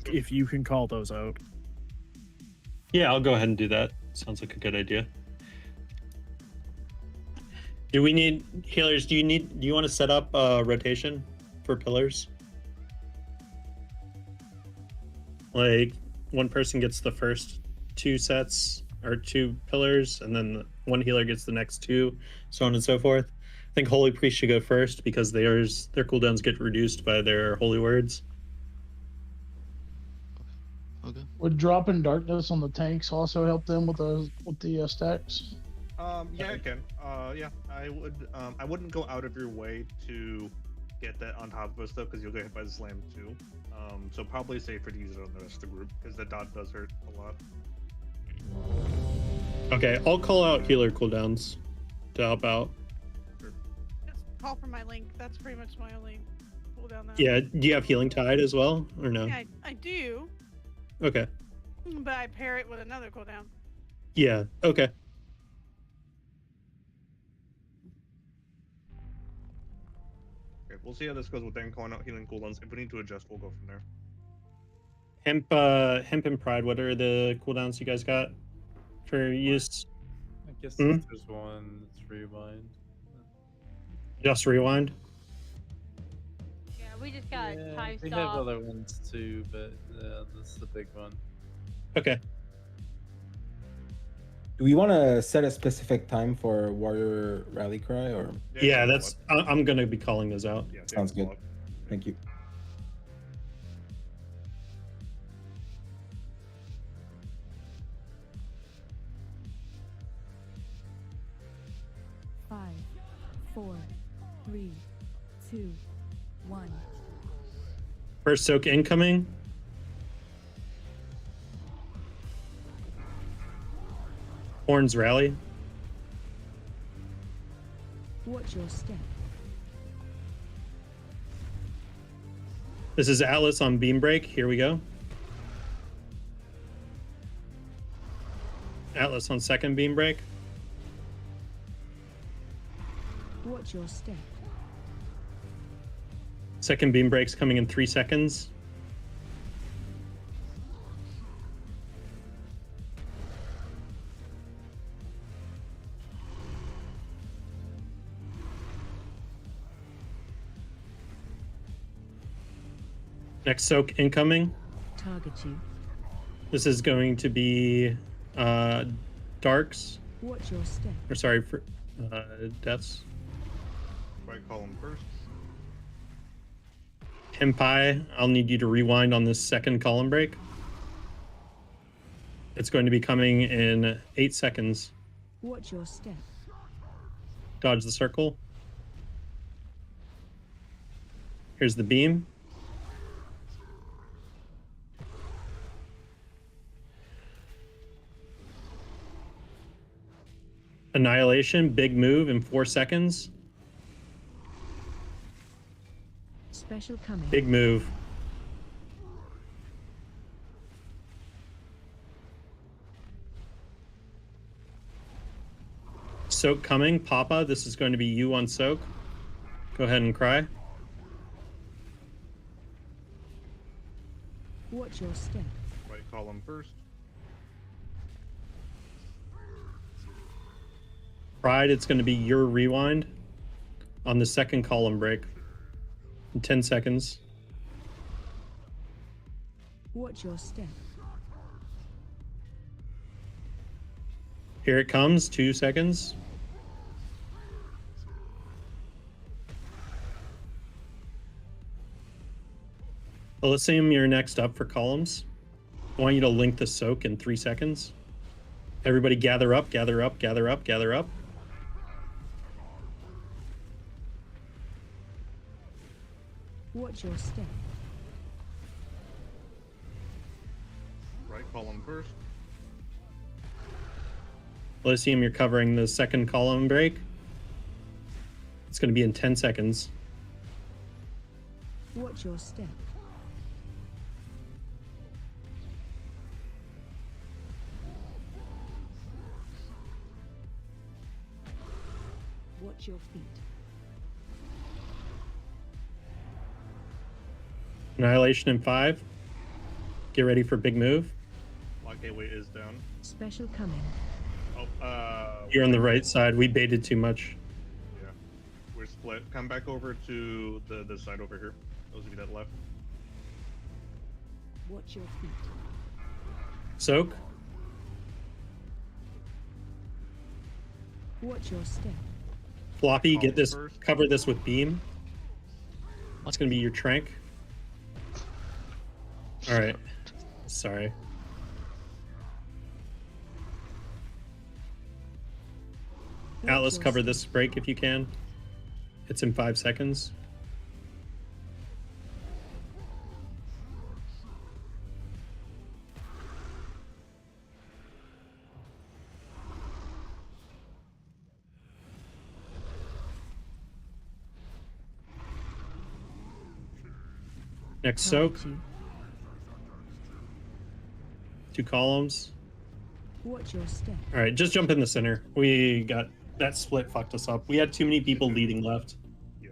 If you can call those out. Yeah, I'll go ahead and do that. Sounds like a good idea. Do we need healers? Do you want to set up rotation for pillars? Like one person gets the first 2 sets or 2 pillars, and then one healer gets the next 2, so on and so forth. I think Holy Priest should go first because their cooldowns get reduced by their holy words. Okay. Would dropping darkness on the tanks also help them with the stacks? Yeah, I can. Yeah, I would. I wouldn't go out of your way to get that on top of us though, because you'll get hit by the slam too. So probably safer to use it on the rest of the group because the dot does hurt a lot. Okay, I'll call out healer cooldowns to help out. Just call for my link. That's pretty much my only cooldown now. Yeah, do you have healing tide as well, or no? Yeah, I do, Okay. but I pair it with another cooldown. Yeah. Okay. Okay, we'll see how this goes with them calling out healing cooldowns. If we need to adjust, we'll go from there. Hemp and Pride, what are the cooldowns you guys got for use? I guess Hmm? if there's one, it's rewind. Just rewind? Yeah, we just got time They stop. have other ones too, but this is the big one. Okay. Do we want to set a specific time for Warrior Rally Cry or? Yeah, that's. I'm gonna be calling those out. Yeah, Sounds good. Thank you. Five, 4, 3, 2, 1. First soak incoming. Horns rally. Watch your step. This is Atlas on beam break. Here we go. Atlas on second beam break. Watch your step. Second beam break's coming in 3 seconds. Next soak incoming. Target you. This is going to be darks. Watch your step. Or sorry for deaths. Right column first. Hempai, I'll need you to rewind on this second column break. It's going to be coming in 8 seconds. Watch your step. Dodge the circle. Here's the beam. Annihilation, big move in 4 seconds. Special coming. Big move. Soak coming. Papa, this is going to be you on soak. Go ahead and cry. Watch your step. Right column first. Pride, it's going to be your rewind on the second column break in 10 seconds. Watch your step. Here it comes, 2 seconds. Elysium, you're next up for columns. I want you to link the soak in 3 seconds. Everybody gather up, gather up, gather up, gather up. Watch your step. Right column first. Elysium, you're covering the second column break. It's going to be in 10 seconds. Watch your step. Watch your feet. Annihilation in 5. Get ready for big move. Lock gateway is down. Special coming. Oh, You're on the right side. We baited too much. Yeah, we're split. Come back over to the side over here. Those of you that left. Watch your feet. Soak. Watch your step. Floppy, get this. First. Cover this with beam. That's going to be your trank. All right. Sorry. Atlas, cover this break if you can. It's in 5 seconds. Next soak. 2 columns. Watch your step. All right, just jump in the center. We got that split fucked us up. We had too many people leading left. Yeah.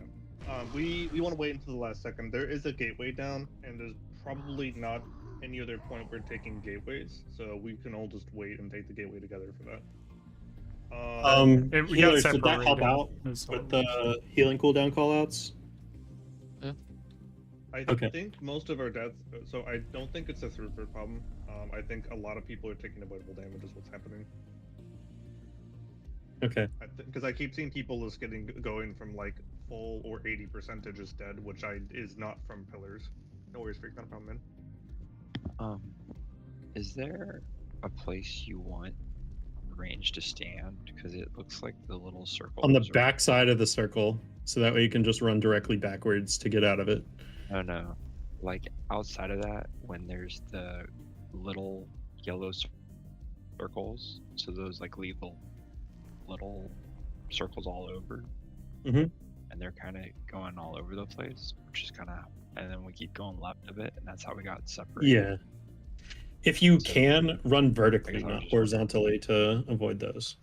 We want to wait until the last second. There is a gateway down, and there's probably not any other point we're taking gateways, so we can all just wait and take the gateway together for that. Healers, did that help out with the healing cooldown callouts? I think most of our deaths, so I don't think it's a throughput problem. I think a lot of people are taking avoidable damage is what's happening. Okay. Because I keep seeing people just going from like full or 80% is dead, which is not from pillars. No worries, freak, not a problem, man. Is there a place you want range to stand? Because it looks like the little circle On the back side of the circle, so that way you can just run directly backwards to get out of it. No. Like outside of that, when there's the little yellow circles, so those like leave the little circles all over. Mm-hmm. And they're kind of going all over the place, which is kind of, and then we keep going left of it, and that's how we got separated. Yeah. If you can, run vertically, not horizontally, to avoid those.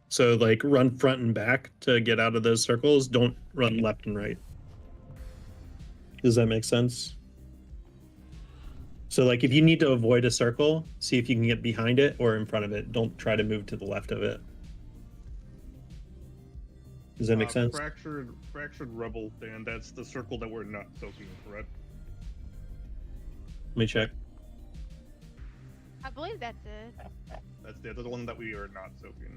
So, like, run front and back to get out of those circles. Don't run left and right. Does that make sense? So, like, if you need to avoid a circle, see if you can get behind it or in front of it. Don't try to move to the left of it. Does that make sense? Fractured Rebel, Dan, that's the circle that we're not soaking, correct? Let me check. I believe that's it. That's the one that we are not soaking.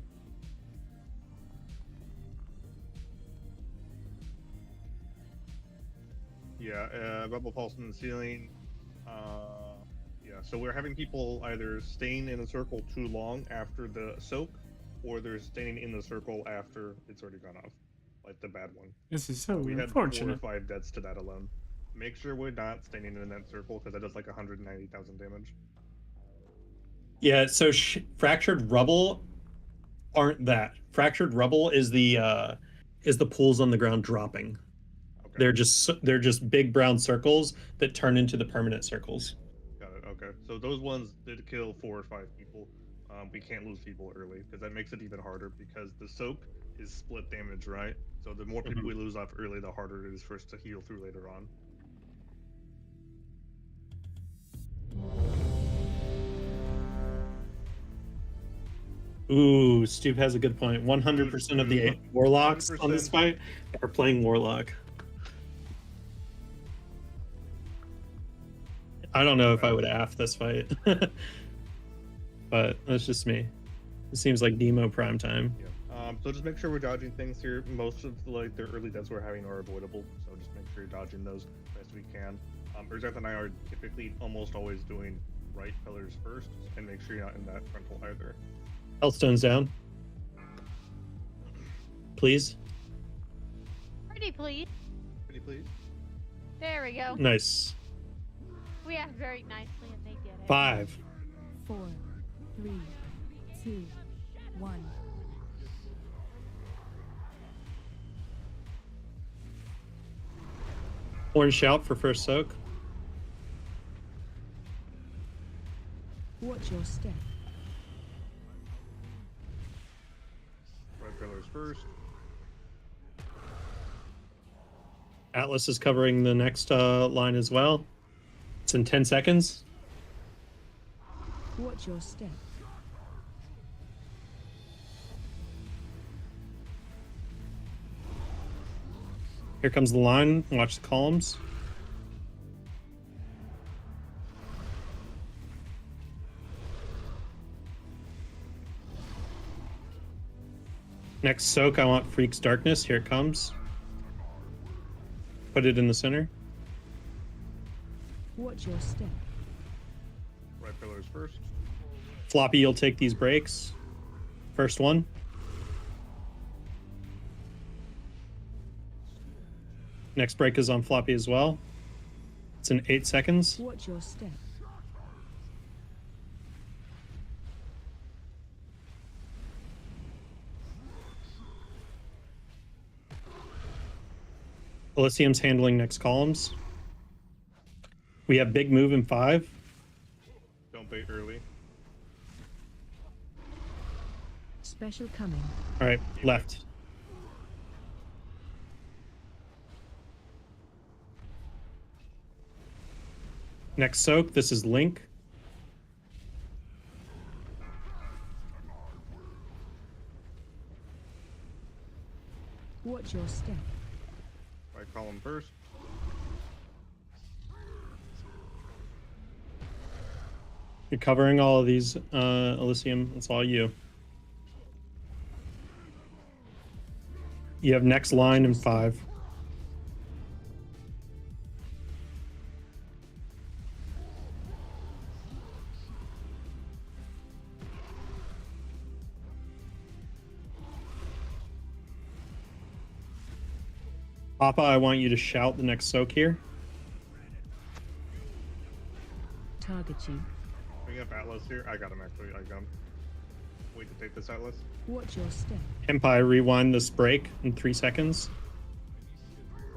Yeah, Rebel Pulse in the ceiling. Yeah, so we're having people either staying in a circle too long after the soak, or they're staying in the circle after it's already gone off, like the bad one. This is so we unfortunate. had 4 or 5 deaths to that alone. Make sure we're not staying in that circle because that does like 190,000 damage. Yeah, so fractured rubble aren't that. Fractured rubble is the pools on the ground dropping. Okay. They're just big brown circles that turn into the permanent circles. Got it. Okay, so those ones did kill 4 or 5 people. We can't lose people early because that makes it even harder because the soak is split damage, right? So the more people we lose off early, the harder it is for us to heal through later on. Ooh, Stu has a good point. 100% of the warlocks 100%. On this fight are playing warlock. I don't know if I would AF this fight, but that's just me. It seems like demo prime time. Yeah. So just make sure we're dodging things here. Most of the early deaths we're having are avoidable, so just make sure you're dodging those best we can. Urzeth and I are typically almost always doing right pillars first, and make sure you're not in that frontal either. Healthstone's down. Please. Pretty please. Pretty please. There we go. Nice. We asked very nicely and they did it. 5. 4, 3, 2, 1. Orange shout for first soak. Watch your step. Red pillars first. Atlas is covering the next line as well. It's in 10 seconds. Watch your step. Here comes the line. Watch the columns. Next soak, I want Freak's Darkness. Here it comes. Put it in the center. Watch your step. Right pillars first. Floppy, you'll take these breaks. First one. Next break is on floppy as well. It's in 8 seconds. Watch your step. Elysium's handling next columns. We have big move in 5. Don't bait early. Special coming. All right, left. Next soak, this is Link. Watch your step. Right column first. You're covering all of these, Elysium. It's all you. You have next line in 5. Papa, I want you to shout the next soak here. Target you. Bring up Atlas here. I got him actually. I got him. Wait to take this Atlas. Watch your step. Empire, rewind this break in 3 seconds.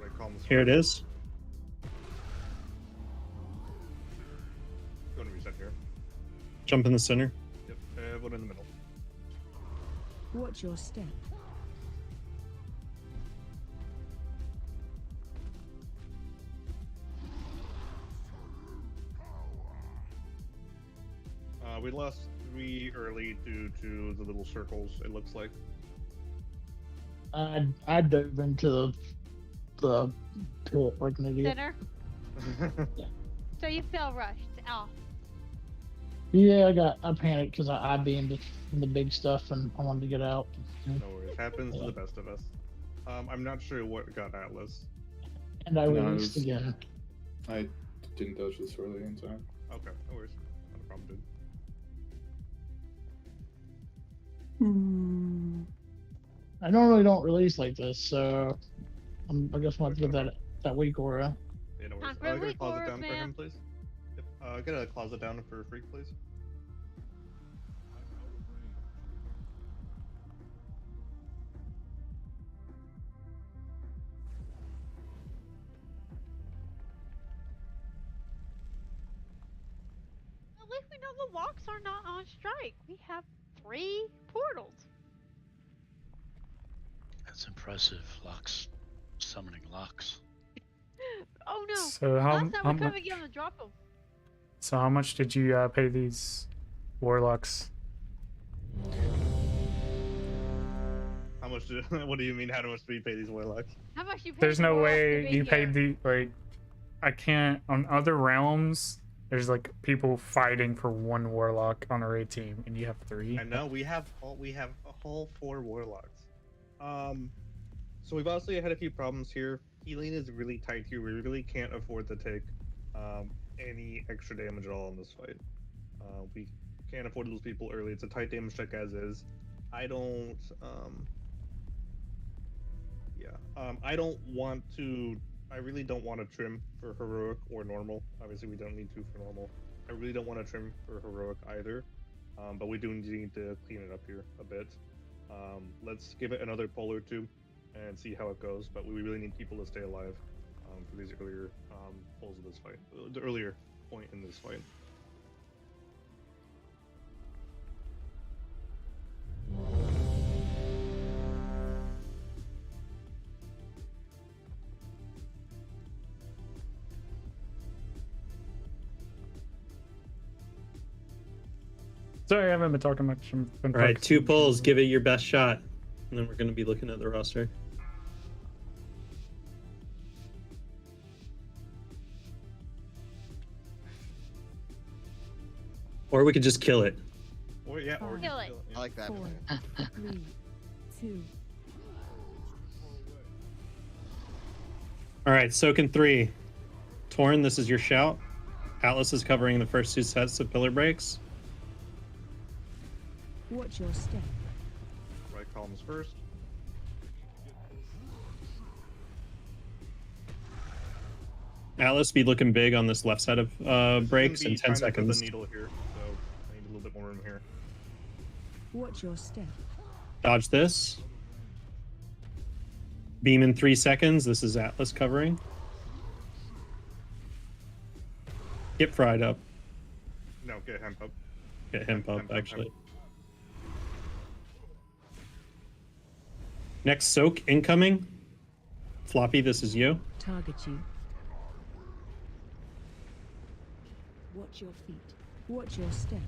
Right column Here it is. Going to reset here. Jump in the center. Yep. Everyone in the middle. Watch your step. We lost 3 early due to the little circles, it looks like. I dove into the pit like an idiot. Center. So you fell rushed off. Yeah, I panicked because I beamed the big stuff and I wanted to get out. No worries. Happens to the best of us. I'm not sure what got Atlas. And I released again. I didn't dodge this early in time. Okay, no worries. Not a problem, dude. I normally don't release like this, so I guess we'll have to give that week aura. Yeah, no worries. Get a closet down for him, please. Yep. Get a closet down for Freak, please. At least we know the locks are not on strike. We have 3 portals. That's impressive. Locks. Summoning locks. Oh no. So Last time we couldn't get them to drop them. So how much did you pay these warlocks? How much do, what do you mean, how much do we pay these warlocks? How much you paid? There's no warlocks to way be you here? paid the, like, I can't, on other realms, there's like people fighting for 1 warlock on a raid team, and you have 3. I know, we have a whole 4 warlocks. So we've obviously had a few problems here. Healing is really tight here. We really can't afford to take any extra damage at all in this fight. We can't afford to lose people early. It's a tight damage check as is. I don't want to. I really don't want to trim for heroic or normal. Obviously, we don't need to for normal. I really don't want to trim for heroic either. But we do need to clean it up here a bit. Let's give it another pull or 2 and see how it goes. But we really need people to stay alive for these earlier pulls of this fight, the earlier point in this fight. Sorry, I haven't been talking much. All right, 2 pulls. Give it your best shot, and then we're going to be looking at the roster. Or we could just kill it. Or yeah, or Kill it. Yeah. I like that. 4, 3, 2. All right, soak in 3. Torn, this is your shout. Atlas is covering the first 2 sets of pillar breaks. Watch your step. Right columns first. Atlas, be looking big on this left side of breaks in 10 seconds. The needle here, so I need a little bit more room here. Watch your step. Dodge this. Beam in 3 seconds. This is Atlas covering. Get fried up. No, get hemp up. Get hemp up, actually. Next soak incoming. Floppy, this is you. Target you. Watch your feet. Watch your step.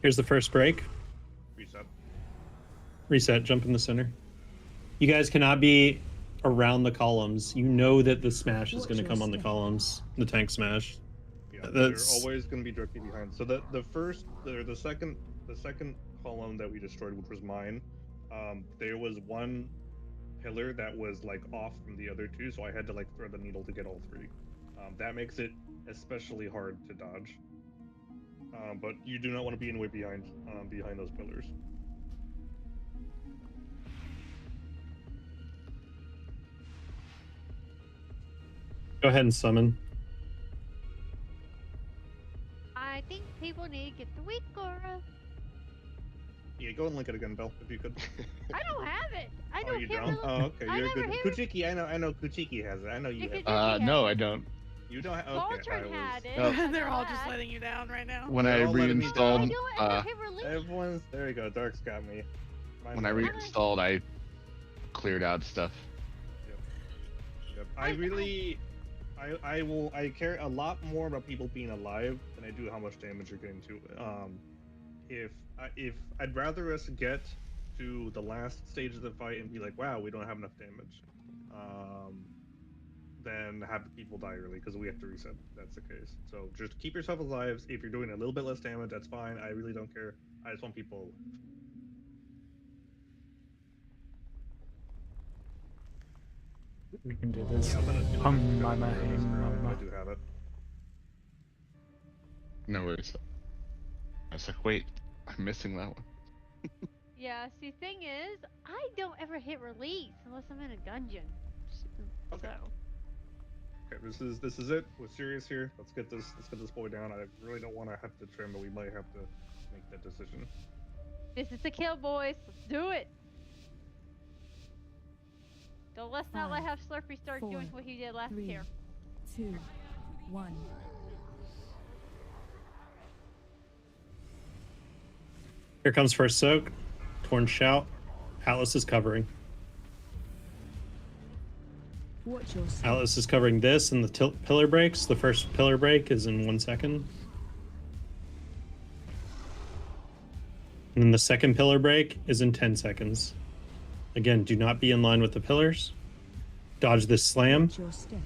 Here's the first break. Reset. Reset, jump in the center. You guys cannot be around the columns. You know that the smash is going to come on the columns. The tank smash. Yeah, they're always going to be directly behind. So the second column that we destroyed, which was mine, there was one pillar that was like off from the other two, so I had to like thread the needle to get all three. That makes it especially hard to dodge. But you do not want to be in the way behind those pillars. Go ahead and summon. I think people need to get the weak aura. Yeah, go and link it again, Belle, if you could. I don't have it. I Oh, don't you hit don't? rel- Oh, okay, I you're never good. hit Kuchiki, I know Kuchiki has it. I know you have it. No, I don't. You don't have. Okay, Voltron had it. Oh. They're all just letting you down right now. When I They're all letting me reinstalled, down. Everyone's there. You go. Dark's got me. when I reinstalled, I cleared out stuff. Yep. I care a lot more about people being alive than I do how much damage you're getting to. If I'd rather us get to the last stage of the fight and be like, wow, we don't have enough damage, than have the people die early because we have to reset. That's the case. So just keep yourself alive. If you're doing a little bit less damage, that's fine. I really don't care. I just want people. We can do this. Yeah, I do have it. No worries. I was like, wait, I'm missing that one. Yeah, see, thing is, I don't ever hit release unless I'm in a dungeon. Okay. So. Okay, this is it. We're serious here. Let's get this boy down. I really don't want to have to trim, but we might have to make that decision. This is the kill, boys. Let's do it. So let's not let have Slurpee start doing what he did last year. 2, 1. Here comes first soak. Torn shout. Atlas is covering. Watch your step. Atlas is covering this and the pillar breaks. The first pillar break is in 1 second. And then the second pillar break is in 10 seconds. Again, do not be in line with the pillars. Dodge this slam. Watch your step.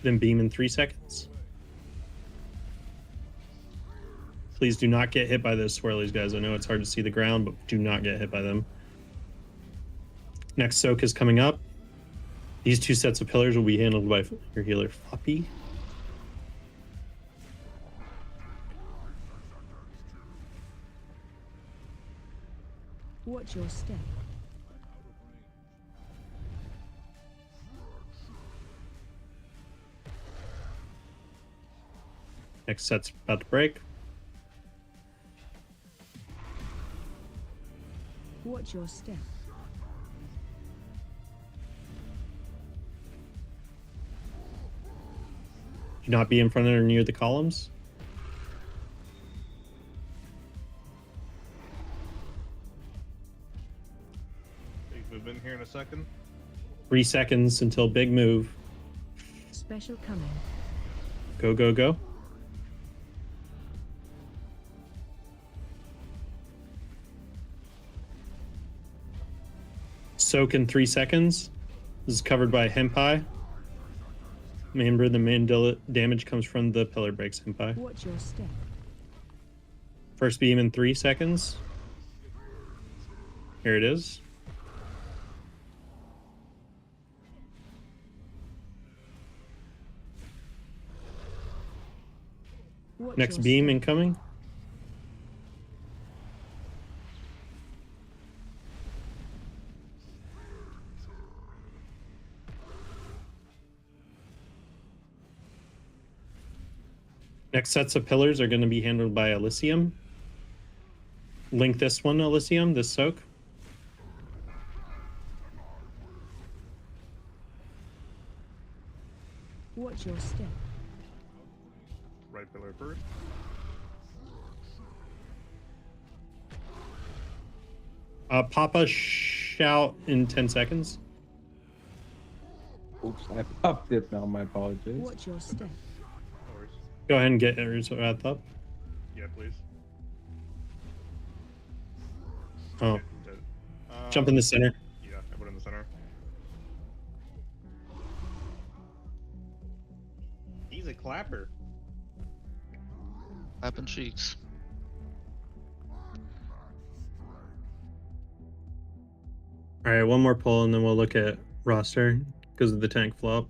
Then beam in 3 seconds. Please do not get hit by those swirlies, guys. I know it's hard to see the ground, but do not get hit by them. Next soak is coming up. These two sets of pillars will be handled by your healer, Floppy. Watch your step. Next set's about to break. Watch your step. Do not be in front or near the columns. Big move in here in a second. 3 seconds until big move. Special coming. Go, go, go. Soak in 3 seconds. This is covered by Henpai. Remember, the main damage comes from the pillar breaks, Henpai. Watch your step. First beam in 3 seconds. Here it is. Watch Next your beam step. incoming. Next sets of pillars are going to be handled by Elysium. Link this one, Elysium, this soak. Watch your step. Right pillar first. Papa shout in 10 seconds. Oops, I popped it now. My apologies. Watch your step. No worries. Go ahead and get yours wrapped up. Yeah, please. Oh. Jump in the center. Yeah, I put it in the center. He's a clapper. Clapping cheeks. All right, one more pull, and then we'll look at roster because of the tank flop.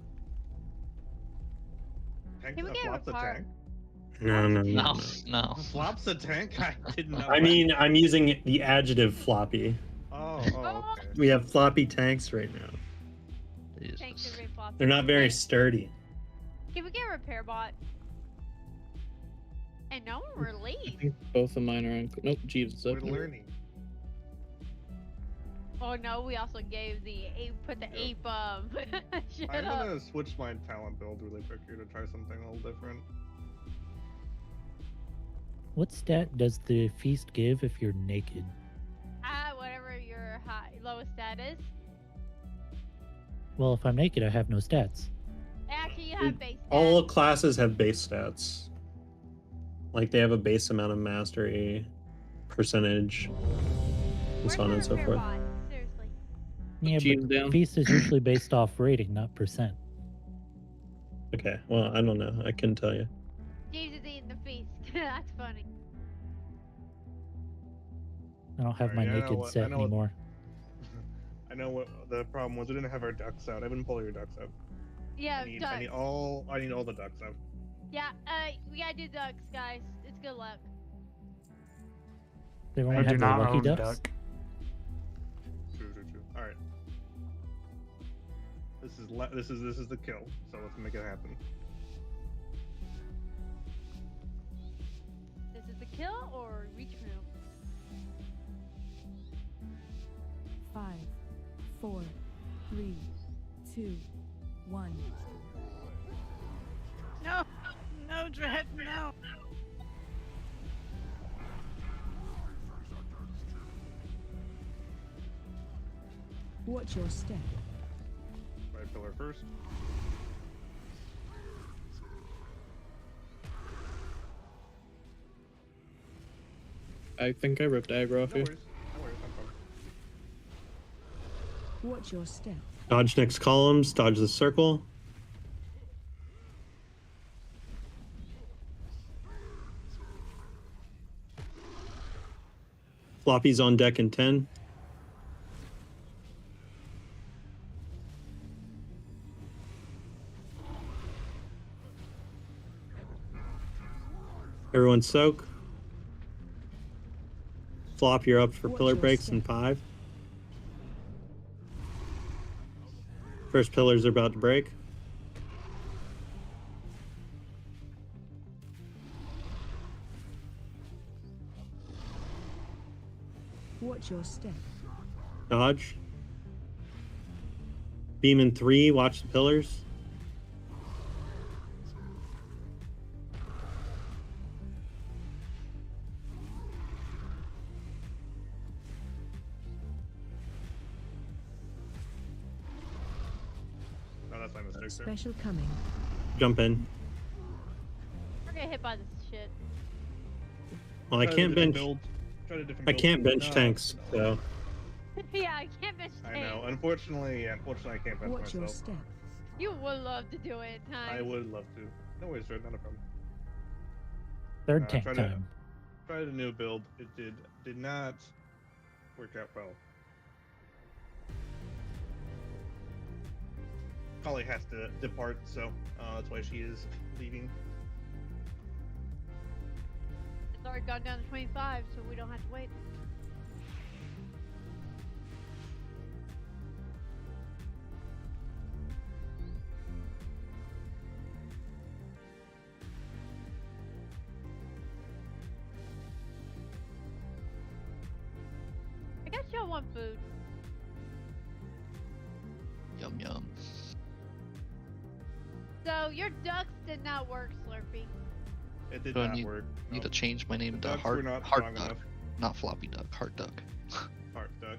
Tank Can we get flops a repar- tank? No. Flops a tank? I didn't know. I mean, I'm using the adjective floppy. Oh, okay. We have floppy tanks right now. Tanks are very floppy. They're not very sturdy. Can we get a repair bot? And no one released. Both of mine are on. Nope, Jeeves is We're up. learning. Oh no, we also gave the ape, put the ape shit I'm up. gonna switch my talent build really quick here to try something a little different. What stat does the feast give if you're naked? Whatever your lowest stat is. Well, if I'm naked, I have no stats. Actually, you have base. All classes have base stats. Like they have a base amount of mastery, percentage, and so on and so forth. Seriously. Yeah, Jeeves but down. feast is usually based off rating, not percent. Okay, well, I don't know. I couldn't tell you. James is eating the feast. That's funny. I don't have my Alright, I know naked what- set I know what- anymore. I know what the problem was. We didn't have our ducks out. I didn't pull your ducks out. Yeah, I need ducks. all the ducks out. Yeah, we gotta do ducks, guys. It's good luck. They I won't do have the not lucky own ducks. duck. True. All right. This is the kill. So let's make it happen. This is the kill or reach room? 5, 4, 3, 2, 1. No, no, Dread, no. Watch your step. Right pillar first. I think I ripped aggro off No you. worries. No worries. I'm fine. Watch your step. Dodge next columns, dodge the circle. Floppy's on deck in 10. Everyone soak. Flop, you're up for Watch pillar your breaks in step. 5. First pillars are about to break. Watch your step. Dodge. Beam in 3, watch the pillars. No, that's my mistake there. Special coming. Jump in. We're gonna hit by this shit. Well, I Try a can't different bench. build. Try a different I build. can't bench No, tanks, so Yeah, I can't bench I tank. know. Unfortunately, I can't bench Watch your myself. step. You would love to do it at times. I would love to. No worries, Dread. Not a problem. Third tank tried time. Tried a new build. It did not work out well. Kali has to depart, so that's why she is leaving. It's already gone down to 25, so we don't have to wait. I want food. Yum yum. So your ducks did not work, Slurpee. It did Do I not need, work. need to change my name The to ducks were Heart not Heart strong Duck, enough. not Floppy Duck. Heart Duck. Heart duck.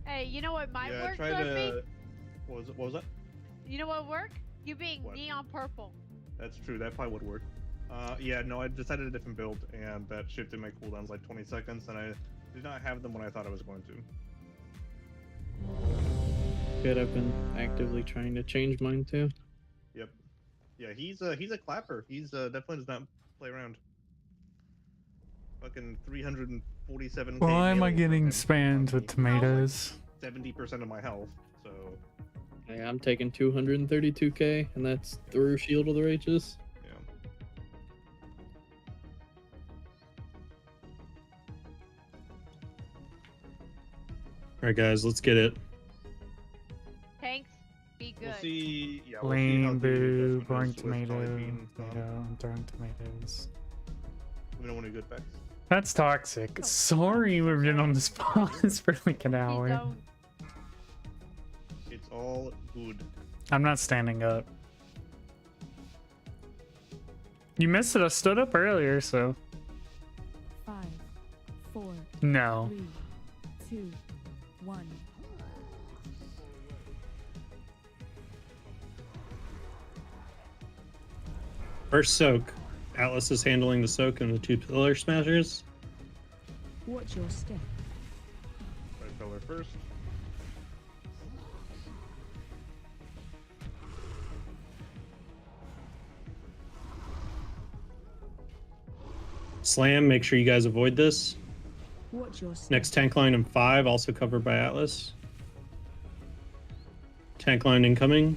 Hey, you know what might Yeah, work, try Slurpee? to. What was that? You know what would work? You being What? neon purple. That's true. That probably would work. Yeah, no, I decided a different build, and that shifted my cooldowns like 20 seconds, and I did not have them when I thought I was going to. Good, I've been actively trying to change mine too. Yep. Yeah, he's a clapper. He's definitely does not play around. Fucking 347. Why am I getting spammed with tomatoes? 70% of my health. So. Hey, I'm taking 232k, and that's through Shield of the Righteous. Yeah. All right, guys, let's get it. Tanks, be good. We'll see. Yeah, we'll see how Lean, the boo, investment throwing is with Solid tomato, Bean. tomato, I'm throwing tomatoes. We don't want any good facts. That's toxic. Sorry we've been on this pause for like an hour. It's all good. I'm not standing up. You missed it. I stood up earlier, so. 5, 4, No. 3, 2, 1. First soak. Atlas is handling the soak and the two pillar smashers. Watch your step. Red pillar first. Slam, make sure you guys avoid this. Watch your step. Next tank line in 5, also covered by Atlas. Tank line incoming.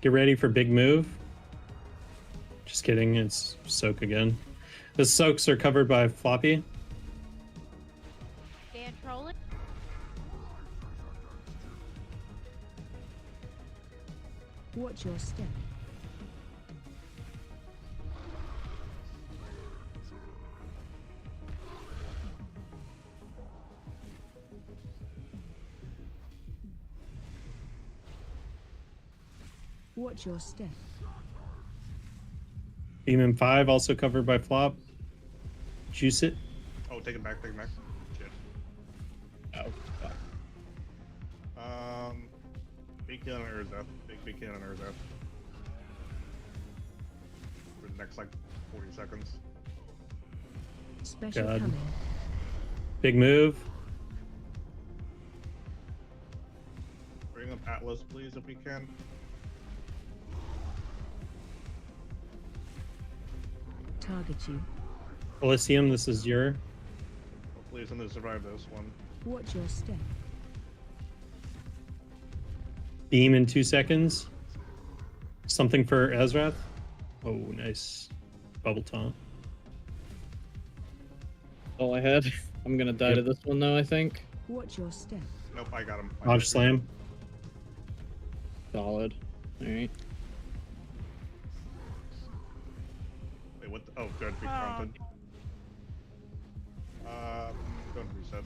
Get ready for big move. Just kidding, it's soak again. The soaks are covered by Floppy. Dan trolling. Watch your step. Watch your step. Beam in 5, also covered by Flop. Juice it. Oh, take it back, take it back. Shit. Oh, fuck. Big kill on Urza. Big kill on Urza. For the next like 40 seconds. Special God. coming. Big move. Bring up Atlas, please, if we can. Target you. Elysium, this is your. Hopefully, it's going to survive this one. Watch your step. Beam in 2 seconds. Something for Ezrath. Oh, nice. Bubble taunt. All I had. I'm gonna die to this one though, I think. Watch your step. Nope, I got him. Dodge slam. Solid. Alright. Wait, what? Oh, good. We counted. Don't reset.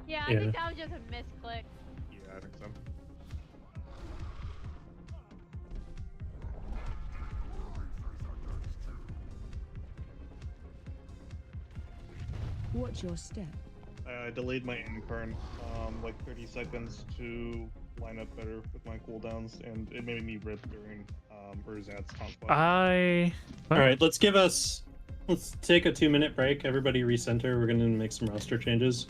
Yeah, I think that was just a misclick. Yeah, I think so. Watch your step. I delayed my incarn like 30 seconds to line up better with my cooldowns, and it made me rip during Urzat's taunt spot. All right, let's take a 2-minute break. Everybody recenter. We're gonna make some roster changes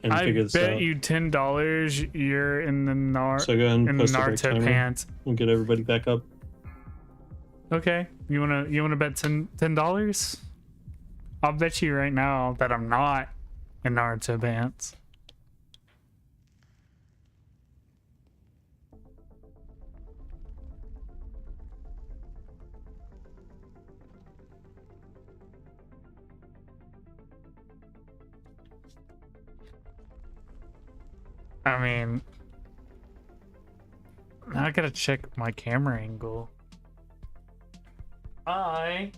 and I figure this bet out. you $10 you're in the So go ahead and in the post a break Naruto timer. pants. We'll get everybody back up. Okay, you wanna bet $10? I'll bet you right now that I'm not in Naruto pants. I mean, I gotta check my camera angle. I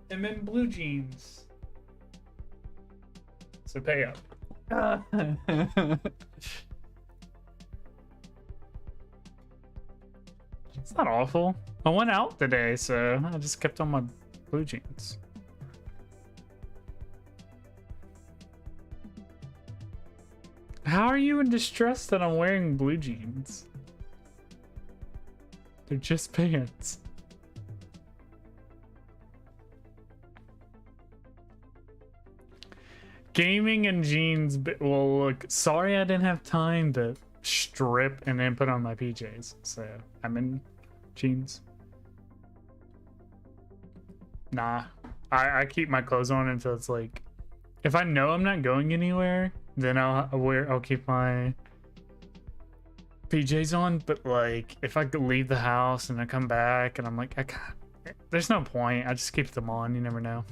am in blue jeans. So pay up. It's not awful. I went out today, so I just kept on my blue jeans. How are you in distress that I'm wearing blue jeans? They're just pants. Gaming and jeans. Well, look, sorry I didn't have time to strip and then put on my PJs. So I'm in jeans. Nah, I keep my clothes on until it's like, if I know I'm not going anywhere, then I'll keep my PJs on. But like, if I leave the house and I come back and I'm like, there's no point. I just keep them on. You never know.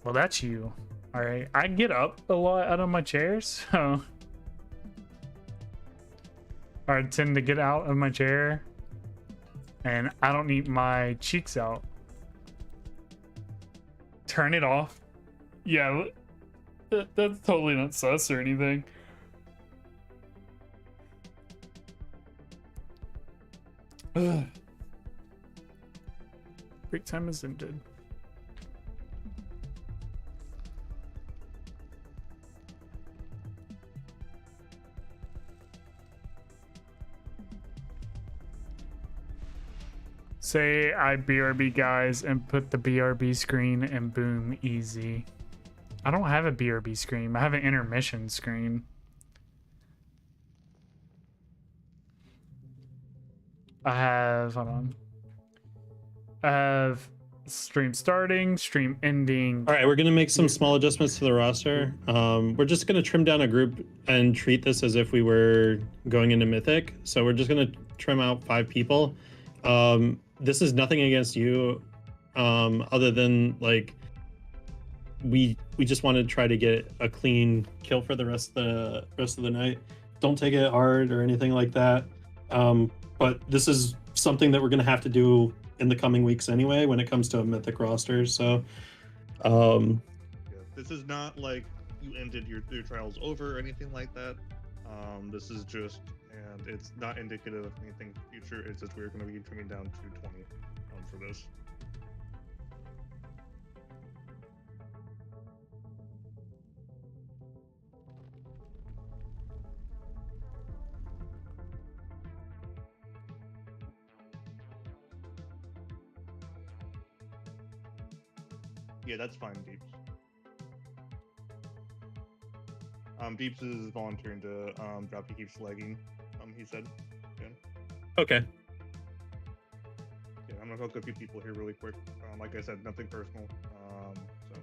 Well, that's you. All right, I get up a lot out of my chair, so I tend to get out of my chair, and I don't need my cheeks out. Turn it off. Yeah, that's totally not sus or anything. Ugh. Break time is ended. Say I BRB guys and put the BRB screen and boom, easy. I don't have a BRB screen. I have an intermission screen. I have, hold on. I have stream starting, stream ending. All right, we're gonna make some small adjustments to the roster. We're just gonna trim down a group and treat this as if we were going into Mythic. So we're just gonna trim out 5 people. This is nothing against you, other than like we just want to try to get a clean kill for the rest of the night. Don't take it hard or anything like that. But this is something that we're gonna have to do in the coming weeks anyway when it comes to a Mythic roster. So this is not like you ended your trials over or anything like that. This is just, and it's not indicative of anything future. It's just we're going to be trimming down to 20 for this. Yeah, that's fine, Deeps. Deeps is volunteering to drop. He keeps lagging. He said. Yeah. Okay. Yeah, I'm gonna hook a few people here really quick. Like I said, nothing personal. So.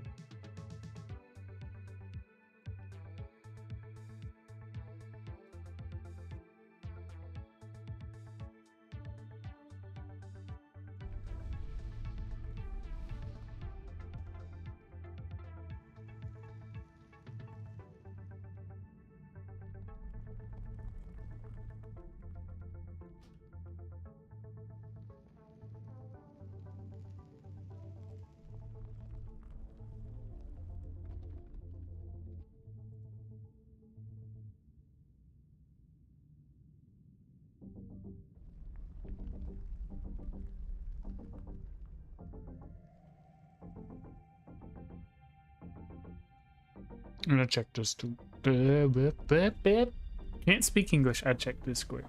I'm gonna check this too. Can't speak English. I checked Discord.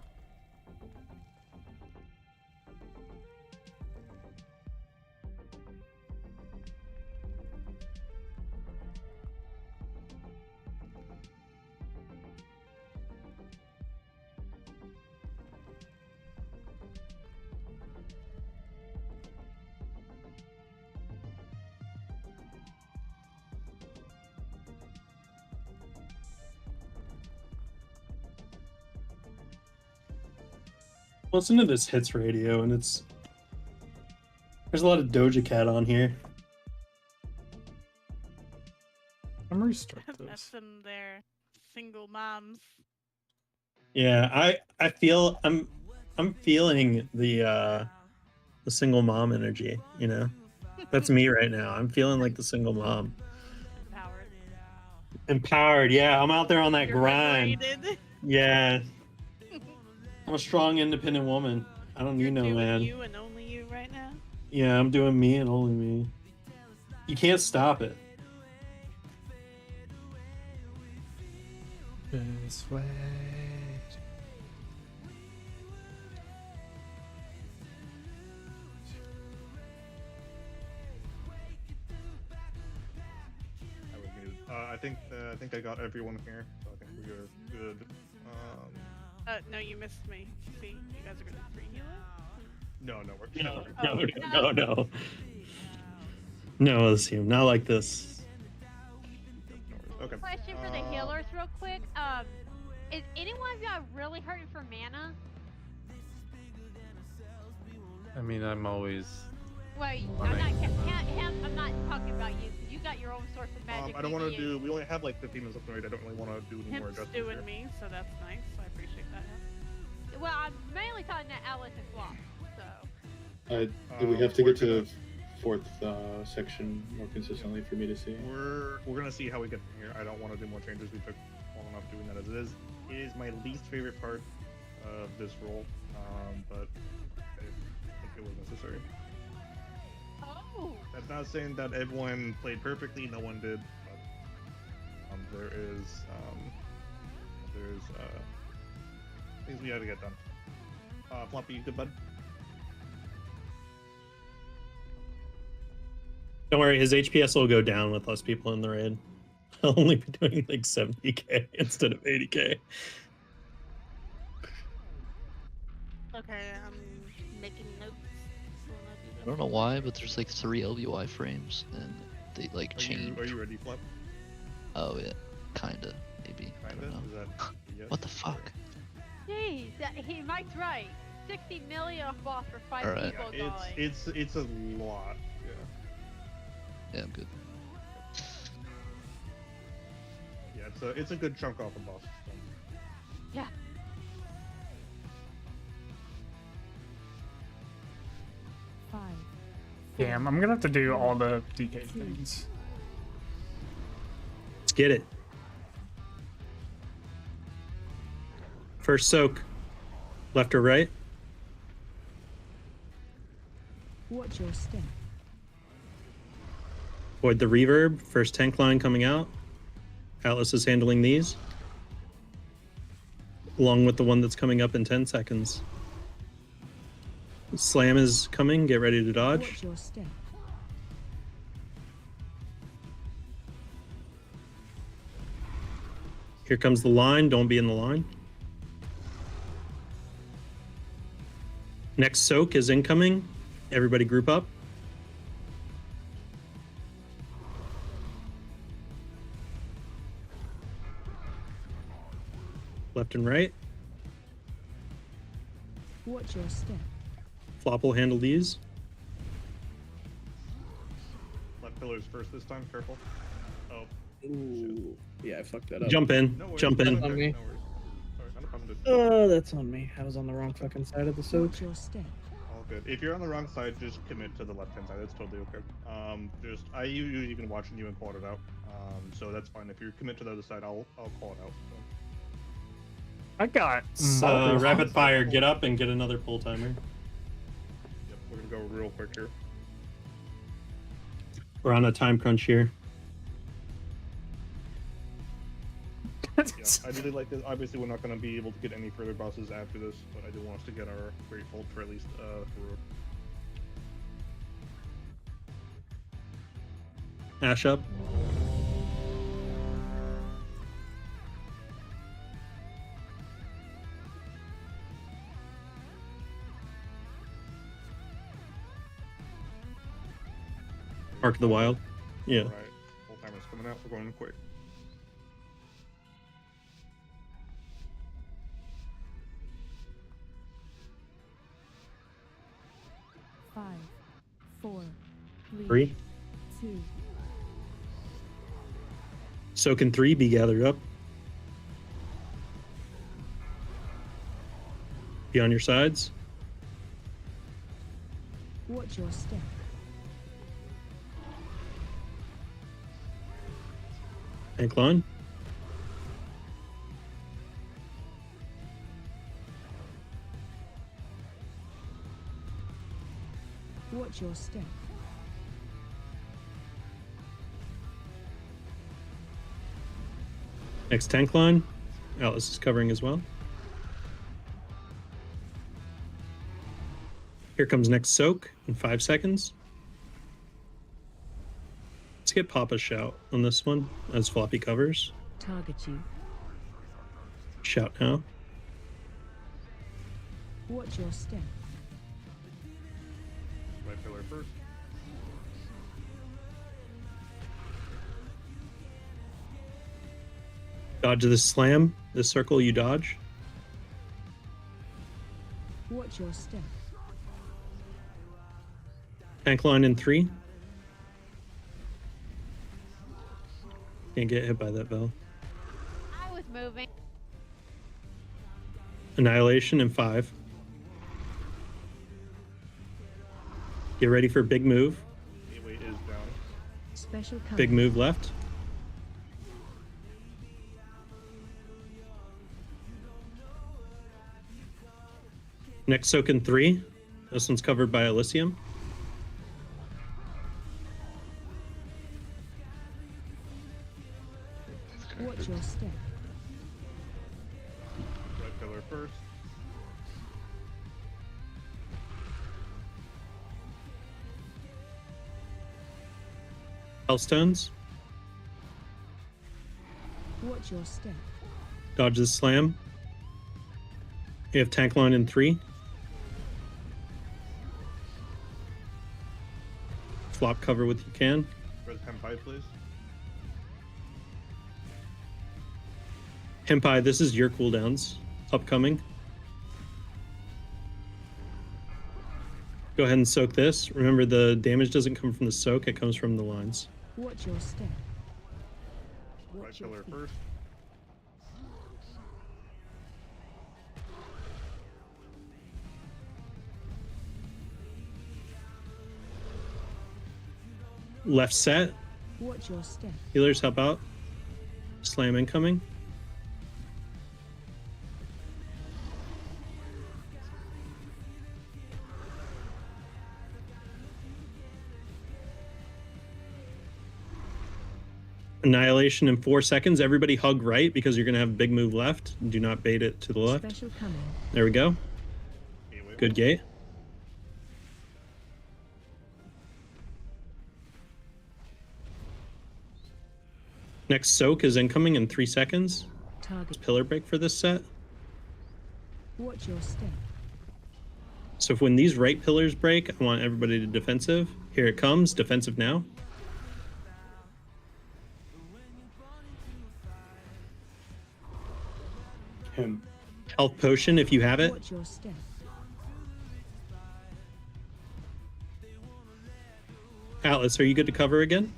Listen to this hits radio, and there's a lot of Doja Cat on here. I'm restart this. That's them there, single moms. Yeah, I feel I'm feeling the The single mom energy, you know? That's me right now. I'm feeling like the single mom. Empowered, yeah. I'm out there on that grind. Yeah. I'm a strong, independent woman. I don't need no man. You and only you right now. Yeah, I'm doing me and only me. You can't stop it. This way. I think I got everyone here, so I think we are good. No, you missed me. See, you guys are gonna free heal it? No, No. No, Assume, not like this. Okay. Question for the healers, real quick. Is anyone of y'all really hurting for mana? I mean, I'm always. Well, I'm not talking about you. You got your own source of magic. I don't want to do. We only have like 15 minutes left, right? I don't really want to do any more adjustments. Doing me, so that's nice. I appreciate that. Well, I'm mainly talking to Alice and Flop. So. We have to get to fourth section more consistently for me to see. We're gonna see how we get from here. I don't want to do more changes. We took long enough doing that as it is. It is my least favorite part of this role, but I think it was necessary. Oh. That's not saying that everyone played perfectly. No one did. But, there's things we had to get done. Floppy, you good, bud? Don't worry, his HPS will go down with less people in the raid. I'll only be doing like 70k instead of 80k. Okay, I'm making notes. I don't know why, but there's like 3 LBY frames and they like change. Are you ready, Flop? Oh yeah, kinda, maybe. I don't know. What the fuck? Jeez, Mike's right. 60 million off boss for 5 Alright. people going. It's a lot. Yeah, I'm good. Yeah, it's a good chunk off a boss. So. Yeah. Damn, I'm gonna have to do all the DK things. Let's get it. First soak. Left or right? Watch your step. Avoid the reverb. First tank line coming out. Atlas is handling these. Along with the one that's coming up in 10 seconds. Slam is coming. Get ready to dodge. Watch your step. Here comes the line. Don't be in the line. Next soak is incoming. Everybody group up. Left and right. Watch your step. Flop will handle these. Left pillars first this time. Careful. Oh. Ooh. Yeah, I fucked that up. Jump in. No worries, Jump in. On me. No worries. Sorry, not a problem, dude. Oh, that's on me. I was on the wrong fucking side of the soak. Watch your step. All good. If you're on the wrong side, just commit to the left-hand side. That's totally okay. I usually can watch you and call it out. So that's fine. If you commit to the other side, I'll call it out. So. I got rapid fire. Get up and get another pull timer. Yep, we're gonna go real quick here. We're on a time crunch here. Yeah, I really like this. Obviously, we're not going to be able to get any further bosses after this, but I do want us to get our great ult for at least through. Ash up. Arc of the Wild. Yeah. All right, full timer's coming out. We're going quick. Five, 4, 3. 2. Soak in 3. Be gathered up. Be on your sides. Watch your step. Tank line. Watch your step. Next tank line. Atlas is covering as well. Here comes next soak in 5 seconds. Let's get Papa shout on this one as Floppy covers. Target you. Shout now. Watch your step. Right pillar first. Dodge this slam. This circle you dodge. Watch your step. Tank line in 3. Can't get hit by that bell. I was moving. Annihilation in 5. Get ready for big move. Gateway is down. Special cover. Big move left. Next soak in 3. This one's covered by Elysium. Watch your step. Right pillar first. Hellstones. Watch your step. Dodge the slam. You have tank line in 3. Flop cover with you can. Red 10-5, please. Hempai, this is your cooldowns. Upcoming. Go ahead and soak this. Remember, the damage doesn't come from the soak, it comes from the lines. Watch your step. Right Watch your pillar feet. first. Left set. Watch your step. Healers help out. Slam incoming. Annihilation in 4 seconds. Everybody hug right because you're going to have a big move left. Do not bait it to the left. Special coming. There we go. Gateway. Good gate. Next soak is incoming in 3 seconds. Target. Pillar break for this set. Watch your step. So if when these right pillars break, I want everybody to defensive. Here it comes. Defensive now. Him. Health potion if you have it. Watch your step. Atlas, are you good to cover again?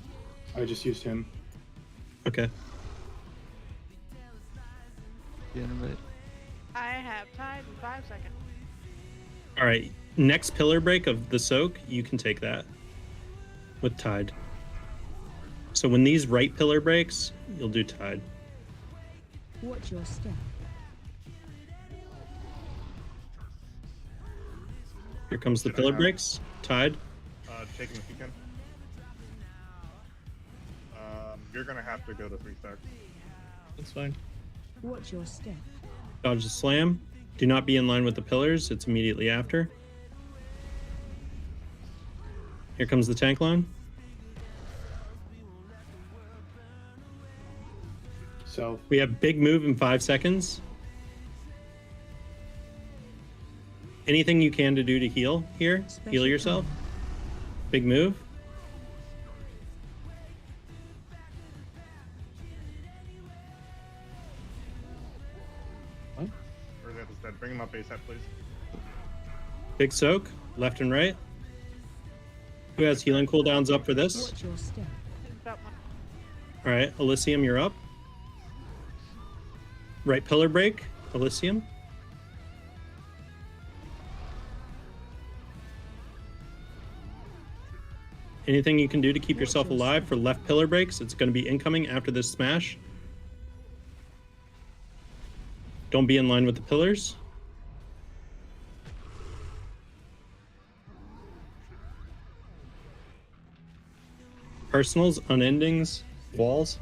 I just used him. Okay. I have time in 5 seconds. All right. Next pillar break of the soak, you can take that with tide. So when these right pillar breaks, you'll do tide. Watch your step. Here comes the pillar breaks. Tide. Take him if you can. You're gonna have to go to 3 stacks. That's fine. Watch your step. Dodge the slam. Do not be in line with the pillars. It's immediately after. Here comes the tank line. South. We have big move in 5 seconds. Anything you can to do to heal here. Heal yourself. Big move. Or is that bring him up ASAP, please. Big soak. Left and right. Who has healing cooldowns up for this? Watch your step. All right, Elysium, you're up. Right pillar break, Elysium. Anything you can do to keep yourself alive for left pillar breaks, it's going to be incoming after this smash. Don't be in line with the pillars. Personals, unendings, walls.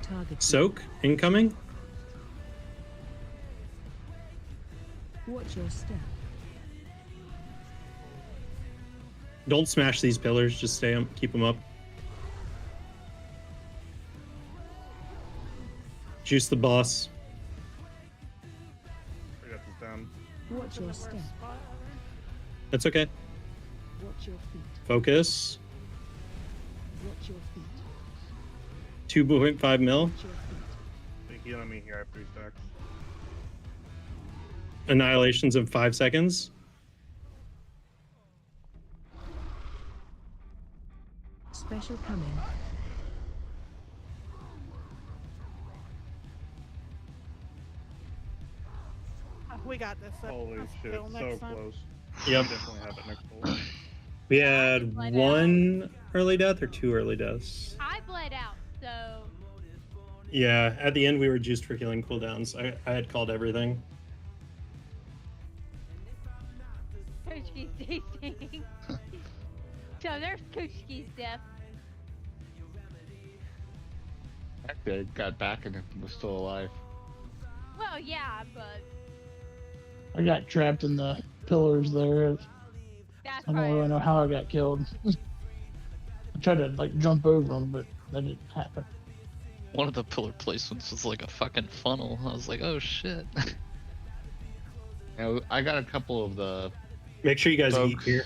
Target. Soak, incoming. Watch your step. Don't smash these pillars, just stay them, keep them up. Juice the boss. I got this down. Watch your step. That's okay. Watch your feet. Focus. Watch your feet. 2.5 mil. Watch your feet. They heal on me here. I have 3 stacks. Annihilations of 5 seconds. Special coming. We got this. Holy shit, Kill so next time. close. Yep. Definitely have it next bowl. We had 1 early death or 2 early deaths. I bled out, so Yeah, at the end we were juiced for healing cooldowns. I had called everything. Koshki's tasting. So there's Koshki's death. Actually, I got back and was still alive. Well, yeah, but I got trapped in the pillars there. that's I don't really know how I got killed. I tried to like jump over them, but that didn't happen. One of the pillar placements was like a fucking funnel. I was like, oh shit. You know, I got a couple of the. Make sure you guys eat folks- here.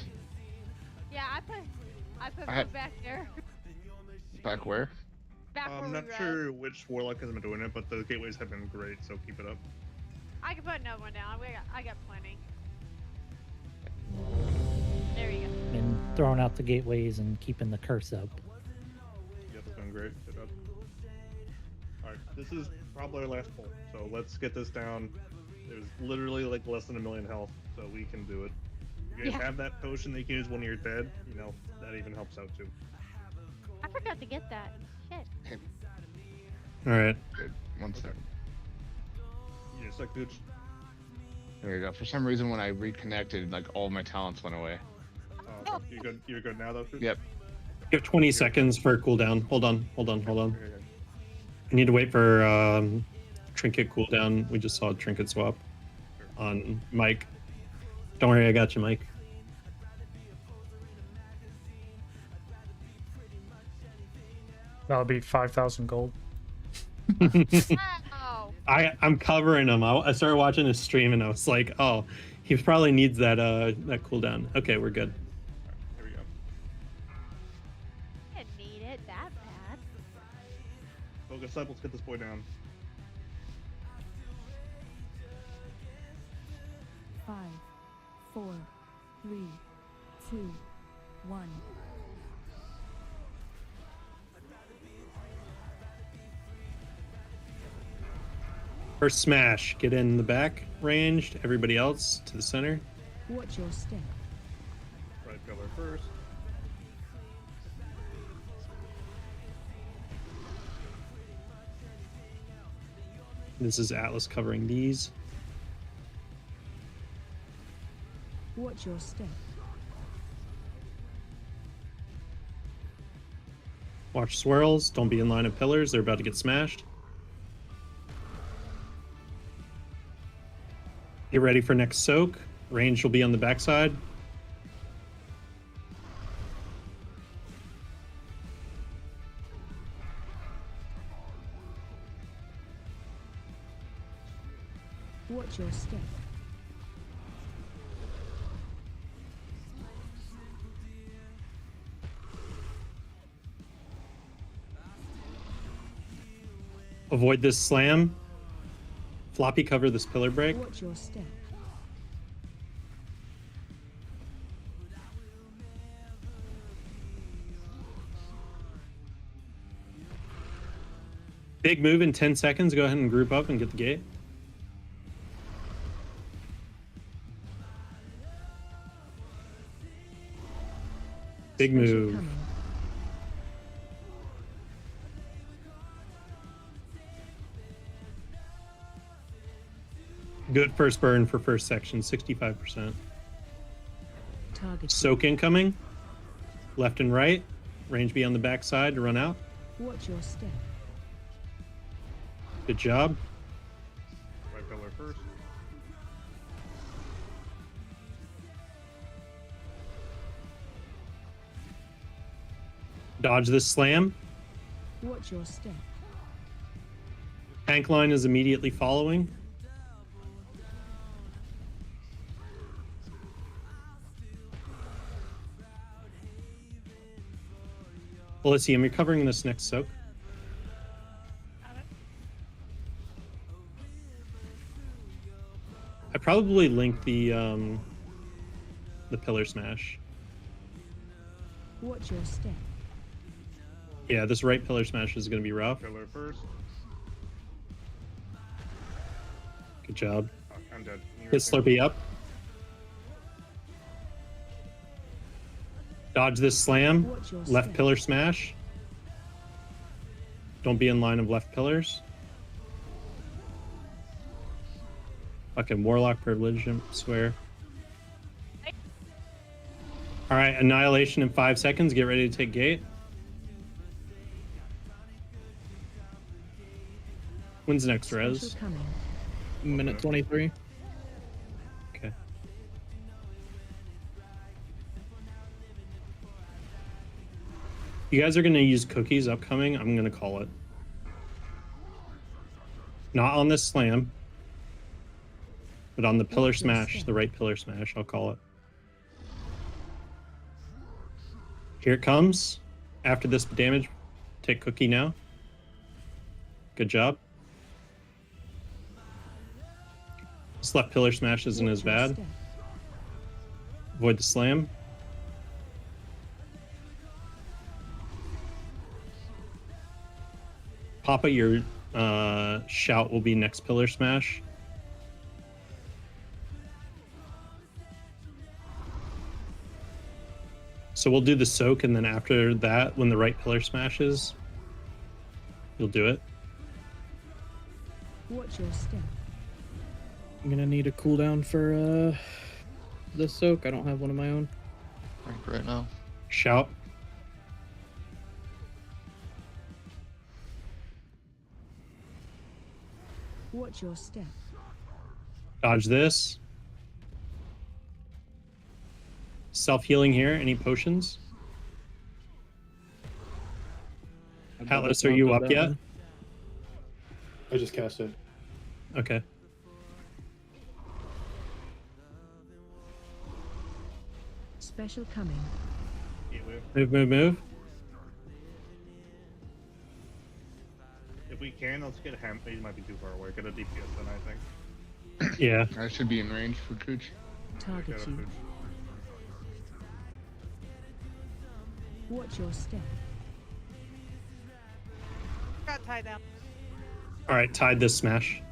Yeah, I put I had- food back there. Back where? Back where I'm we not were. sure which warlock has been doing it, but the gateways have been great, so keep it up. I can put another one down. I got plenty. There you go. And throwing out the gateways and keeping the curse up. Yep, it's going great. Good job. Alright, this is probably our last pull, so let's get this down. There's literally like less than 1 million health, so we can do it. If you guys Yeah. have that potion that you can use when you're dead, you know, that even helps out too. I forgot to get that. Shit. All right. Good. 1 second. Yeah, it's like, dude. There you go. For some reason, when I reconnected, like all my talents went away. Okay. You're good now, though? Yep. You have 20 seconds for a cooldown. Hold on. Okay. I need to wait for trinket cooldown. We just saw a trinket swap on Mike. Don't worry, I got you, Mike. That'll be 5,000 gold. Oh. I'm covering him. I started watching his stream and I was like, oh, he probably needs that that cooldown. Okay, we're good. Here we go. I didn't need it that bad. Focus up. Let's get this boy down. 5, 4, 3, 2, 1. First smash. Get in the back ranged. Everybody else to the center. Watch your step. Right pillar first. This is Atlas covering these. Watch your step. Watch swirls. Don't be in line of pillars. They're about to get smashed. Get ready for next soak. Range will be on the backside. Watch your step. Avoid this slam. Floppy cover this pillar break. Watch your step. Big move in 10 seconds. Go ahead and group up and get the gate. Big Special move. coming. Good first burn for first section, 65%. Target. Soak incoming. Left and right. Range be on the backside to run out. Watch your step. Good job. Right pillar first. Dodge this slam. Watch your step. Tank line is immediately following. Elysium, you're covering this next soak. I probably linked the pillar smash. Watch your step. Yeah, this right pillar smash is going to be rough. Pillar first. Good job. Oh, I'm dead. Hit Slurpee up. Dodge this slam. Watch your Left step. pillar smash. Don't be in line of left pillars. Fucking Warlock privilege, I swear. Alright, Annihilation in 5 seconds. Get ready to take gate. When's next res? Special coming. Minute 23. Okay. You guys are going to use cookies upcoming. I'm going to call it. Not on this slam, but on the pillar smash, the right pillar smash. I'll call it. Here it comes. After this damage, take cookie now. Good job. This left pillar smash isn't as bad. Avoid the slam. Papa, your shout will be next pillar smash. So we'll do the soak, and then after that, when the right pillar smashes, you'll do it. Watch your step. I'm gonna need a cooldown for the soak. I don't have one of my own. Right now. Shout. Watch your step. Dodge this. Self-healing here. Any potions? Atlas, are you up yet? I just cast it. Okay. Special coming. Move. If we can, let's get him. He might be too far away. Get a DPS then, I think. Yeah. I should be in range for Cooch. Target you. Watch your step. Got tied down. All right, tide this smash.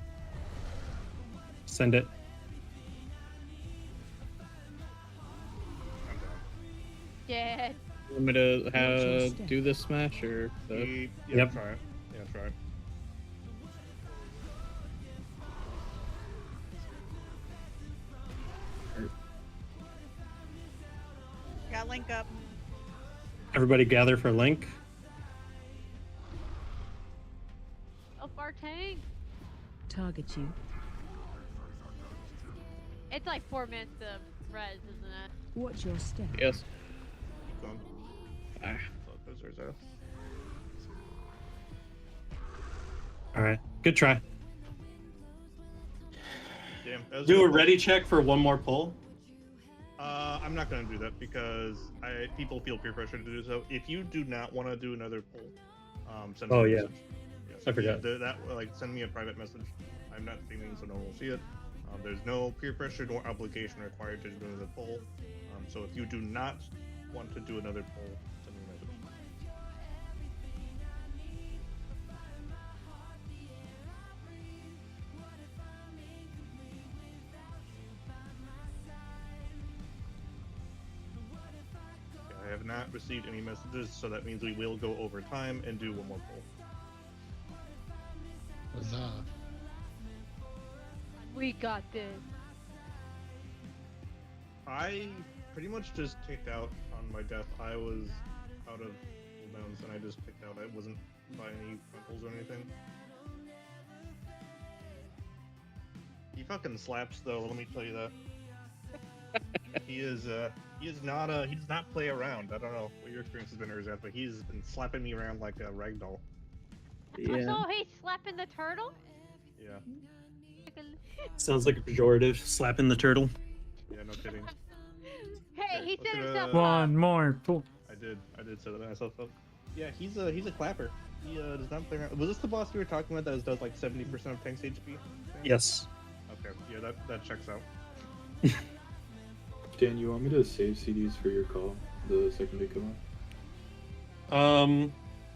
Send it. Yeah. You want me to do this smash or? Yeah, Yep. Try it. Yeah, try it. Got link up. Everybody gather for Link. Help our tank. Target you. It's like 4 minutes of res, isn't it? Watch your step. Yes. Keep going. Ah. There's a... All right, good try. Damn. that was Do a good. ready check for one more pull. I'm not going to do that because people feel peer pressure to do so. If you do not want to do another poll, send me Oh, a yeah. message. Yes, I forgot. Send me a private message. I'm not streaming, so no one will see it. There's no peer pressure nor obligation required to do another poll. So if you do not want to do another poll, send me a message. Yeah, I have not received any messages, so that means we will go over time and do one more poll. Huzzah. We got this. I pretty much just kicked out on my death. I was out of cooldowns and I just kicked out. I wasn't by any uncles or anything. He fucking slaps though, let me tell you that. he does not play around. I don't know what your experience has been, Urzat, but he's been slapping me around like a ragdoll. Yeah. So he's slapping the turtle? Yeah. Sounds like a pejorative. Slapping the turtle. Yeah, no kidding. Hey, he set at, himself One more pull. I did set myself up. Yeah, he's a clapper. He does not play around. Was this the boss we were talking about that does like 70% of tank's HP? Yes. Okay, yeah, that checks out. Dan, you want me to save CDs for your call the second they come up?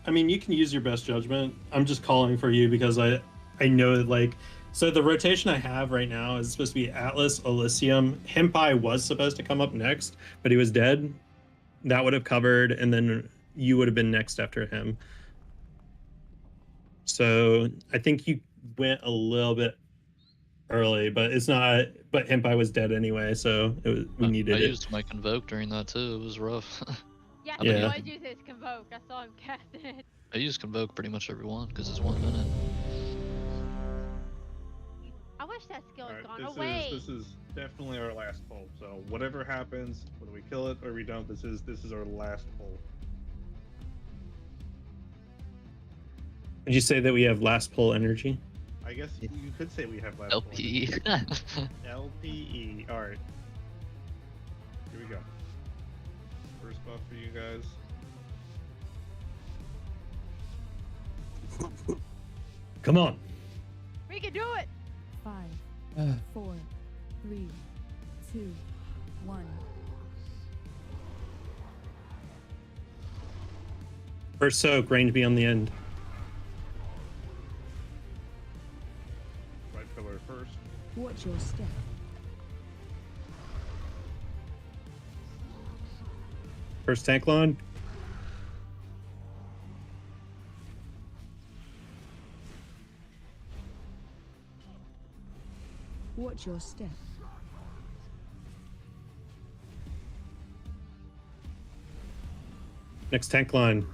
I mean, you can use your best judgment. I'm just calling for you because I know that, like, so the rotation I have right now is supposed to be Atlas, Elysium. Hempai was supposed to come up next, but he was dead. That would have covered, and then you would have been next after him. So I think you went a little bit early, but it's not. But Hempai was dead anyway, so we needed it. I used my Convoke during that too. It was rough. Yeah, Yeah. he always uses his Convoke. I saw him cast it. I use Convoke pretty much every one because it's 1 minute. I wish that skill had gone This away. is definitely our last poll. So whatever happens, whether we kill it or we don't, this is our last poll. Would you say that we have last pull energy? I guess you could say we have last LPE. poll. LPE. All right. Here we go. First buff for you guys. Come on. We can do it. 5, 4, 3, 2, 1. First soak, range beyond the end. Right pillar first. Watch your step. First tank line. Watch your step. Next tank line.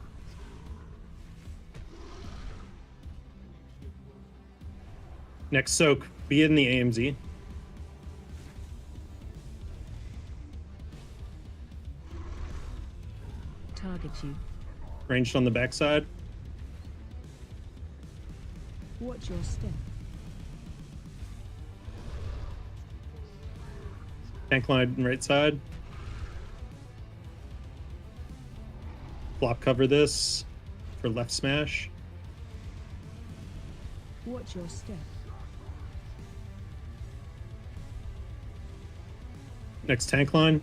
Next soak. Be in the AMZ. Target you. Ranged on the backside. Watch your step. Tank line right side. Block cover this for left smash. Watch your step. Next tank line.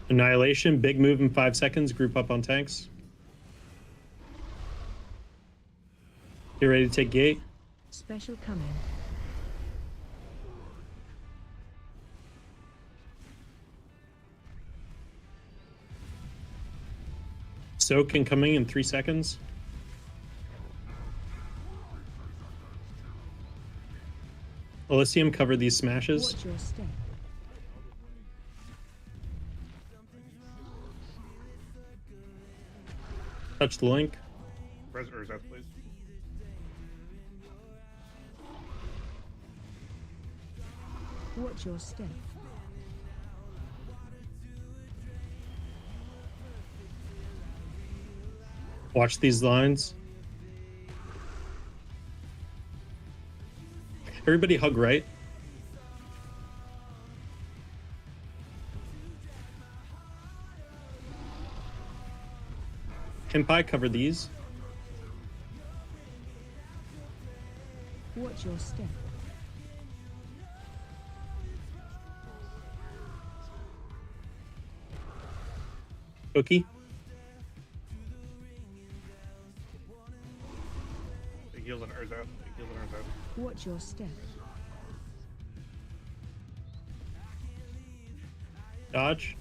Annihilation, big move in 5 seconds, group up on tanks. Get ready to take gate. Special coming. Soak incoming in 3 seconds. Elysium, cover these smashes. Watch your step. Touch the link. Res Urzat, please. Watch your step. Watch these lines. Everybody hug right. Kenpai, cover these. Watch your step. Cookie. Big heals on Urzat. Big heals on Urzat. Watch your step. Dodge.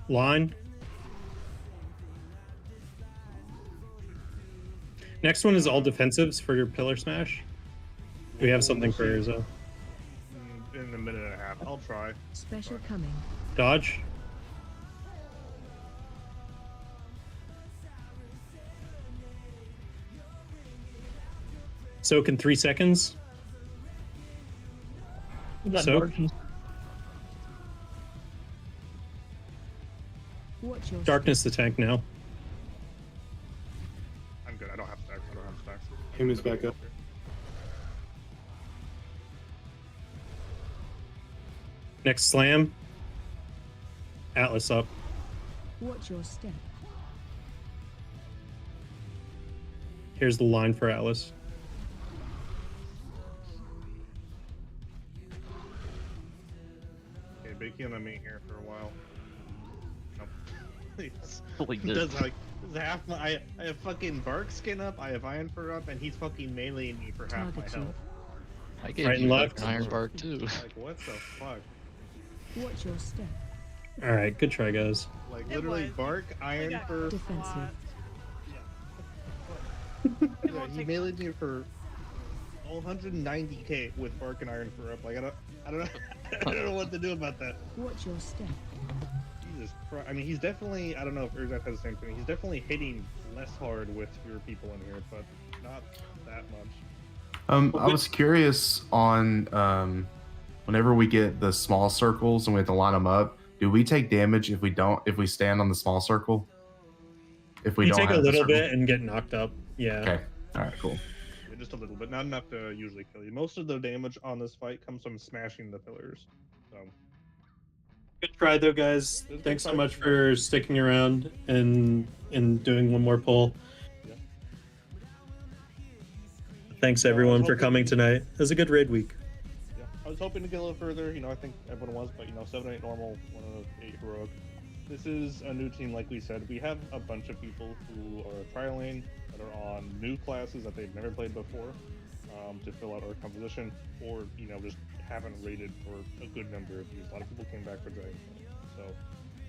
Line. Next one is all defensives for your pillar smash. We have something for Urza. In a minute and a half. I'll try. Special coming. Dodge. Soak in 3 seconds. Soak. Watch your Darkness the tank now. I'm good. I don't have stacks. I don't have stacks. Aim is back up. Next slam. Atlas up. Watch your step. Here's the line for Atlas. Okay, Bakey and I meet here for a while. Nope. Please. Holy Does like half my I have fucking bark skin up, I have iron fur up, and he's fucking meleeing me for half my health. I gave Right you and like left. an iron bark too. Like what the fuck? Watch your step. All right, good try, guys. Like literally bark, iron fur. Defensive. Yeah, he meleeed me for 190k with bark and iron fur up. Like I don't know, I don't know what to do about that. Watch your step. Jesus Christ. I mean, he's definitely, I don't know if Urzat has the same thing. He's definitely hitting less hard with fewer people in here, but not that much. I was curious on whenever we get the small circles and we have to line them up, do we take damage if we stand on the small circle? If we You don't take a have the little circle? bit and get knocked up. Yeah. Okay. All right. Cool. Yeah, just a little bit, not enough to usually kill you. Most of the damage on this fight comes from smashing the pillars. So. Good try though, guys. Thanks so much for sticking around and doing one more poll. Yeah. Thanks everyone for coming tonight. It was a good raid week. Yeah, I was hoping to get a little further. You know, I think everyone was, but 7-8 normal, 1-8 heroic. This is a new team, like we said. We have a bunch of people who are trialing that are on new classes that they've never played before to fill out our composition, or just haven't raided for a good number of years. A lot of people came back for Dragon. So,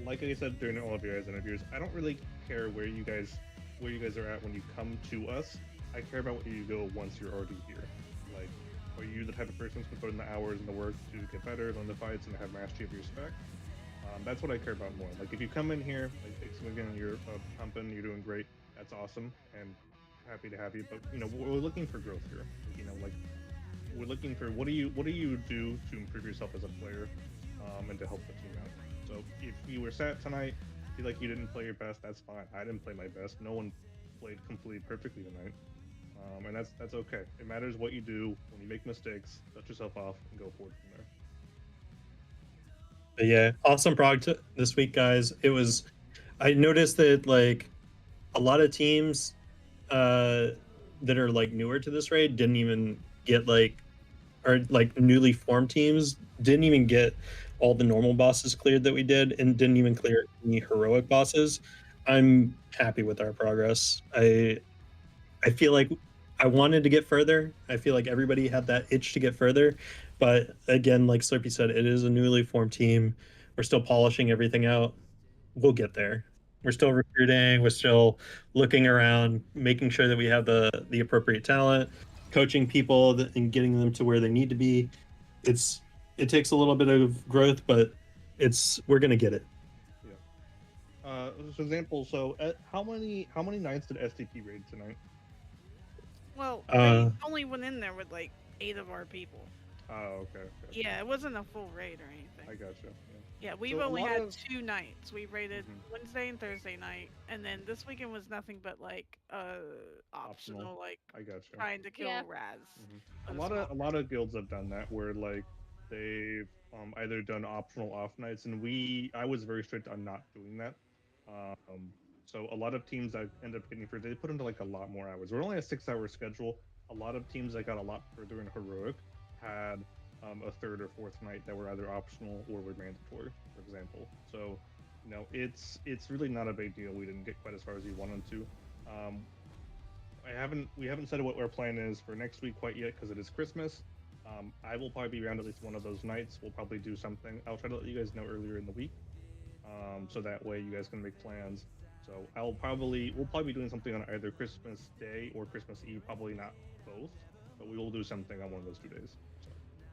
like I said during all of your guys' interviews, I don't really care where you guys are at when you come to us. I care about where you go once you're already here. Like, are you the type of person who's put in the hours and the work to get better, learn the fights, and have mastery of your spec? That's what I care about more. Like, if you come in here, like, again, you're pumping, you're doing great, that's awesome, and happy to have you. But we're looking for growth here. Like we're looking for what do you do to improve yourself as a player, and to help the team out. So if you were sat tonight, feel like you didn't play your best, that's fine. I didn't play my best. No one played completely perfectly tonight, and that's okay. It matters what you do. When you make mistakes, dust yourself off and go forward from there. But yeah, awesome prog this week, guys. I noticed that like a lot of teams that are like newer to this raid didn't even get or newly formed teams didn't even get all the normal bosses cleared that we did, and didn't even clear any heroic bosses. I'm happy with our progress. I feel like I wanted to get further. I feel like everybody had that itch to get further. But again, like Slurpee said, it is a newly formed team. We're still polishing everything out. We'll get there. We're still recruiting. We're still looking around, making sure that we have the appropriate talent, coaching people and getting them to where they need to be. It takes a little bit of growth, but we're gonna get it. Yeah. For example, how many nights did SDP raid tonight? Well, I only went in there with like 8 of our people. Oh, okay. Yeah, it wasn't a full raid or anything. I gotcha. Yeah, we've only had 2 nights. We raided Wednesday and Thursday night, and then this weekend was nothing but like optional, like I gotcha. trying to kill Raz. A lot of guilds have done that, where like they've either done optional off nights, and I was very strict on not doing that. So a lot of teams that end up getting they put into like a lot more hours. We're only a 6-hour schedule. A lot of teams that got a lot further in heroic had a 3rd or 4th night that were either optional or were mandatory, for example. So, it's really not a big deal. We didn't get quite as far as we wanted to. We haven't said what our plan is for next week quite yet because it is Christmas. I will probably be around at least one of those nights. We'll probably do something. I'll try to let you guys know earlier in the week, so that way you guys can make plans. So we'll probably be doing something on either Christmas Day or Christmas Eve. Probably not both, but we will do something on one of those 2 days. So.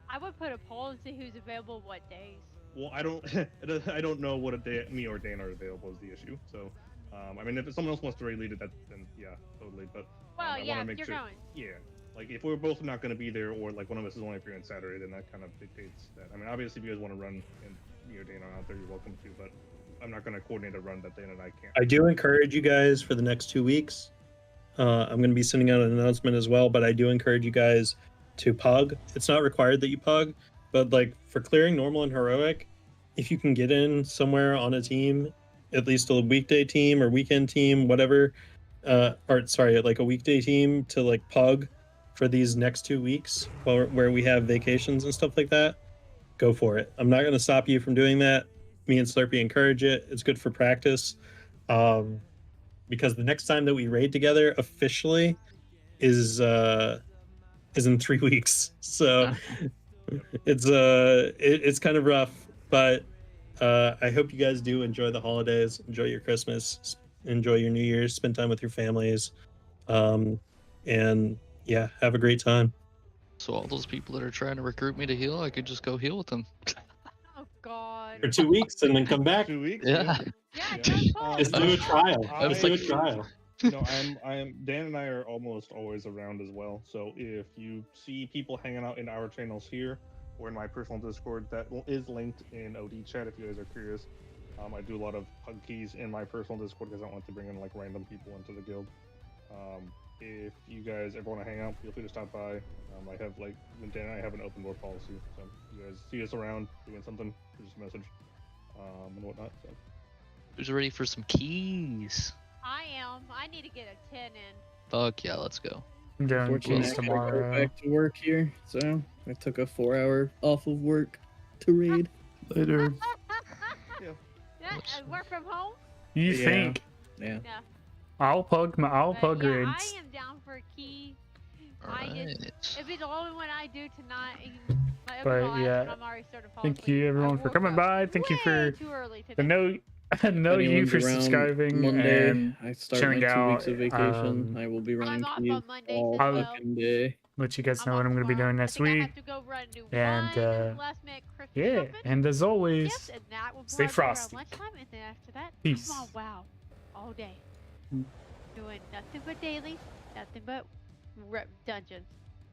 I would put a poll and see who's available what days. Well, I don't know what a day me or Dan are available is the issue. So, I mean, if someone else wants to lead it, then yeah, totally. But well, I yeah, want to make you're sure. Going. Yeah, like if we're both not going to be there, or like one of us is only free on Saturday, then that kind of dictates that. I mean, obviously, if you guys want to run and me or Dan are out there, you're welcome to. But I'm not going to coordinate a run that Dan and I can't. I do encourage you guys for the next 2 weeks. I'm going to be sending out an announcement as well, but I do encourage you guys to pug. It's not required that you pug, but like for clearing normal and heroic, if you can get in somewhere on a team, at least a weekday team or weekend team, whatever, or sorry, like a weekday team to like pug for these next 2 weeks where we have vacations and stuff like that, go for it. I'm not going to stop you from doing that. Me and Slurpee encourage it. It's good for practice. Because the next time that we raid together officially is in 3 weeks. So it's kind of rough, but I hope you guys do enjoy the holidays, enjoy your Christmas, enjoy your New Year's, spend time with your families, and yeah, have a great time. So all those people that are trying to recruit me to heal, I could just go heal with them. Oh God. For 2 weeks and then come back. 2 weeks. Yeah. Just do a trial. Just do a trial. No, Dan and I are almost always around as well. So if you see people hanging out in our channels here or in my personal Discord, that is linked in OD chat if you guys are curious. I do a lot of hug keys in my personal Discord because I don't want to bring in like random people into the guild. If you guys ever want to hang out, feel free to stop by. I have Dan and I have an open door policy, so if you guys see us around doing something, just a message and whatnot. So. Who's ready for some keys? I am. I need to get a 10 in. Fuck yeah, let's go. I'm doing Unfortunately, keys I gotta tomorrow. go back to work here, so I took a 4-hour off of work to raid. Later. Yeah, work from home? You Yeah. think? Yeah. Yeah. I'll pug But yeah, raids. I am down for a key. If it's the only one I do tonight, But yeah, I'm already started thank you everyone for coming by. Thank you for too early today. the no you Anyone's for around subscribing Monday, and I start chilling my 2 out. weeks of vacation. I will be running off keys on Mondays all as well. fucking day. let you guys know what I'm going to be doing next I week. have to go run and do And one last minute Christmas yeah, shopping. and as always, Yes, and that will stay probably be around frosty. lunchtime, and then after that, Peace. I'm on WoW all day, doing nothing but dailies, nothing but dungeons.